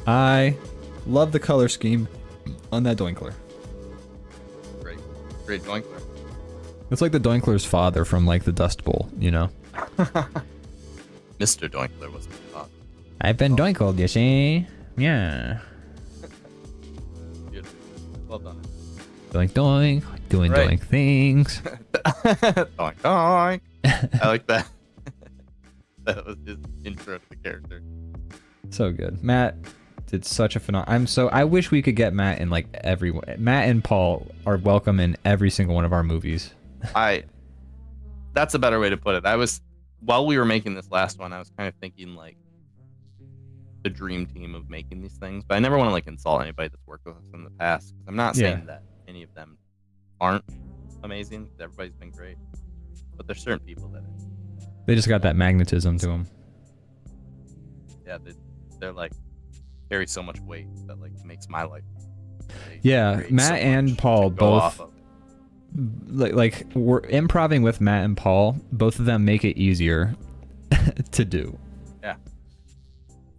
I love the color scheme on that Doinkler. Great Doinkler. It's like the Doinkler's father from like the Dust Bowl, you know. Mr. Doinkler was the father. I've been Doinkled, you see? Yeah. Beautiful. Well done. Doink doink, doing doink things. Doink doink. I like that. That was his intro to the character. So good. Matt did such a phenomenal. I wish we could get Matt in like Matt and Paul are welcome in every single one of our movies. That's a better way to put it. While we were making this last one, I was kind of thinking like the dream team of making these things, but I never want to like insult anybody that's worked with us in the past. I'm not saying that any of them aren't amazing. Everybody's been great, but there's certain people that they just got that magnetism to them. Yeah, they're like carry so much weight that like makes my life. Yeah, Matt and Paul both like we're improvising with Matt and Paul. Both of them make it easier to do. Yeah.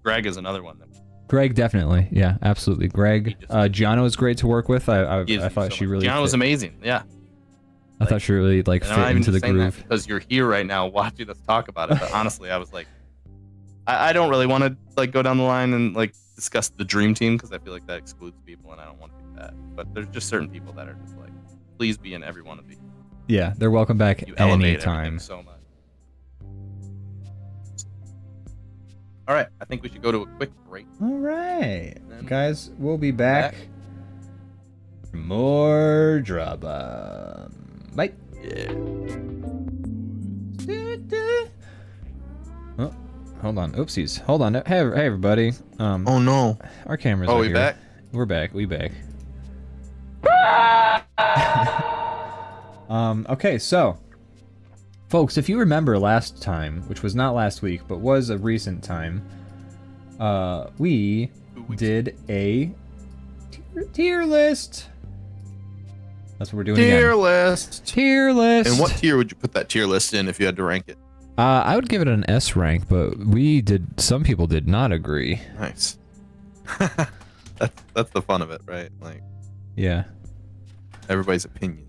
Greg is another one. Greg definitely, yeah, absolutely. Greg, Gianna was great to work with. I thought she really. Gianna was amazing. Yeah. I thought she really like fit into the groove. Because you're here right now watching us talk about it, but honestly, I was like, I don't really want to like go down the line and like discuss the dream team because I feel like that excludes people, and I don't want to do that. But there's just certain people that are just like, please be in every one of these. Yeah, they're welcome back anytime. So much. All right, I think we should go to a quick break. All right, guys, we'll be back. More DrawBomb. Bye. Yeah. Oh, hold on. Oopsies. Hold on. Hey, everybody. Oh no. Our cameras. Oh, are we here. back? We're back. We back. Okay, so, folks, if you remember last time, which was not last week, but was a recent time, we did a tier list. That's what we're doing Tier again. list. And what tier would you put that tier list in if you had to rank it? I would give it an S rank, but some people did not agree. Nice. That's the fun of it, right? Like, yeah. Everybody's opinion.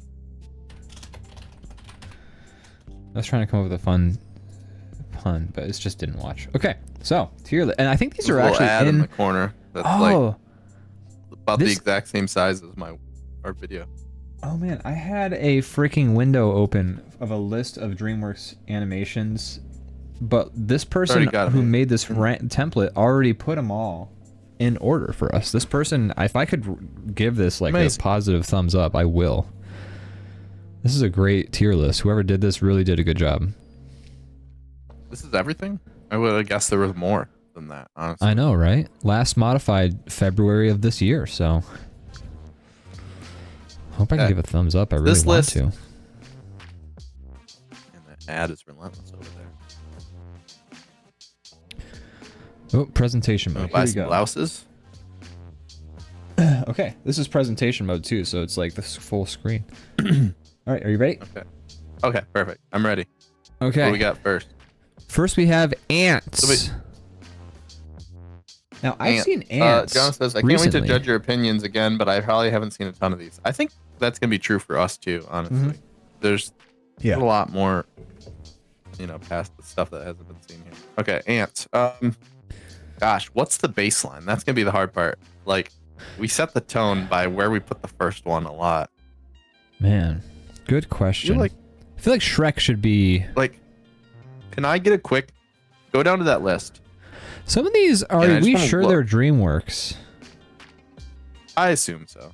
I was trying to come up with a fun pun, but it just didn't watch. Okay, so tier list, and I think these are actually in the corner. That's like about the exact same size as our video. Oh man, I had a freaking window open of a list of DreamWorks animations, but this person who made this template already put them all in order for us. This person, if I could give this like a positive thumbs up, I will. This is a great tier list. Whoever did this really did a good job. This is everything? I would have guessed there was more than that, honestly. I know, right? Last modified February of this year, so hope I can give a thumbs up. I really want to. And the ad is relentless over there. Oh, presentation mode. Buy some blouses. Okay, this is presentation mode too, so it's like this full screen. All right, are you ready? Okay, perfect. I'm ready. Okay. What do we got first? First we have ants. Now I've Ant. seen ants. John says, I can't wait recently. to judge your opinions again, but I probably haven't seen a ton of these. I think that's gonna be true for us too, honestly. Mhm. There's Yeah. a lot more, past the stuff that hasn't been seen here. Okay, ants. Gosh, what's the baseline? That's gonna be the hard part. Like, we set the tone by where we put the first one a lot. Man, good question. I feel like Shrek should be. Like, can I get a quick go down to that list? Some of these are we sure they're DreamWorks? I assume so.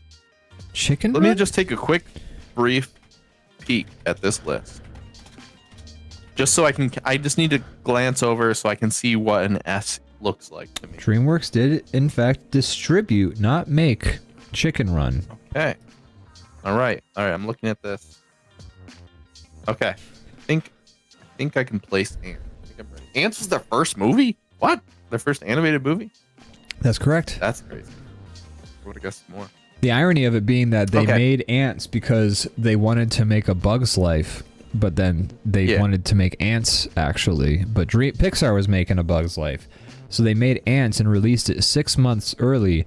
Chicken Let Run? me just take a quick, brief peek at this list. Just so I just need to glance over so I can see what an S looks like to me. DreamWorks did, in fact, distribute, not make, Chicken Run. Okay. All right. I'm looking at this. Okay. I think I can place Ants. I think I'm ready. Ants was their first movie? What? Their first animated movie? That's correct. That's crazy. I would have guessed more. The irony of it being that they made Ants because they wanted to make a Bug's Life, but then they wanted to make Ants, actually. But Pixar was making a Bug's Life. So they made Ants and released it 6 months early.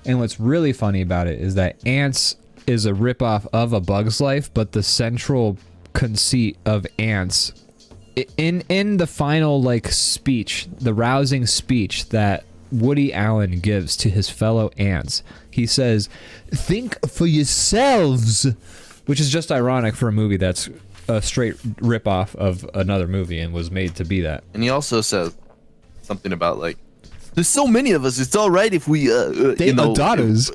And what's really funny about it is that Ants is a ripoff of A Bug's Life, but the central conceit of Ants, in the final speech, the rousing speech that Woody Allen gives to his fellow ants, he says, "Think for yourselves," which is just ironic for a movie that's a straight ripoff of another movie and was made to be that. And he also says something about there's so many of us. It's all right if we date daughters.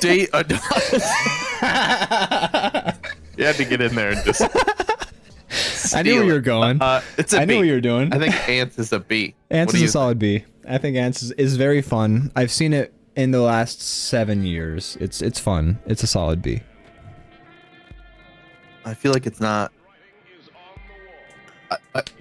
Date a daughters. You had to get in there and just. I knew where you were going. It's a B. I knew what you were doing. I think Ants is a B. Ants is a solid B. I think Ants is very fun. I've seen it in the last 7 years. It's fun. It's a solid B. I feel like it's not.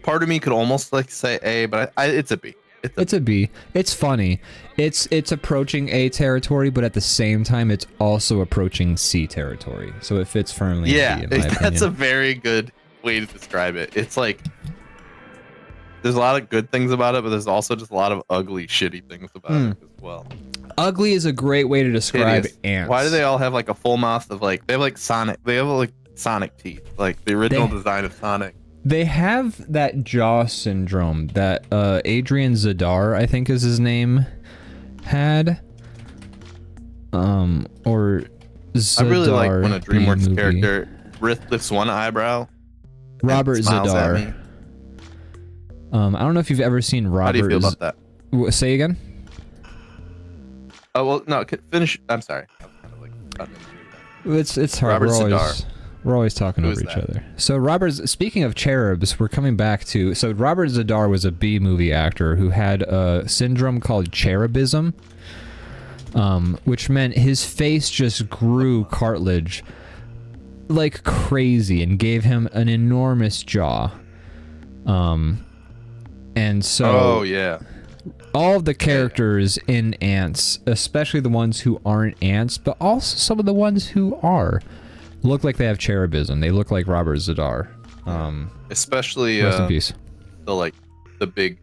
Part of me could almost say A, but it's a B. It's a B. It's funny. It's approaching A territory, but at the same time, it's also approaching C territory. So it fits firmly. Yeah, in B, in my that's opinion. a very good way to describe it. It's there's a lot of good things about it, but there's also just a lot of ugly, shitty things about it as well. Ugly is a great way to describe Hideous. ants. Why do they all have a full mouth of they have Sonic? They have Sonic teeth, the original design of Sonic. They have that jaw syndrome that Adrian Zadar, I think is his name, had. Or Zadar. I really like when a DreamWorks movie. character lifts one eyebrow. Robert smiles at Zadar. me. I don't know if you've ever seen Robert. How do you feel about that? Say again? Oh, well, no, finish. I'm sorry. I'm kind of It's hard. Robert Zadar. We're always talking Who over is each that? other. So speaking of cherubs, we're coming back to, so Robert Zadar was a B movie actor who had a syndrome called cherubism, which meant his face just grew cartilage like crazy and gave him an enormous jaw. And so Oh yeah. all of the characters in Ants, especially the ones who aren't ants, but also some of the ones who are, look like they have cherubism. They look like Robert Zadar. Especially Rest in peace. the big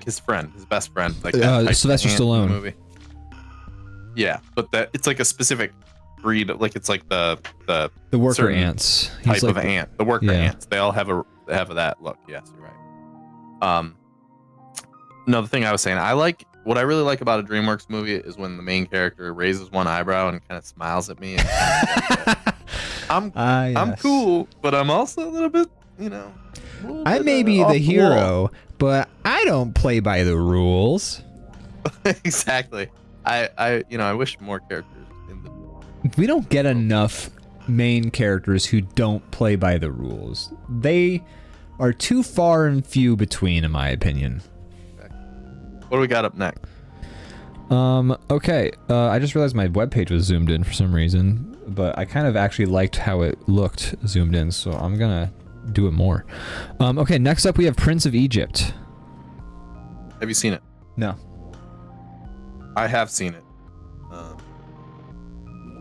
his friend, his best friend, Sylvester ant in the Stallone. movie. Yeah, but it's a specific breed. The The worker certain ants. type of ant. The worker yeah. ants. They all have that look. Yes, you're right. Another thing I was saying, what I really like about a DreamWorks movie is when the main character raises one eyebrow and kind of smiles at me. And I'm cool, but I'm also a little bit, I may be the hero, but I don't play by the rules. Exactly. I wish more characters in the. We don't get enough main characters who don't play by the rules. They are too far and few between, in my opinion. What do we got up next? Okay. I just realized my webpage was zoomed in for some reason, but I kind of actually liked how it looked zoomed in, so I'm gonna do it more. Okay, next up we have Prince of Egypt. Have you seen it? No. I have seen it,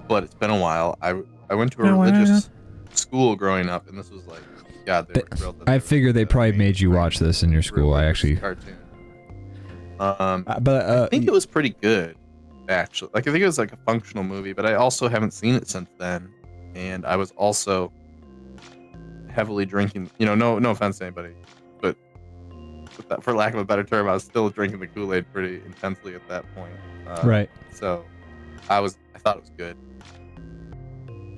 but it's been a while. I went to a religious school growing up, and this was God, they were thrilled. That I they figure they probably made you watch this in your school. I actually. Cartoon. But I think it was pretty good, actually. Like I think it was like a functional movie, but I also haven't seen it since then, and I was also heavily drinking. You know, no offense to anybody, but for lack of a better term, I was still drinking the Kool-Aid pretty intensely at that point. Right. So I thought it was good.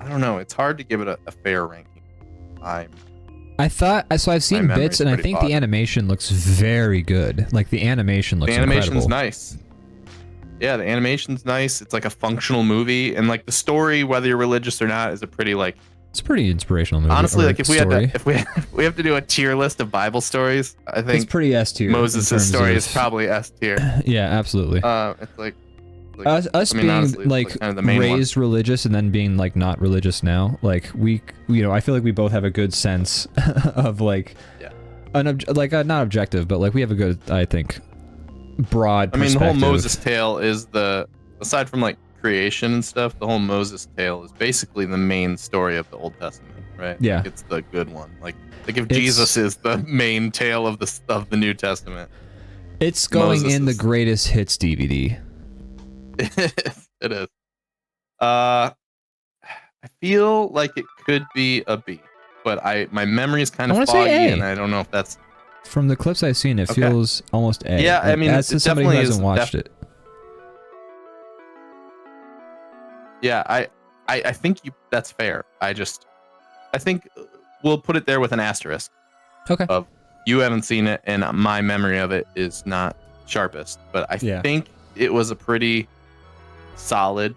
I don't know. It's hard to give it a fair ranking. I've seen My bits, and I memory's think pretty the animation looks very good. Like the animation looks The animation's incredible. nice. Yeah, the animation's nice. It's like a functional movie, and like the story, whether you're religious or not, is a pretty like. It's a pretty inspirational movie. Honestly, like if we story. had to, if we have to do a tier list of Bible stories, I It's think pretty S tier. Moses' story is probably S tier. Yeah, absolutely. It's like us being honestly, like kind of the main raised religious and then being like not religious now, like I feel like we both have a good sense of like, not objective, but like we have a good, I think, broad perspective. the whole Moses tale is aside from like creation and stuff, the whole Moses tale is basically the main story of the Old Testament, right? Yeah, like it's the good one. Like if Jesus is the main tale of the New Testament, it's going Moses in the is- greatest hits DVD. It is. I feel like it could be a B, but my memory is kind I of wanna say foggy, A. and I don't know if that's. From the clips I've seen, it Okay. feels almost A. Yeah, I mean, as it somebody who definitely hasn't is watched it. Yeah, I think that's fair. I think we'll put it there with an asterisk. Okay. Of you haven't seen it, and my memory of it is not sharpest, but I think it was a pretty solid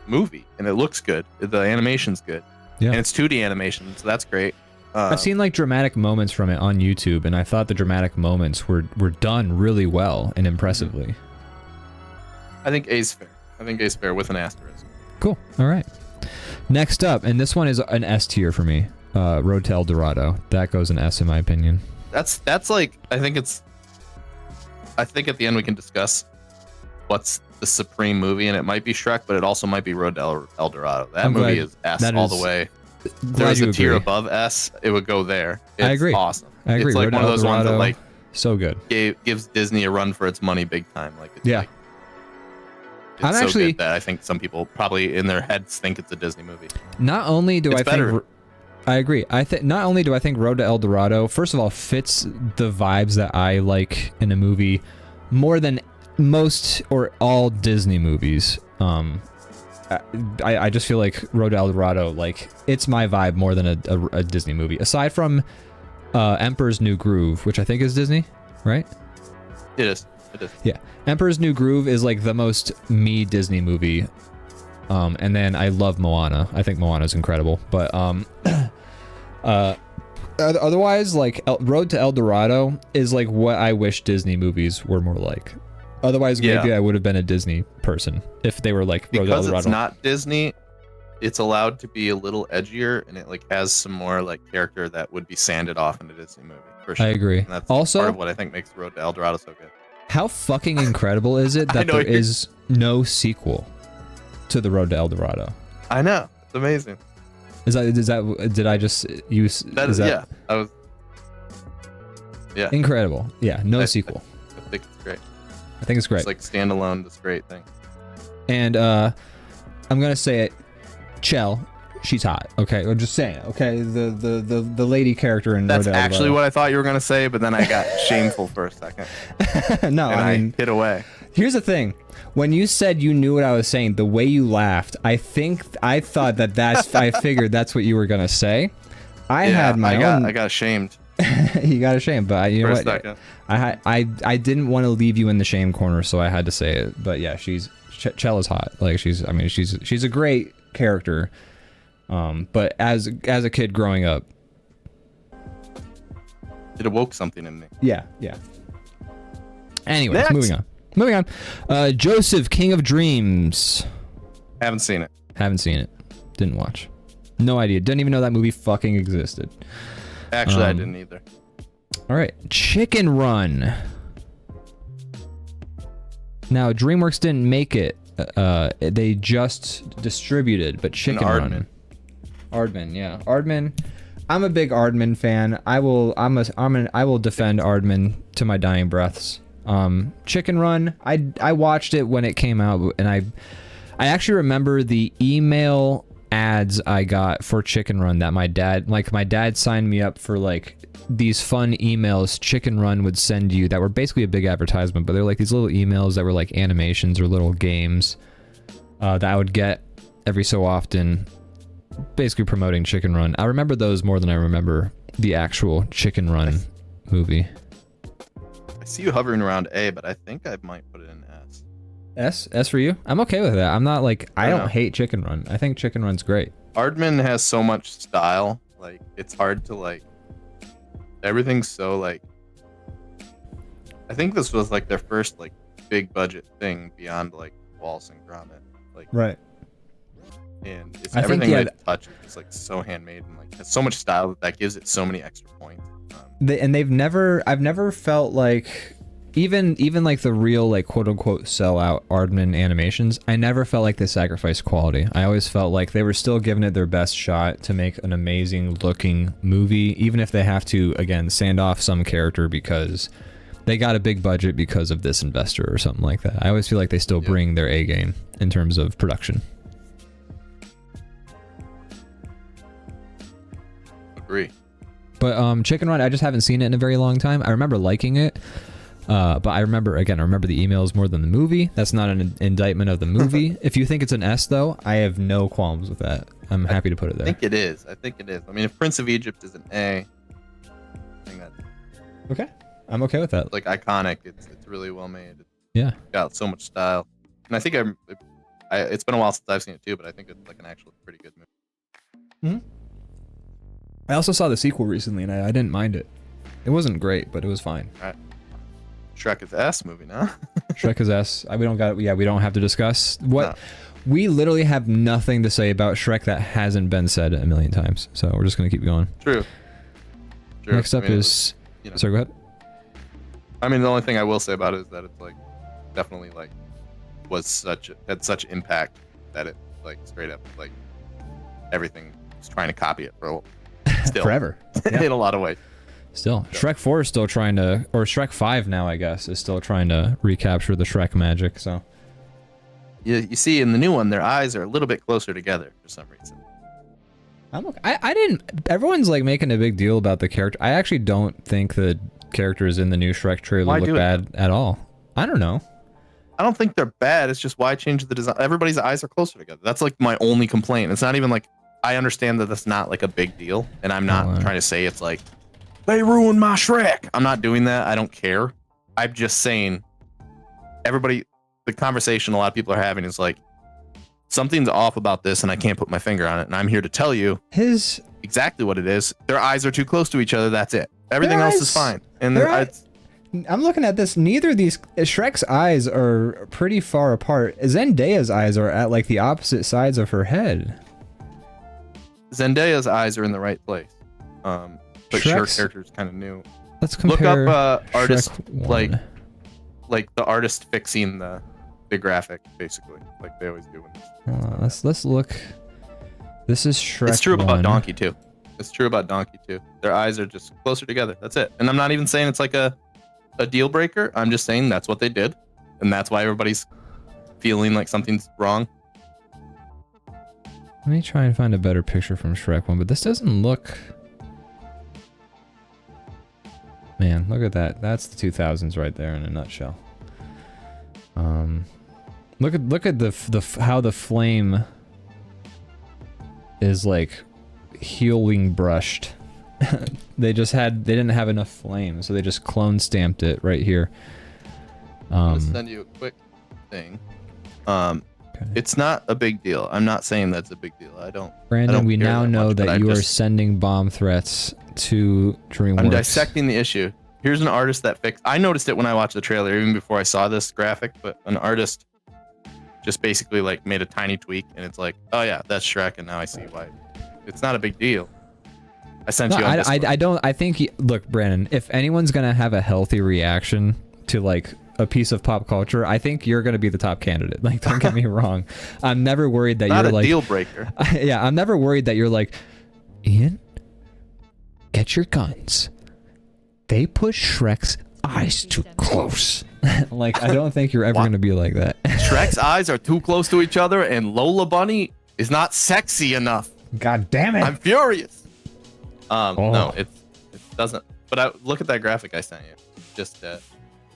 movie, and it looks good. The animation's good, and it's 2D animation, so that's great. I've seen like dramatic moments from it on YouTube, and I thought the dramatic moments were done really well and impressively. I think A's fair. I think A's fair with an asterisk. Cool. All right. Next up, and this one is an S tier for me. Road to El Dorado. That goes an S in my opinion. That's like I think at the end we can discuss what's the supreme movie, and it might be Shrek, but it also might be Road to El Dorado. That movie is S all the way. There's a tier above S, it would go there. I agree. Awesome. I agree. It's like Road one to of El those ones that Dorado, like so good. gives Disney a run for its money big time. Like it's Yeah. like, it's I'm so actually- good that I think some people probably in their heads think it's a Disney movie. Not only do It's I better. think I agree. Not only do I think Road to El Dorado, first of all, fits the vibes that I like in a movie more than most or all Disney movies. I just feel like Road to El Dorado, like it's my vibe more than a Disney movie. Aside from Emperor's New Groove, which I think is Disney, right? It is. It is. Yeah, Emperor's New Groove is like the most me Disney movie. And then I love Moana. I think Moana's incredible. But otherwise, like Road to El Dorado is like what I wish Disney movies were more like. Otherwise, maybe I would have been a Disney person if they were like Road to El Because Dorado. it's not Disney, it's allowed to be a little edgier, and it like has some more like character that would be sanded off in a Disney movie. For sure. I agree. And that's Also, part of what I think makes Road to El Dorado so good. how fucking incredible is it that there is no sequel to the Road to El Dorado? I know. It's amazing. Did I just use That is, yeah. I was. Yeah. Incredible. Yeah, no sequel. I think it's great. I think it's great. It's like standalone, this great thing. And I'm gonna say it, Chell, she's hot. Okay, I'm just saying. Okay, the lady character in That's Road to El actually Dorado. what I thought you were gonna say, but then I got shameful for a second. No, and I mean, hit away. here's the thing. When you said you knew what I was saying, the way you laughed, I thought that's I figured that's what you were gonna say. I had my own. I got ashamed You got ashamed, but you know for a what? second. I didn't want to leave you in the shame corner, so I had to say it. But yeah, Chell is hot. Like she's a great character. But as a kid growing up, It awoke something in me. yeah. Anyways, Next. moving on. Joseph, King of Dreams. Haven't seen it. Haven't seen it. Didn't watch. No idea. Didn't even know that movie fucking existed. Actually, I didn't either. All right, Chicken Run. Now, DreamWorks didn't make it. They just distributed, but Chicken Run. Aardman. Aardman, yeah. Aardman. I'm a big Aardman fan. I will defend Aardman to my dying breaths. Chicken Run, I watched it when it came out, and I actually remember the email ads I got for Chicken Run that my dad signed me up for, like, these fun emails Chicken Run would send you that were basically a big advertisement, but they're like these little emails that were like animations or little games that I would get every so often, basically promoting Chicken Run. I remember those more than I remember the actual Chicken Run movie. I see you hovering around A, but I think I might put it in S. S for you? I'm okay with that. I'm not like, I don't know. hate Chicken Run. I think Chicken Run's great. Aardman has so much style, like it's hard to like. Everything's so like. I think this was like their first like big budget thing beyond like Wallace and Gromit, like. Right. And it's I think, everything yeah, they touch is like so handmade and like has so much style that gives it so many extra points. I've never felt like, even like the real like quote unquote sellout Aardman animations, I never felt like they sacrificed quality. I always felt like they were still giving it their best shot to make an amazing looking movie, even if they have to, again, sand off some character because they got a big budget because of this investor or something like that. I always feel like they still bring their A game in terms of production. Agree. But Chicken Run, I just haven't seen it in a very long time. I remember liking it. But I remember the emails more than the movie. That's not an indictment of the movie. If you think it's an S, though, I have no qualms with that. I'm happy to put it there. I think it is. I mean, if Prince of Egypt is an A, I think that's Okay. I'm okay with that. like iconic. It's really well made. Yeah. Got so much style, and I think it's been a while since I've seen it too, but I think it's like an actually pretty good movie. Hmm. I also saw the sequel recently, and I didn't mind it. It wasn't great, but it was fine. All right. Shrek is S movie now. Shrek is S. We don't have to discuss what. No. We literally have nothing to say about Shrek that hasn't been said a million times. So we're just gonna keep going. True. Next up is. you know. Sorry, go ahead. I mean, the only thing I will say about it is that it's like definitely like had such impact that it like straight up like everything was trying to copy it for still Forever. Yeah. in a lot of ways. Still, Shrek 4 is still trying to, or Shrek 5 now, I guess, is still trying to recapture the Shrek magic. So You see in the new one, their eyes are a little bit closer together for some reason. I'm okay. I didn't. Everyone's like making a big deal about the character. I actually don't think the characters in the new Shrek trailer look bad at all. I don't know. I don't think they're bad. It's just why change the design? Everybody's eyes are closer together. That's like my only complaint. It's not even like I understand that that's not like a big deal, and I'm not trying to say it's like they ruined my Shrek. I'm not doing that. I don't care. I'm just saying the conversation a lot of people are having is like something's off about this and I can't put my finger on it. And I'm here to tell you exactly what it is. Their eyes are too close to each other. That's it. Everything else is fine. And I'm looking at this. Neither of these Shrek's eyes are pretty far apart. Zendaya's eyes are at like the opposite sides of her head. Zendaya's eyes are in the right place. But her character is kind of new. Let's compare. Look up artist Shrek 1. like the artist fixing the graphic basically, like they always do. Let's look. This is Shrek. It's true 1. about Donkey too. Their eyes are just closer together. That's it. And I'm not even saying it's like a deal breaker. I'm just saying that's what they did, and that's why everybody's feeling like something's wrong. Let me try and find a better picture from Shrek 1, but this doesn't look. Man, look at that. That's the 2000s right there in a nutshell. Look at the how the flame is like healing brushed. they didn't have enough flame, so they just clone stamped it right here. I'm gonna send you a quick thing. Okay. It's not a big deal. I'm not saying that's a big deal. Brandon, we now know that you are sending bomb threats to DreamWorks. I'm dissecting the issue. Here's an artist that fixed. I noticed it when I watched the trailer, even before I saw this graphic. But an artist just basically like made a tiny tweak, and it's like, oh yeah, that's Shrek, and now I see why. It's not a big deal. I sent you on Discord. I don't. I think. Look, Brandon, if anyone's gonna have a healthy reaction to like a piece of pop culture, I think you're gonna be the top candidate. Like, don't get me wrong. I'm never worried that not you're a like deal breaker. Yeah, I'm never worried that you're like, Ian, get your guns. They put Shrek's eyes too close. Like, I don't think you're ever going to be like that. Shrek's eyes are too close to each other, and Lola Bunny is not sexy enough. God damn it. I'm furious. No, it doesn't. But look at that graphic I sent you. Just, it's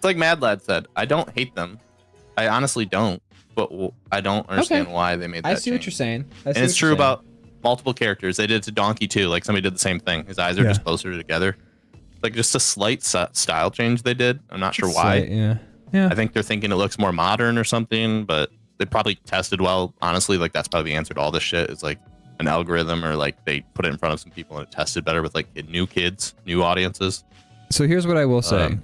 like Mad Lad said. I don't hate them. I honestly don't. But I don't understand why they made that I see change. what you're saying. And it's true about multiple characters. They did it to Donkey too. Like, somebody did the same thing. His eyes are just closer together. Like, just a slight style change they did. I'm not sure why. Yeah. I think they're thinking it looks more modern or something, but they probably tested well. Honestly, like, that's probably the answer to all this shit. Is like an algorithm, or like they put it in front of some people and it tested better with like new kids, new audiences. So here's what I will say.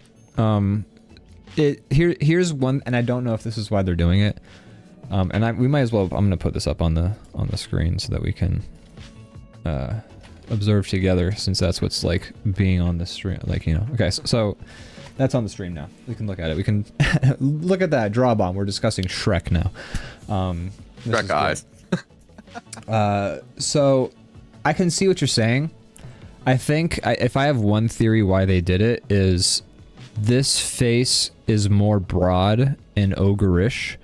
Here's one, and I don't know if this is why they're doing it. We might as well. I'm gonna put this up on the screen so that we can observe together, since that's what's like being on the stream. Like, you know. Okay, so that's on the stream now. We can look at it. We can look at that DrawBomb. We're discussing Shrek now. Shrek eyes. So I can see what you're saying. I think if I have one theory why they did it, is this face is more broad and ogreish,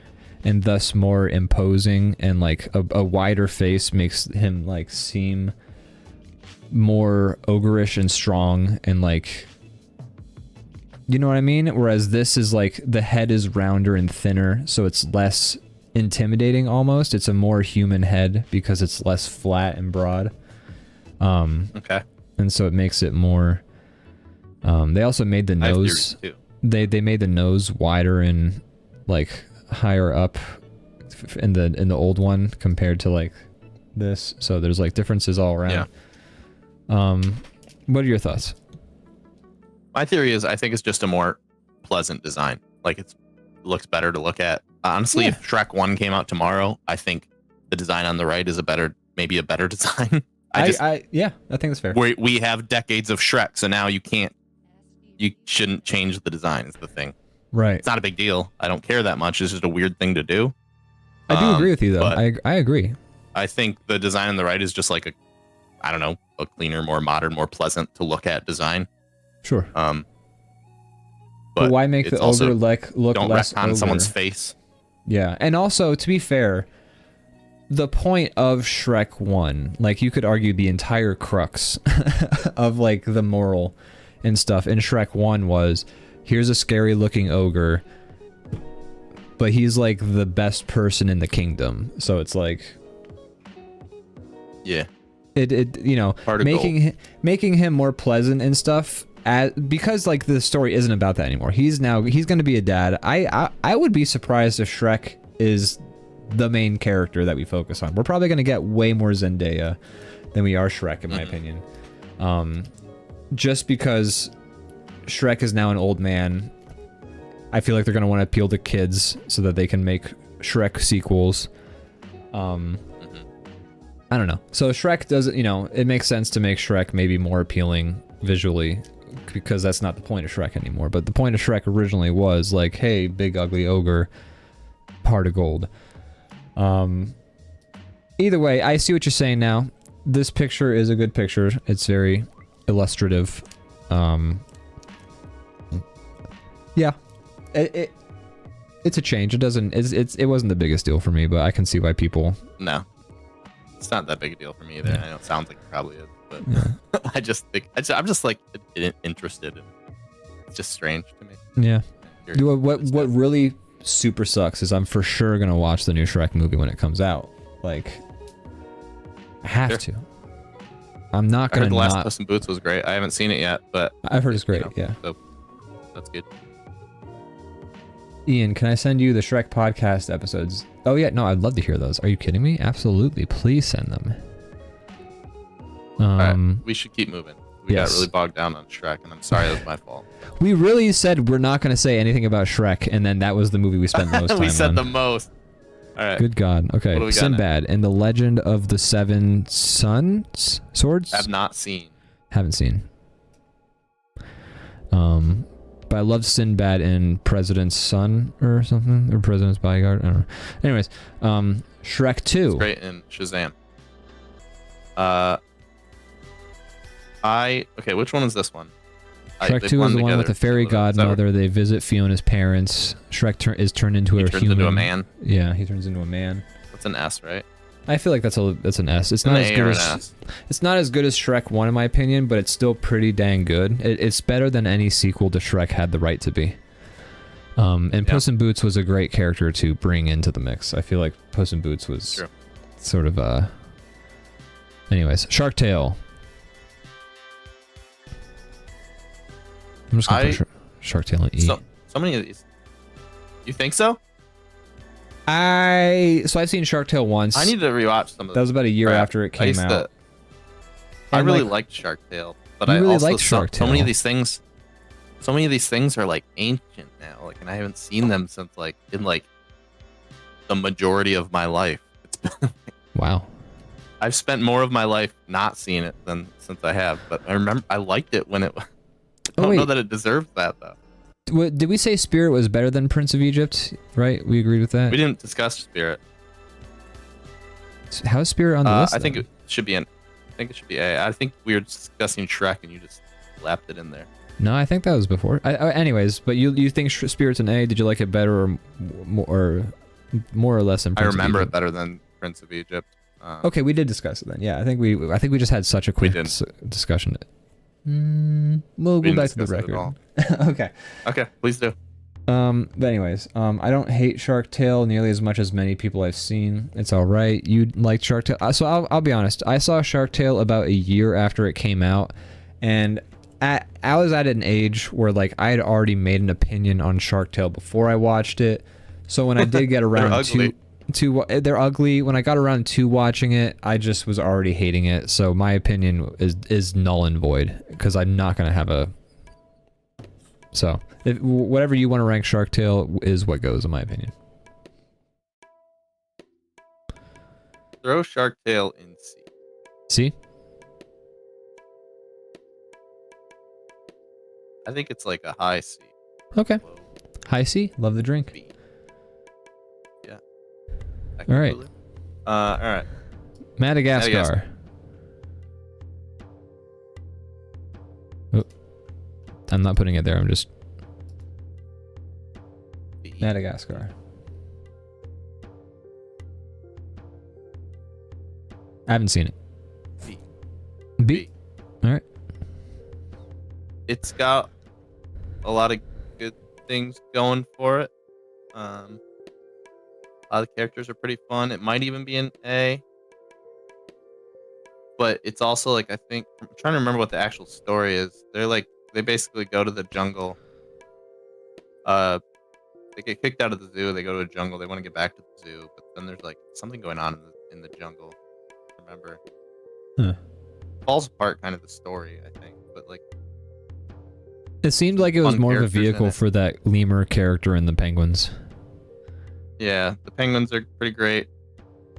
and thus more imposing, and like a wider face makes him like seem more ogreish and strong, and like, you know what I mean? Whereas this is like, the head is rounder and thinner, so it's less intimidating almost. It's a more human head because it's less flat and broad. Okay. And so it makes it more. They also made the nose. They made the nose wider and like higher up in the old one compared to like this. So there's like differences all around. Yeah. What are your thoughts? My theory is, I think it's just a more pleasant design. Like, it looks better to look at. Honestly, if Shrek 1 came out tomorrow, I think the design on the right is maybe a better design. I think that's fair. We have decades of Shrek, so now you shouldn't change the design is the thing. Right. It's not a big deal. I don't care that much. It's just a weird thing to do. I do agree with you, though. I agree. I think the design on the right is just like a cleaner, more modern, more pleasant to look at design. Sure. But why make the ogre look don't less retcon ogre? Someone's face. Yeah, and also, to be fair, the point of Shrek 1, like, you could argue the entire crux of like the moral and stuff in Shrek 1 was, here's a scary looking ogre, but he's like the best person in the kingdom. So it's like, yeah, it you know, making him more pleasant and stuff, because like the story isn't about that anymore. He's going to be a dad. I would be surprised if Shrek is the main character that we focus on. We're probably going to get way more Zendaya than we are Shrek, in my opinion. Just because Shrek is now an old man, I feel like they're going to want to appeal to kids so that they can make Shrek sequels. I don't know. So Shrek doesn't, it makes sense to make Shrek maybe more appealing visually, because that's not the point of Shrek anymore. But the point of Shrek originally was like, hey, big ugly ogre, heart of gold. Either way, I see what you're saying now. This picture is a good picture. It's very illustrative. Yeah, it's a change. It wasn't the biggest deal for me, but I can see why people. No, it's not that big a deal for me either. Yeah. I know it sounds like it probably is, but Yeah. I just think I'm just like interested. It's just strange to me. Yeah. What really super sucks is I'm for sure gonna watch the new Shrek movie when it comes out. Like, I have to. I'm not gonna. I heard The Last Puss in Boots was great. I haven't seen it yet, but I've heard it's great. Yeah. So that's good. Ian, can I send you the Shrek podcast episodes? Oh yeah, no, I'd love to hear those. Are you kidding me? Absolutely, please send them. All right, we should keep moving. We yes. got really bogged down on Shrek, and I'm sorry, that was my fault. We really said we're not going to say anything about Shrek, and then that was the movie we spent the most time on. We said the most. All right. Good God. Okay. Sinbad and the Legend of the Seven Swords? Have not seen. Haven't seen. But I loved Sinbad in President's Son or something, or President's Bodyguard. I don't know. Anyways, Shrek 2. It's great in Shazam. Okay, which one is this one? Shrek They 2 is blend the one with together. the fairy Is that what- godmother. They visit Fiona's parents. Shrek is turned into He a turns human. into a man. Yeah, he turns into a man. That's an S, right? I feel like that's an S. It's An not as A good or as an S. it's not as good as Shrek 1 in my opinion, but it's still pretty dang good. It's better than any sequel to Shrek had the right to be. And Puss in Boots was a great character to bring into the mix. I feel like Puss in Boots was sort of anyways, Shark Tale. I'm just gonna put Shark Tale in E. So many of these. You think so? I've seen Shark Tale once. I need to rewatch some of That was about a year crap. after it came out. I And, really like, liked Shark Tale, but you I really also liked Shark so many Tale. of these things. So many of these things are like ancient now, like, and I haven't seen them since like in like the majority of my life. It's been, Wow. I've spent more of my life not seeing it than since I have. But I remember I liked it when it. I don't know that it deserves that though. Did we say Spirit was better than Prince of Egypt? Right? We agreed with that. We didn't discuss Spirit. How is Spirit on the list? I think then? it should be an. I think it should be A. I think we were discussing Shrek and you just slapped it in there. No, I think that was before. Anyways, but you think Spirit's an A? Did you like it better or more or less than I Prince remember of it Egypt? better than Prince of Egypt. Okay, we did discuss it then. Yeah, I think we just had such a quick discussion. We'll go didn't back to the discuss it at record. all. Okay. Okay, please do. But anyways, I don't hate Shark Tale nearly as much as many people I've seen. It's all right. You liked Shark Tale, so I'll be honest. I saw Shark Tale about a year after it came out, and I was at an age where like I had already made an opinion on Shark Tale before I watched it. So when I did get around they're ugly. When I got around to watching it, I just was already hating it. So my opinion is null and void because I'm not gonna have a. So whatever you want to rank Shark Tale is what goes in my opinion. Throw Shark Tale in C. See? I think it's like a high C. Okay. Low High C. Love the drink. B. Yeah. All right. All right. Madagascar. Oh, I'm not putting it there. I'm just B. Madagascar. I haven't seen it. B. B. All right. It's got a lot of good things going for it. A lot of the characters are pretty fun. It might even be an A. But it's also like, I think, I'm trying to remember what the actual story is. They basically go to the jungle. They get kicked out of the zoo. They go to a jungle. They want to get back to the zoo, but then there's like something going on in the jungle. Remember? Huh. Falls apart, kind of the story, I think. But like, It seemed like it was fun more of a characters in vehicle it. for that lemur character in the penguins. yeah, the penguins are pretty great.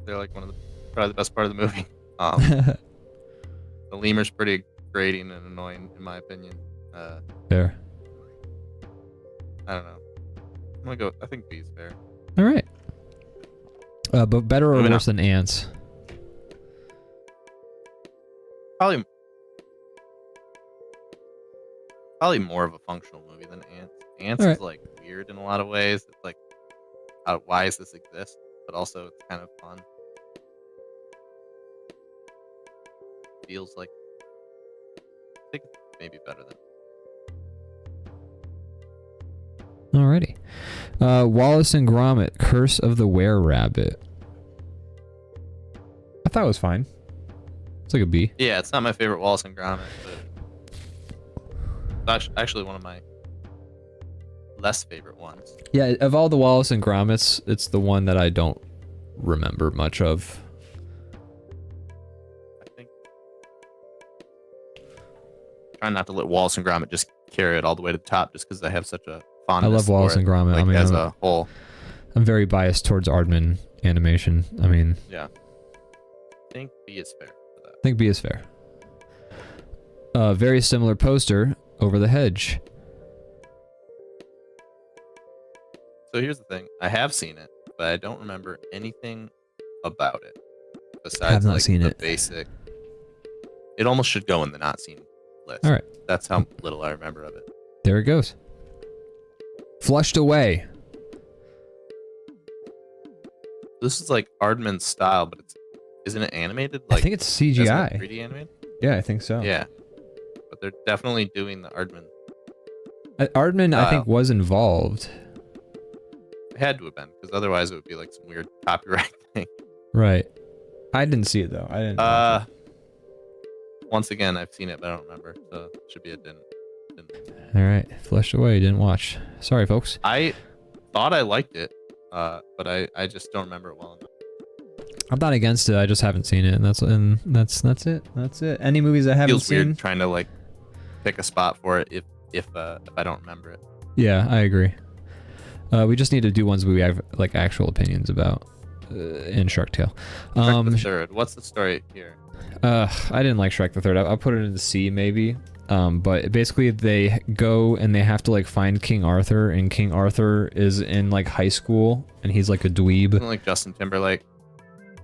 They're like probably the best part of the movie. The lemur's pretty grating and annoying, in my opinion. Fair. I don't know. I'm gonna go. I think B's fair. All right. But better or Moving worse than ants? Probably more of a functional movie than Ants. Ants All is right. like weird in a lot of ways. It's like, why does this exist? But also, it's kind of fun. Feels like, I think it's maybe better than. Alrighty. Wallace and Gromit, Curse of the Were-Rabbit. I thought it was fine. It's like a B. Yeah, it's not my favorite Wallace and Gromit, but it's actually one of my less favorite ones. Yeah, of all the Wallace and Gromits, it's the one that I don't remember much of. I think. Trying not to let Wallace and Gromit just carry it all the way to the top, just because I have such a fondness. I love Wallace for it, and Gromit. like, I mean, as a whole. I'm very biased towards Aardman animation. I mean, Yeah. I think B is fair for that. I think B is fair. Very similar poster, Over the Hedge. So here's the thing. I have seen it, but I don't remember anything about it. Besides have not like seen the it. basic. It almost should go in the not seen list. All right. That's how little I remember of it. There it goes. Flushed away. This is like Aardman's style, but isn't it animated? I think it's CGI. 3D animated? Yeah, I think so. Yeah. But they're definitely doing the Aardman. Aardman, I think, was involved. It had to have been, because otherwise it would be like some weird copyright thing. Right. I didn't see it though. I didn't. Once again, I've seen it, but I don't remember. So it should be a didn't. All right, flushed away. Didn't watch. Sorry, folks. I thought I liked it, but I just don't remember it well enough. I'm not against it. I just haven't seen it, and that's it. That's it. Any movies I haven't Feels seen? weird trying to like pick a spot for it if I don't remember it. Yeah, I agree. We just need to do ones we have like actual opinions about in Shark Tale. Shrek the Third. What's the story here? I didn't like Shrek the Third. I'll put it in the C maybe. But basically they go and they have to like find King Arthur, and King Arthur is in like high school and he's like a dweeb. Isn't it like Justin Timberlake?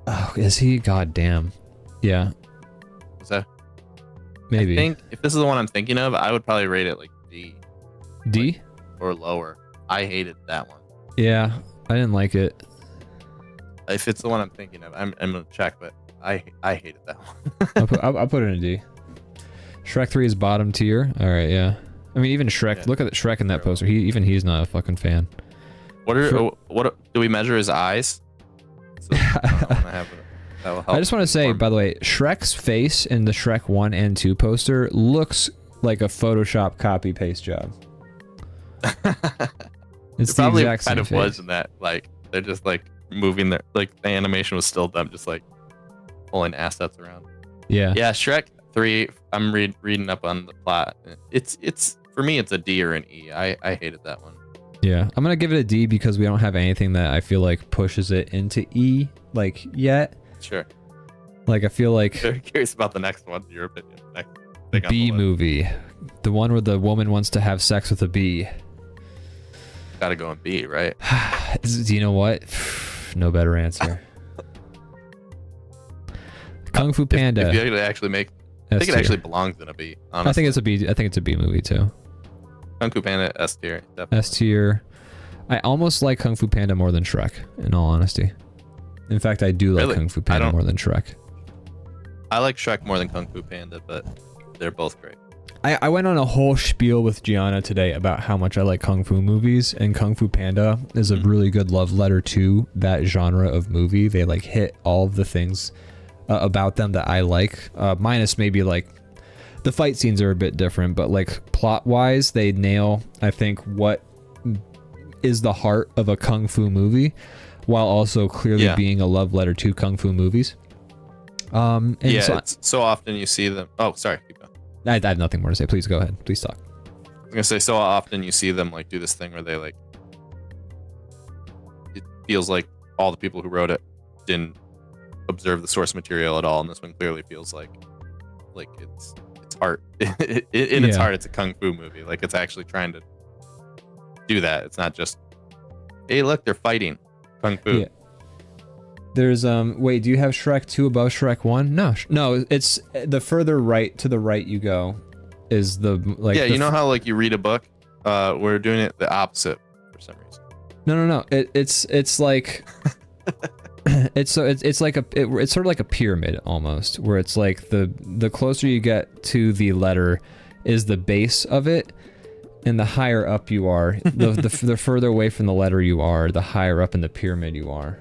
Oh, is he? God damn. Yeah. Is that? Maybe. I think if this is the one I'm thinking of, I would probably rate it like D. D? Like, or lower. I hated that one. Yeah, I didn't like it. If it's the one I'm thinking of, I'm gonna check, but I hated that one. I'll put it in a D. Shrek 3 is bottom tier. All right, yeah. I mean, even Shrek. Yeah. Look at Shrek in that poster. He's not a fucking fan. What do we measure his eyes? So, I just want to say, by the way, Shrek's face in the Shrek 1 and 2 poster looks like a Photoshop copy paste job. It's it the probably exact same kind of face. was in that, like they're just like moving their, like the animation was still them just like pulling assets around. Yeah. Yeah, Shrek 3. I'm reading up on the plot. It's for me, it's a D or an E. I hated that one. Yeah, I'm gonna give it a D because we don't have anything that I feel like pushes it into E like yet. Sure. Like I feel like. Very curious about the next one. Your opinion. Next thing B movie, the one where the woman wants to have sex with a bee. Gotta go in B, right? Do you know what? No better answer. Kung Fu Panda. If you could actually make, I think it actually belongs in a B. Honestly. I think it's a B. I think it's a B movie too. Kung Fu Panda S tier. Definitely. S tier. I almost like Kung Fu Panda more than Shrek, in all honesty. In fact, I do like Kung Fu Panda more than Shrek. I like Shrek more than Kung Fu Panda, but they're both great. I went on a whole spiel with Gianna today about how much I like Kung Fu movies, and Kung Fu Panda is a really good love letter to that genre of movie. They like hit all of the things about them that I like, minus maybe like the fight scenes are a bit different, but like plot wise, they nail, I think, what is the heart of a Kung Fu movie, while also clearly being a love letter to Kung Fu movies. And so often you see them. Oh, sorry. Keep going. I have nothing more to say. Please go ahead. Please talk. I was gonna say, so often you see them like do this thing where they like, it feels like all the people who wrote it didn't observe the source material at all, and this one clearly feels like it's art. In its heart, it's a Kung Fu movie. Like it's actually trying to do that. It's not just, hey, look, they're fighting Kung Fu. Yeah. There's wait, do you have Shrek 2 above Shrek 1? No, it's the further right to the right you go is the like. Yeah, you know how like you read a book? We're doing it the opposite for some reason. No. It's like it's sort of like a pyramid almost, where it's like the closer you get to the letter is the base of it, and the higher up you are, the further away from the letter you are, the higher up in the pyramid you are.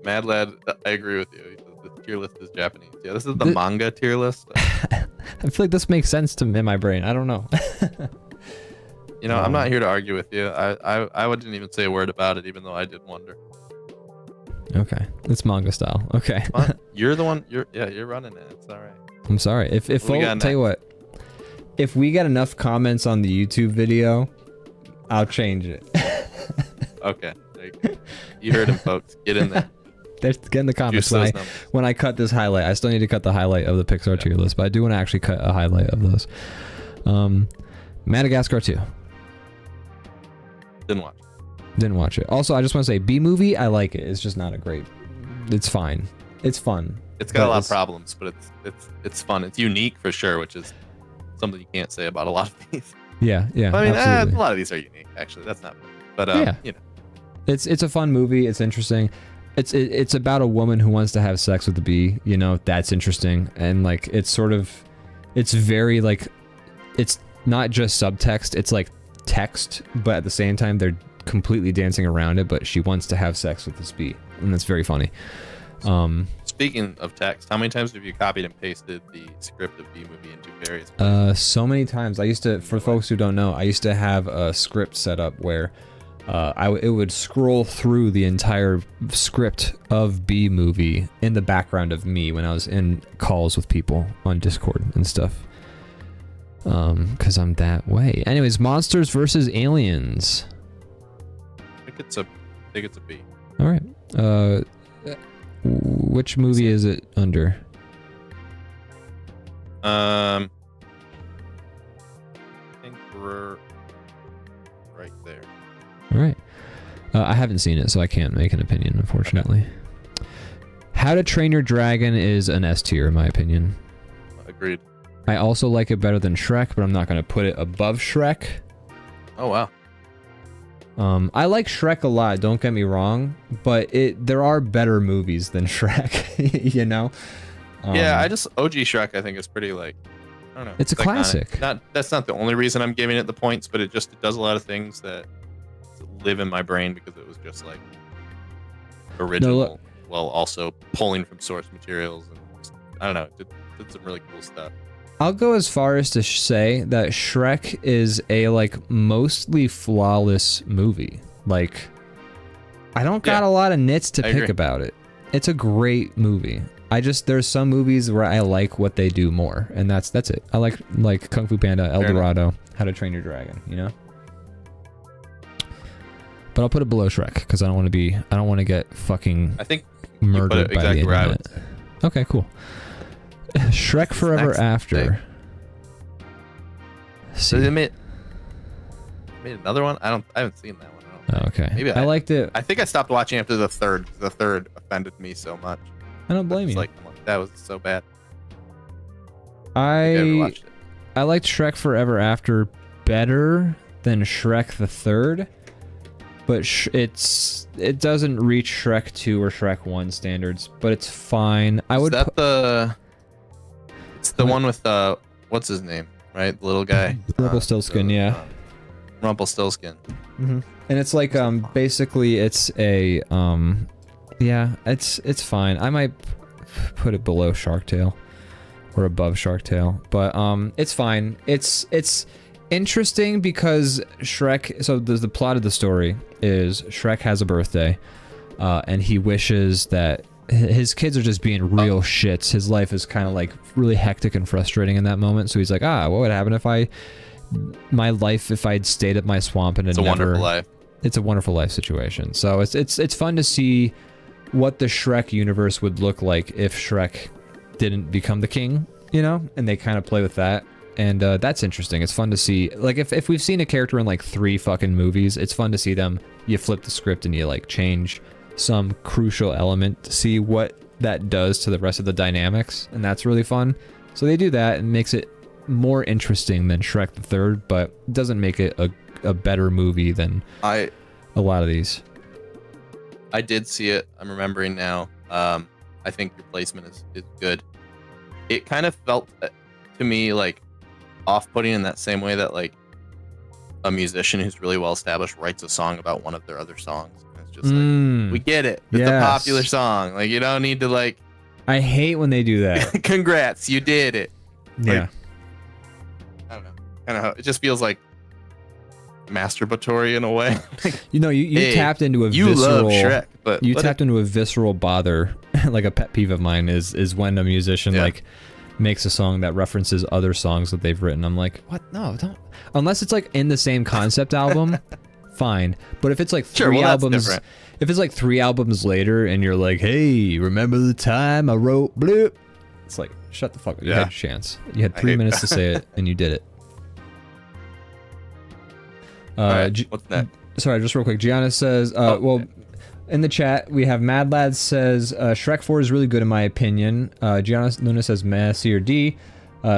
Mad Lad, I agree with you. The tier list is Japanese. Yeah, this is the manga tier list. I feel like this makes sense to in my brain. I don't know. You know, I'm not here to argue with you. I wouldn't even say a word about it, even though I did wonder. Okay, it's manga style. Okay. You're the one. You're running it. It's all right. I'm sorry. If tell you what, if we get enough comments on the YouTube video, I'll change it. Okay. You heard him, folks. Get in there. Get in the comments. When I cut this highlight, I still need to cut the highlight of the Pixar tier list, but I do want to actually cut a highlight of those. Madagascar 2. Didn't watch it. Also, I just want to say, B movie, I like it. It's just not a great. It's fine. It's fun. It's got a lot of problems, but it's fun. It's unique for sure, which is something you can't say about a lot of these. Yeah, I mean, absolutely. a lot of these are unique. Actually, that's not. But Yeah. you know, It's a fun movie. It's interesting. It's about a woman who wants to have sex with a bee. You know, that's interesting. And like, it's very like, it's not just subtext. It's like text, but at the same time, they're completely dancing around it. But she wants to have sex with this bee, and that's very funny. Speaking of text, how many times have you copied and pasted the script of B movie into various places? So many times. I used to, for folks who don't know, I used to have a script set up where it would scroll through the entire script of B movie in the background of me when I was in calls with people on Discord and stuff. Because I'm that way. Anyways, Monsters versus Aliens. I think it's a B. All right. Which movie is it under? I think we're right there. All right. I haven't seen it, so I can't make an opinion, unfortunately. Okay. How to Train Your Dragon is an S tier, in my opinion. Agreed. I also like it better than Shrek, but I'm not going to put it above Shrek. Oh, wow. I like Shrek a lot, don't get me wrong, but there are better movies than Shrek, you know? Yeah, OG Shrek, I think, is pretty, like, I don't know. It's a classic. That's not the only reason I'm giving it the points, but it does a lot of things that live in my brain because it was just, like, original, while also pulling from source materials, and just, I don't know, did some really cool stuff. I'll go as far as to say that Shrek is a, like, mostly flawless movie. Like, I don't got a lot of nits to pick about it. It's a great movie. There's some movies where I like what they do more, and that's it. I like Kung Fu Panda, El Dorado, How to Train Your Dragon, you know? But I'll put it below Shrek, because I don't want to get fucking murdered by the internet. Okay, cool. Shrek Forever After. So they made another one? I haven't seen that one. Oh, okay. Maybe I liked it. I think I stopped watching after the third. The third offended me so much. I don't blame you. Like, that was so bad. I liked Shrek Forever After better than Shrek the Third, but it doesn't reach Shrek 2 or Shrek 1 standards, but it's fine. It's the one with what's his name, right? The little guy. Rumpelstiltskin, yeah. Rumpelstiltskin. Mm-hmm. And it's like basically it's a yeah, it's fine. I might put it below Shark Tale or above Shark Tale, but it's fine. It's interesting because Shrek. So the plot of the story is Shrek has a birthday, and he wishes that his kids are just being real shits. His life is kind of like really hectic and frustrating in that moment. So he's like, what would happen if I'd stayed at my swamp and it's a wonderful life. It's a wonderful life situation. So it's fun to see what the Shrek universe would look like if Shrek didn't become the king, you know? And they kind of play with that. And that's interesting. It's fun to see. Like, if we've seen a character in like 3 fucking movies, it's fun to see them. You flip the script and you like change some crucial element to see what that does to the rest of the dynamics. And that's really fun. So they do that and makes it more interesting than Shrek the Third, but doesn't make it a better movie than a lot of these. I did see it. I'm remembering now. I think your placement is good. It kind of felt to me like off-putting in that same way that like a musician who's really well established writes a song about one of their other songs. And it's just like, we get it. It's a popular song. Like, you don't need to like. I hate when they do that. Congrats, you did it. Yeah. Like, I don't know. Kind of. It just feels like masturbatory in a way. You hey, tapped into a you visceral. Love Shrek, but you tapped into a visceral bother. Like a pet peeve of mine is when a musician like makes a song that references other songs that they've written. I'm like, what? No, don't. Unless it's like in the same concept album, fine. But if it's like three albums, if it's like 3 albums later and you're like, hey, remember the time I wrote bloop? It's like, shut the fuck up. You had a chance. You had 3 minutes to say it and you did it. What's that? Sorry, just real quick. Gianna says, in the chat, we have Mad Lad says, Shrek 4 is really good in my opinion. Gianna Luna says, meh, C or D.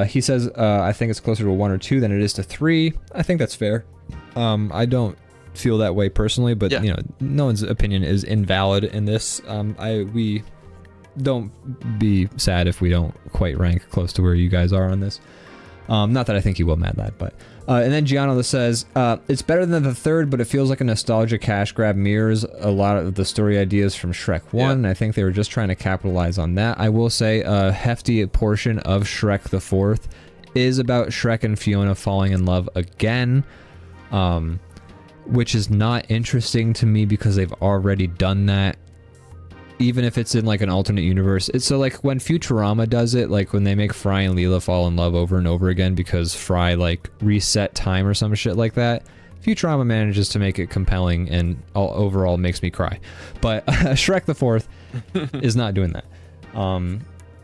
He says, I think it's closer to a 1 or 2 than it is to 3. I think that's fair. I don't feel that way personally, but you know, no one's opinion is invalid in this. We don't be sad if we don't quite rank close to where you guys are on this. Not that I think you will, Mad Lad, but and then Gianna says it's better than the third, but it feels like a nostalgia cash grab, mirrors a lot of the story ideas from Shrek 1. I think they were just trying to capitalize on that. I will say a hefty portion of Shrek the Fourth is about Shrek and Fiona falling in love again, which is not interesting to me because they've already done that. Even if it's in like an alternate universe, it's so like when Futurama does it, like when they make Fry and Leela fall in love over and over again because Fry like reset time or some shit like that. Futurama manages to make it compelling and overall makes me cry. But Shrek the Fourth is not doing that.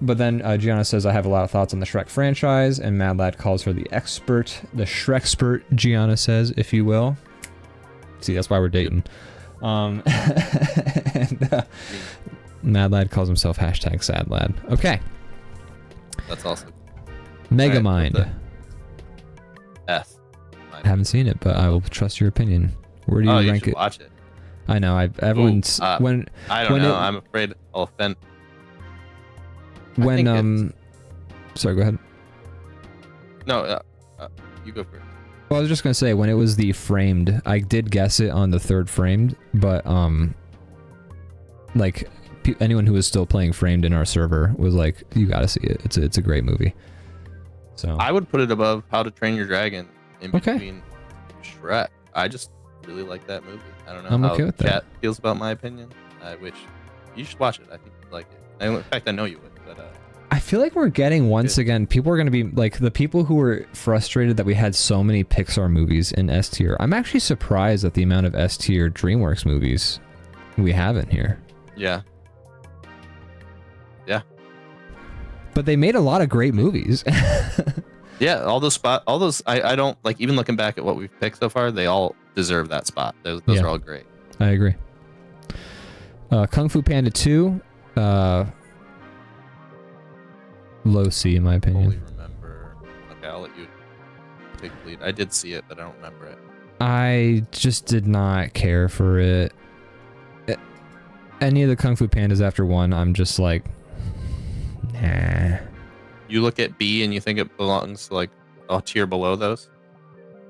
But then Gianna says, I have a lot of thoughts on the Shrek franchise, and Mad Lad calls her the expert, the Shrekspert, Gianna says, if you will. See, that's why we're dating. And Mad Lad calls himself hashtag Sad Lad. Okay. That's awesome. Megamind. Right, S. I haven't seen it, but I will trust your opinion. Where do you rank it? Watch it. I know. Everyone's when I don't know. I'm afraid I'll offend. When sorry, go ahead. No, you go first. Well, I was just gonna say when it was the framed, I did guess it on the third framed, but like anyone who was still playing framed in our server was like, you gotta see it. It's a great movie. So I would put it above How to Train Your Dragon in between Shrek. I just really like that movie. I don't know I'm how okay with chat feels about my opinion. Which you should watch it. I think you'd like it. In fact, I know you would. But I feel like we're getting once again, people are going to be like the people who were frustrated that we had so many Pixar movies in S tier. I'm actually surprised at the amount of S tier Dreamworks movies we have in here. Yeah. Yeah. But they made a lot of great movies. Yeah, all those I don't like, even looking back at what we've picked so far, they all deserve that spot. Those are all great. I agree. Kung Fu Panda 2, low C in my opinion. Fully remember. Okay, I'll let you take the lead. I did see it, but I don't remember it. I just did not care for it. Any of the Kung Fu Pandas after 1, I'm just like, nah. You look at B and you think it belongs to like a tier below those?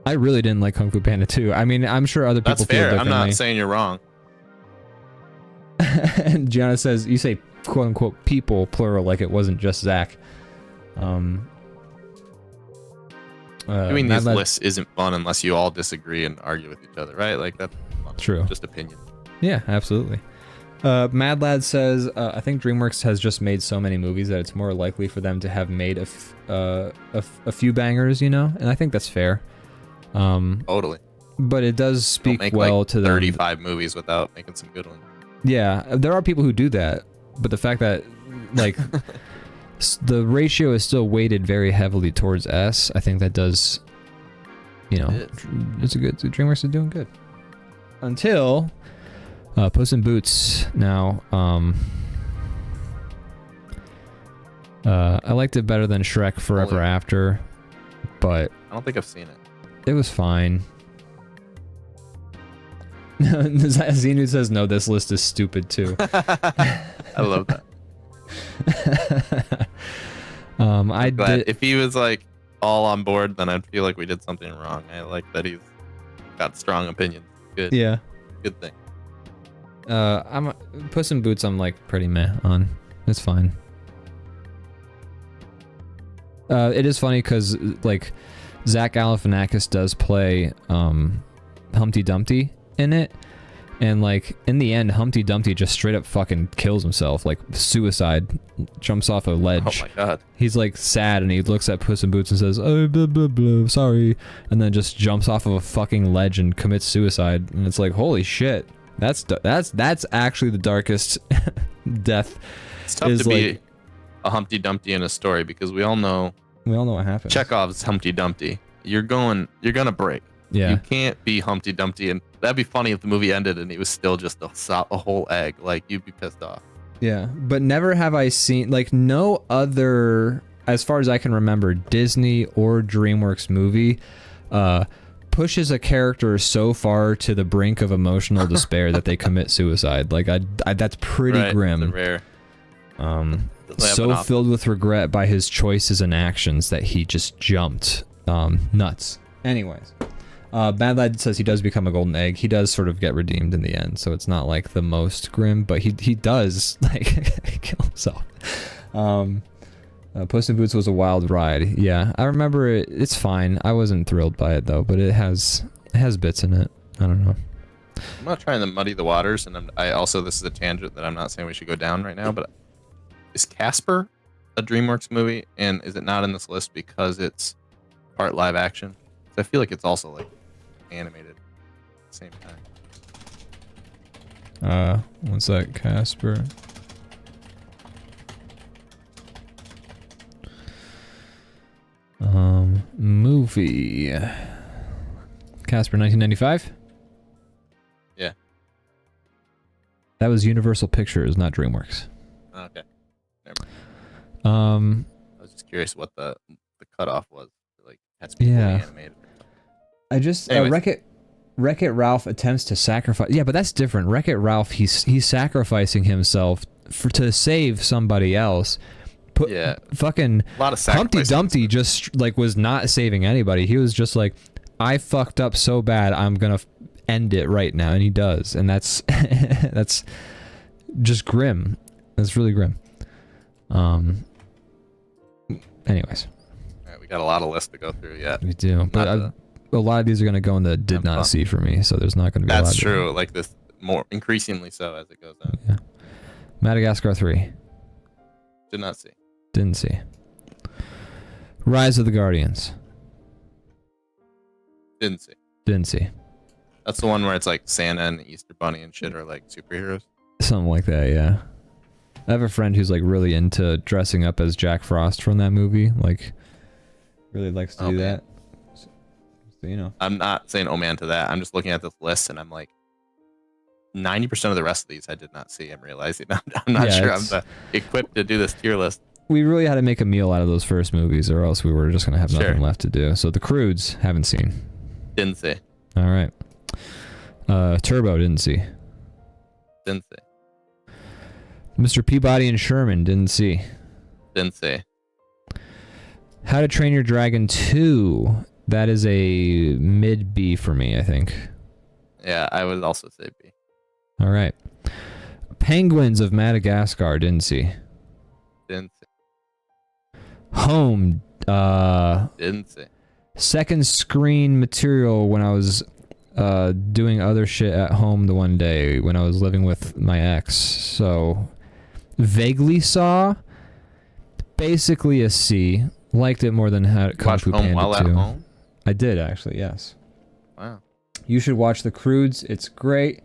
I really didn't like Kung Fu Panda 2. I mean, I'm sure other people That's feel fair. differently. I'm not saying you're wrong. And Gianna says, you say quote unquote people, plural, like it wasn't just Zach. I mean, this list isn't fun unless you all disagree and argue with each other, right? Like, that's fun. True. Just opinion. Yeah, absolutely. Mad Lad says, I think DreamWorks has just made so many movies that it's more likely for them to have made a few bangers, you know? And I think that's fair. Totally. But it does speak make well like to them. 35 movies without making some good ones. Yeah, there are people who do that, but the fact that, like, the ratio is still weighted very heavily towards S, I think that does, you know, it's a good, DreamWorks is doing good. Until Puss in Boots. Now, I liked it better than Shrek Forever After, but I don't think I've seen it. it was fine. Xenu says, no, this list is stupid too. I love that. I did. If he was like all on board, then I'd feel like we did something wrong. I like that he's got strong opinions. Good. Yeah. Good thing. I'm Puss in Boots. I'm like pretty meh on. It's fine. It is funny because like Zach Galifianakis does play Humpty Dumpty in it, and like in the end, Humpty Dumpty just straight up fucking kills himself, like suicide, jumps off a ledge. Oh my god. He's like sad and he looks at Puss in Boots and says, "Oh, blah, blah, blah, sorry," and then just jumps off of a fucking ledge and commits suicide. And it's like, holy shit, that's actually the darkest death. It's tough to be a Humpty Dumpty in a story because we all know what happens. Chekhov's Humpty Dumpty. You're gonna break. Yeah. You can't be Humpty Dumpty, and that'd be funny if the movie ended and he was still just a whole egg. Like, you'd be pissed off. Yeah, but never have I seen, like, no other, as far as I can remember, Disney or DreamWorks movie pushes a character so far to the brink of emotional despair that they commit suicide. Like that's pretty grim. It's a rare. So filled with regret by his choices and actions that he just jumped. Nuts. Anyways, Mad Lad says he does become a golden egg. He does sort of get redeemed in the end, so it's not like the most grim, but he does like kill himself. Puss in Boots was a wild ride. Yeah, I remember it. It's fine. I wasn't thrilled by it though, but it has bits in it. I don't know. I'm not trying to muddy the waters, and I also, this is a tangent that I'm not saying we should go down right now, but is Casper a DreamWorks movie, and is it not in this list because it's part live action? So I feel like it's also like animated at the same time. What's that, Casper? Movie. Casper 1995? Yeah. That was Universal Pictures, not DreamWorks. Okay. Never mind. I was just curious what the cutoff was. Like, has to be fully animated. I just Anyways. Wreck-It Ralph attempts to sacrifice. Yeah, but that's different. Wreck-It Ralph, he's sacrificing himself to save somebody else. Fucking a lot of Humpty sacrifices. Dumpty just like was not saving anybody. He was just like, I fucked up so bad, I'm gonna end it right now, and he does, and that's that's just grim. That's really grim. Anyways, All right, we got a lot of lists to go through yet. we do, but a lot of these are gonna go in the did not see for me, so there's not gonna be. That's a lot true. Like this, more increasingly so as it goes on. Yeah. Madagascar 3. Did not see. Didn't see. Rise of the Guardians. Didn't see. Didn't see. That's the one where it's like Santa and the Easter Bunny and shit are like superheroes. Something like that, yeah. I have a friend who's like really into dressing up as Jack Frost from that movie. Like, really likes to do that. So, you know. I'm not saying oh man to that. I'm just looking at this list and I'm like, 90% of the rest of these I did not see. I'm realizing I'm not sure I'm equipped to do this tier list. We really had to make a meal out of those first movies, or else we were just gonna have nothing left to do. So the Croods, haven't seen. Didn't see. All right. Turbo, didn't see. Didn't see. Mr. Peabody and Sherman, didn't see. Didn't see. How to Train Your Dragon 2. That is a mid B for me, I think. Yeah, I would also say B. All right. Penguins of Madagascar, didn't see. Didn't see. Home, Didn't see. second screen material when I was doing other shit at home the one day when I was living with my ex. So vaguely saw, basically a C. Liked it more than Kung Fu Home Panda while 2. at home? I did actually, yes. Wow. You should watch The Croods. It's great.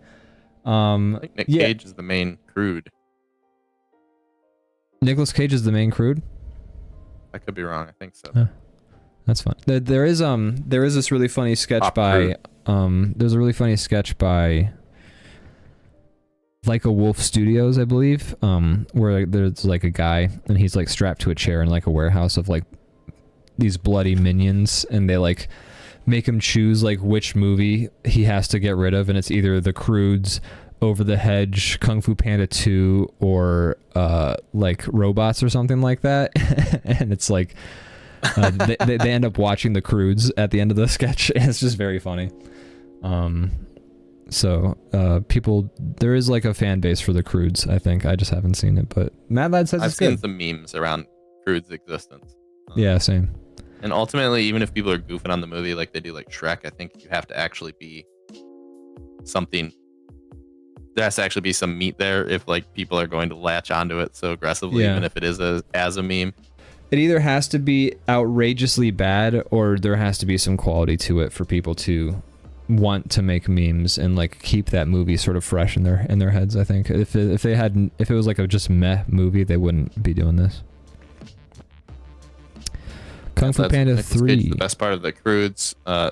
I think Nick Cage is the main crude. Nicolas Cage is the main Crude. I could be wrong. I think so. That's fun. There is this really funny sketch by there's a really funny sketch by Like a Wolf Studios, I believe, where like, there's like a guy and he's like strapped to a chair in like a warehouse of like these bloody minions, and they like make him choose like which movie he has to get rid of, and it's either The Croods, Over the Hedge, Kung Fu Panda 2, or like Robots or something like that. And it's like they end up watching The Croods at the end of the sketch, and it's just very funny. So people, there is like a fan base for The Croods, I think. I just haven't seen it, but Mad Lad says it's good. I've seen some memes around Crude's existence. Yeah, same. And ultimately, even if people are goofing on the movie like they do like Shrek, I think you have to actually be something. There has to actually be some meat there if like people are going to latch onto it so aggressively, even if it is as a meme. It either has to be outrageously bad, or there has to be some quality to it for people to want to make memes and like keep that movie sort of fresh in their heads. I think if it was like a just meh movie, they wouldn't be doing this. Kung Fu Panda 3. The best part of The Croods. I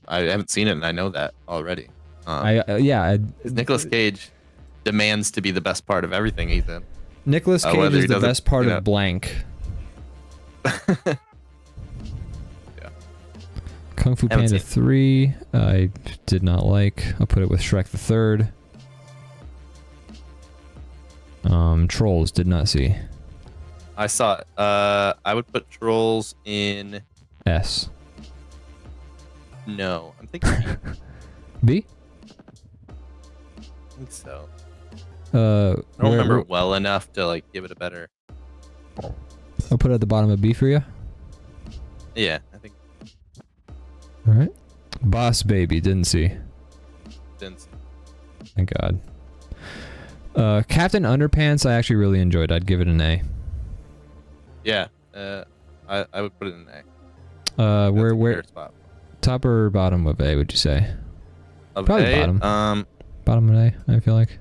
haven't seen it, and I know that already. Nicolas Nicolas Cage demands to be the best part of everything he's in. Nicolas Cage is the best part of blank. Kung Fu Haven't Panda seen it. 3, I did not like. I'll put it with Shrek the Third. Trolls, did not see. I saw it. I would put Trolls in. S. No, I'm thinking B. B? I think so. I I don't remember it well enough to like give it a better. I'll put it at the bottom of B for you. Yeah, I think All right. Boss Baby, didn't see. didn't. Thank God. Captain Underpants, I actually really enjoyed. I'd give it an A. Yeah, I would put it in A. Where That's a where fair spot. top or bottom of A would you say? Of Probably A, bottom. Bottom of A, I feel like.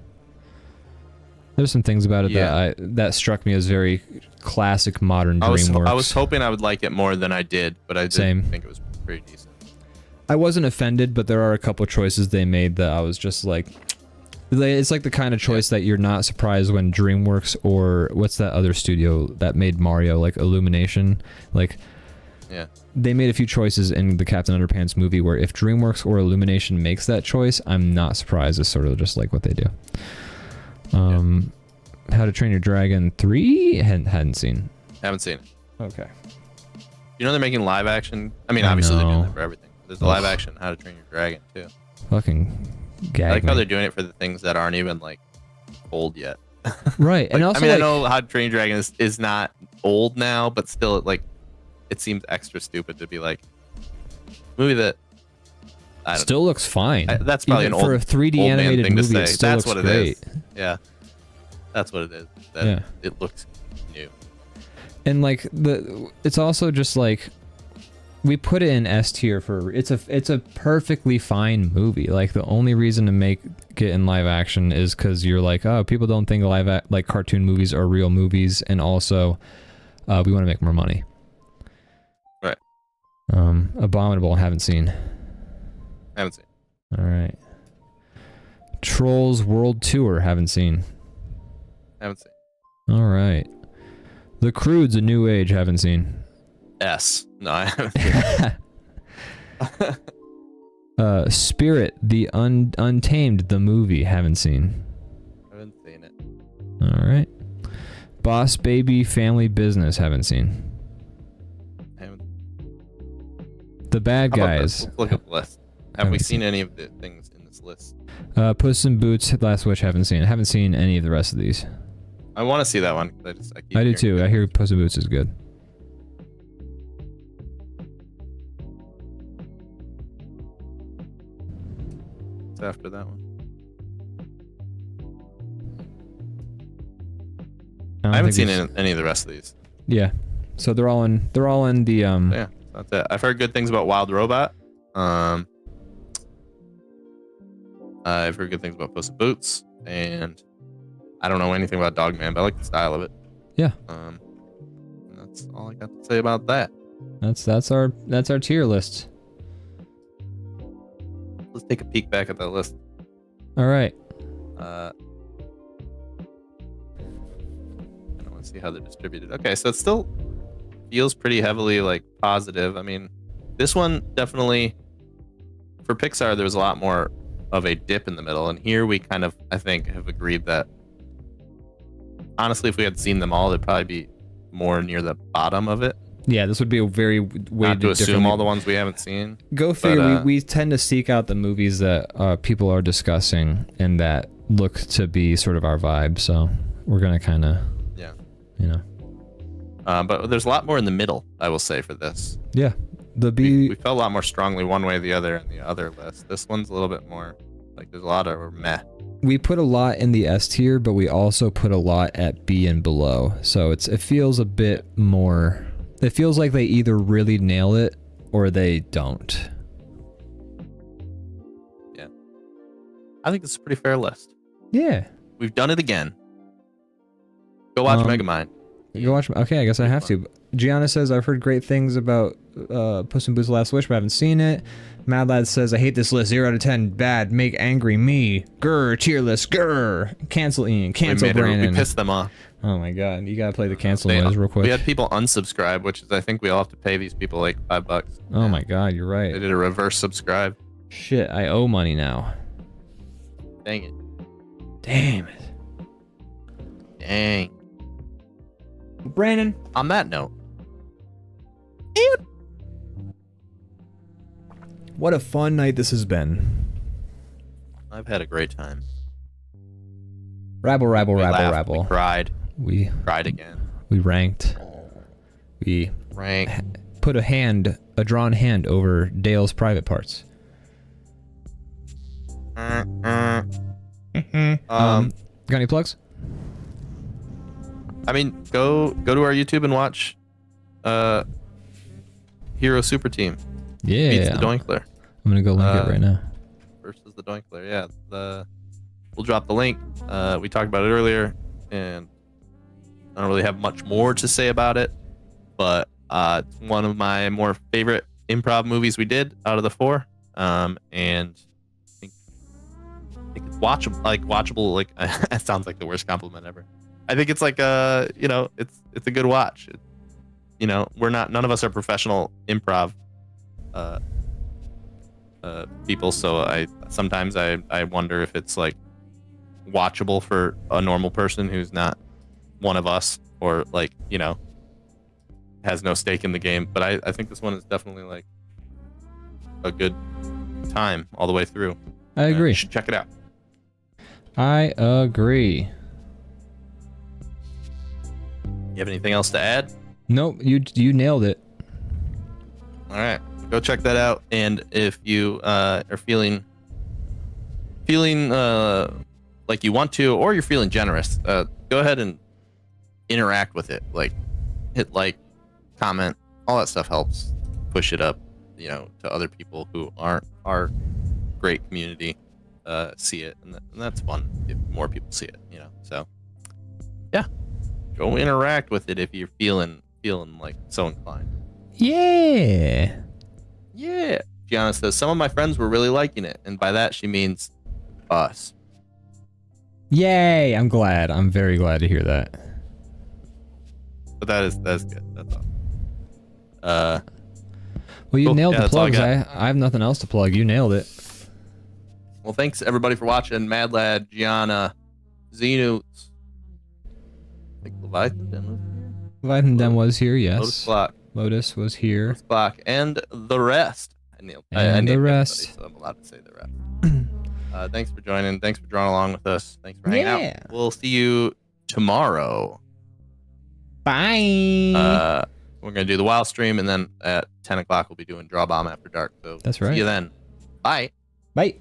There's some things about it that struck me as very classic modern DreamWorks. I was hoping I would like it more than I did, but I did think it was pretty decent. I wasn't offended, but there are a couple choices they made that I was just like, it's like the kind of choice that you're not surprised when DreamWorks or what's that other studio that made Mario, like Illumination, like they made a few choices in the Captain Underpants movie where if DreamWorks or Illumination makes that choice, I'm not surprised. It's sort of just like what they do. How to Train Your Dragon 3? Hadn't seen. Haven't seen it. Okay. You know they're making live action? I mean, obviously they're doing that for everything. There's a live Ugh. action How to Train Your Dragon too. Fucking gag I like me. how they're doing it for the things that aren't even like old yet. Right, and Like, also I mean, like, I know How to Train Your Dragon is not old now, but still, like, it seems extra stupid to be like movie that I don't still looks fine. that's probably Even an for old, a 3D old man animated thing to movie, say. it still That's looks what great. it is. Yeah, that's what it is. That Yeah. It looks new. And like it's also just like we put it in S tier for it's a perfectly fine movie. Like the only reason to make it in live action is because you're like, oh, people don't think like cartoon movies are real movies, and also we want to make more money. Right. Abominable, haven't seen. Haven't seen. All right. Trolls World Tour, haven't seen. Haven't seen. All right. The Croods, A New Age, haven't seen. S. No, I haven't seen. Spirit, the Untamed, the movie, haven't seen. Haven't seen it. All right. Boss Baby, Family Business, haven't seen. Haven't. The Bad How about Guys. this? Let's look at the list. Have we Haven't seen any of the things in this list? Puss in Boots, Last Wish, haven't seen. I haven't seen any of the rest of these. I want to see that one. I keep I do hearing too. good I hear things. Puss in Boots is good. What's after that one? don't I haven't think seen we've- any of the rest of these. Yeah. So they're all in the Yeah, that's it. I've heard good things about Wild Robot. I've heard good things about Puss in Boots, and I don't know anything about Dogman, but I like the style of it. Yeah. And that's all I got to say about that. That's our tier list. Let's take a peek back at that list. All right. I don't want to see how they're distributed. Okay, so it still feels pretty heavily like positive. I mean, this one definitely for Pixar there was a lot more of a dip in the middle, and here we kind of I think have agreed that honestly if we had seen them all, they'd probably be more near the bottom of it. Yeah, this would be a very way Not to assume differently- all the ones we haven't seen. Go figure. But, we tend to seek out the movies that people are discussing and that look to be sort of our vibe. So we're gonna kind of, Yeah. you know. But there's a lot more in the middle, I will say, for this. Yeah, the B. We felt a lot more strongly one way or the other in the other list. This one's a little bit more like there's a lot of meh. We put a lot in the S tier, but we also put a lot at B and below. So it feels a bit more. It feels like they either really nail it or they don't. Yeah. I think this is a pretty fair list. Yeah. We've done it again. Go watch Megamind. Go watch. Okay, I guess I have to. Gianna says I've heard great things about Puss in Boots: The Last Wish, but I haven't seen it. Mad Lad says, I hate this list. 0 out of 10. Bad. Make angry me. Grr. Tier list. Grr. Cancel Ian. Cancel Brandon. We pissed them off. Oh my god. You gotta play the cancel noise real quick. We had people unsubscribe, which is I think we all have to pay these people like $5. Oh my god, you're right. They did a reverse subscribe. Shit, I owe money now. Dang it. Damn it. Dang. Brandon. On that note. What a fun night this has been. I've had a great time. Rabble, rabble, We rabble, laughed, rabble. We cried. We Cried again. we ranked. We Rank. put a drawn hand over Dale's private parts. Um, Got any plugs? I mean, go to our YouTube and watch Hero Super Team Yeah. beats the Doinkler I'm gonna go link it right now. versus the Doinkler. Yeah, we'll drop the link. We talked about it earlier, and I don't really have much more to say about it, but it's one of my more favorite improv movies we did out of the 4, and I think it's watchable. Like it sounds like the worst compliment ever. I think it's like it's a good watch. None of us are professional improv people, so I sometimes wonder if it's like watchable for a normal person who's not one of us, or like has no stake in the game. But I think this one is definitely like a good time all the way through. I agree. You should check it out. I agree. You have anything else to add? Nope, you nailed it. All right, go check that out. And if you are feeling like you want to, or you're feeling generous, go ahead and interact with it. Like, hit like, comment, all that stuff helps push it up, to other people who aren't our great community see it, and that's fun if more people see it. So yeah, go interact with it if you're feeling like so inclined. Yeah. Yeah. Gianna says, some of my friends were really liking it, and by that she means us. Yay! I'm glad. I'm very glad to hear that. But that's good. That's all. Well, you Cool. nailed Yeah, the that's all I plugs. got. I have nothing else to plug. You nailed it. Well, thanks everybody for watching. Mad Lad, Gianna, Xenoots. I think Leviathan Den was here, yes. Lotus Block. Lotus was here. Lotus Block, and the rest. I nailed And I named the everybody, rest. so I'm allowed to say the rest. Thanks for joining. Thanks for drawing along with us. Thanks for hanging Yeah. out. We'll see you tomorrow. Bye. We're gonna do the wild stream, and then at 10 o'clock we'll be doing DrawBomb After Dark. So That's right. See you then. Bye. Bye.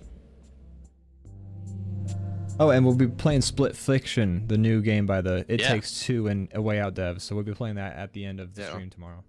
Oh, and we'll be playing Split Fiction, the new game by the It Yeah. Takes Two and A Way Out devs. So we'll be playing that at the end of the Yeah. stream tomorrow.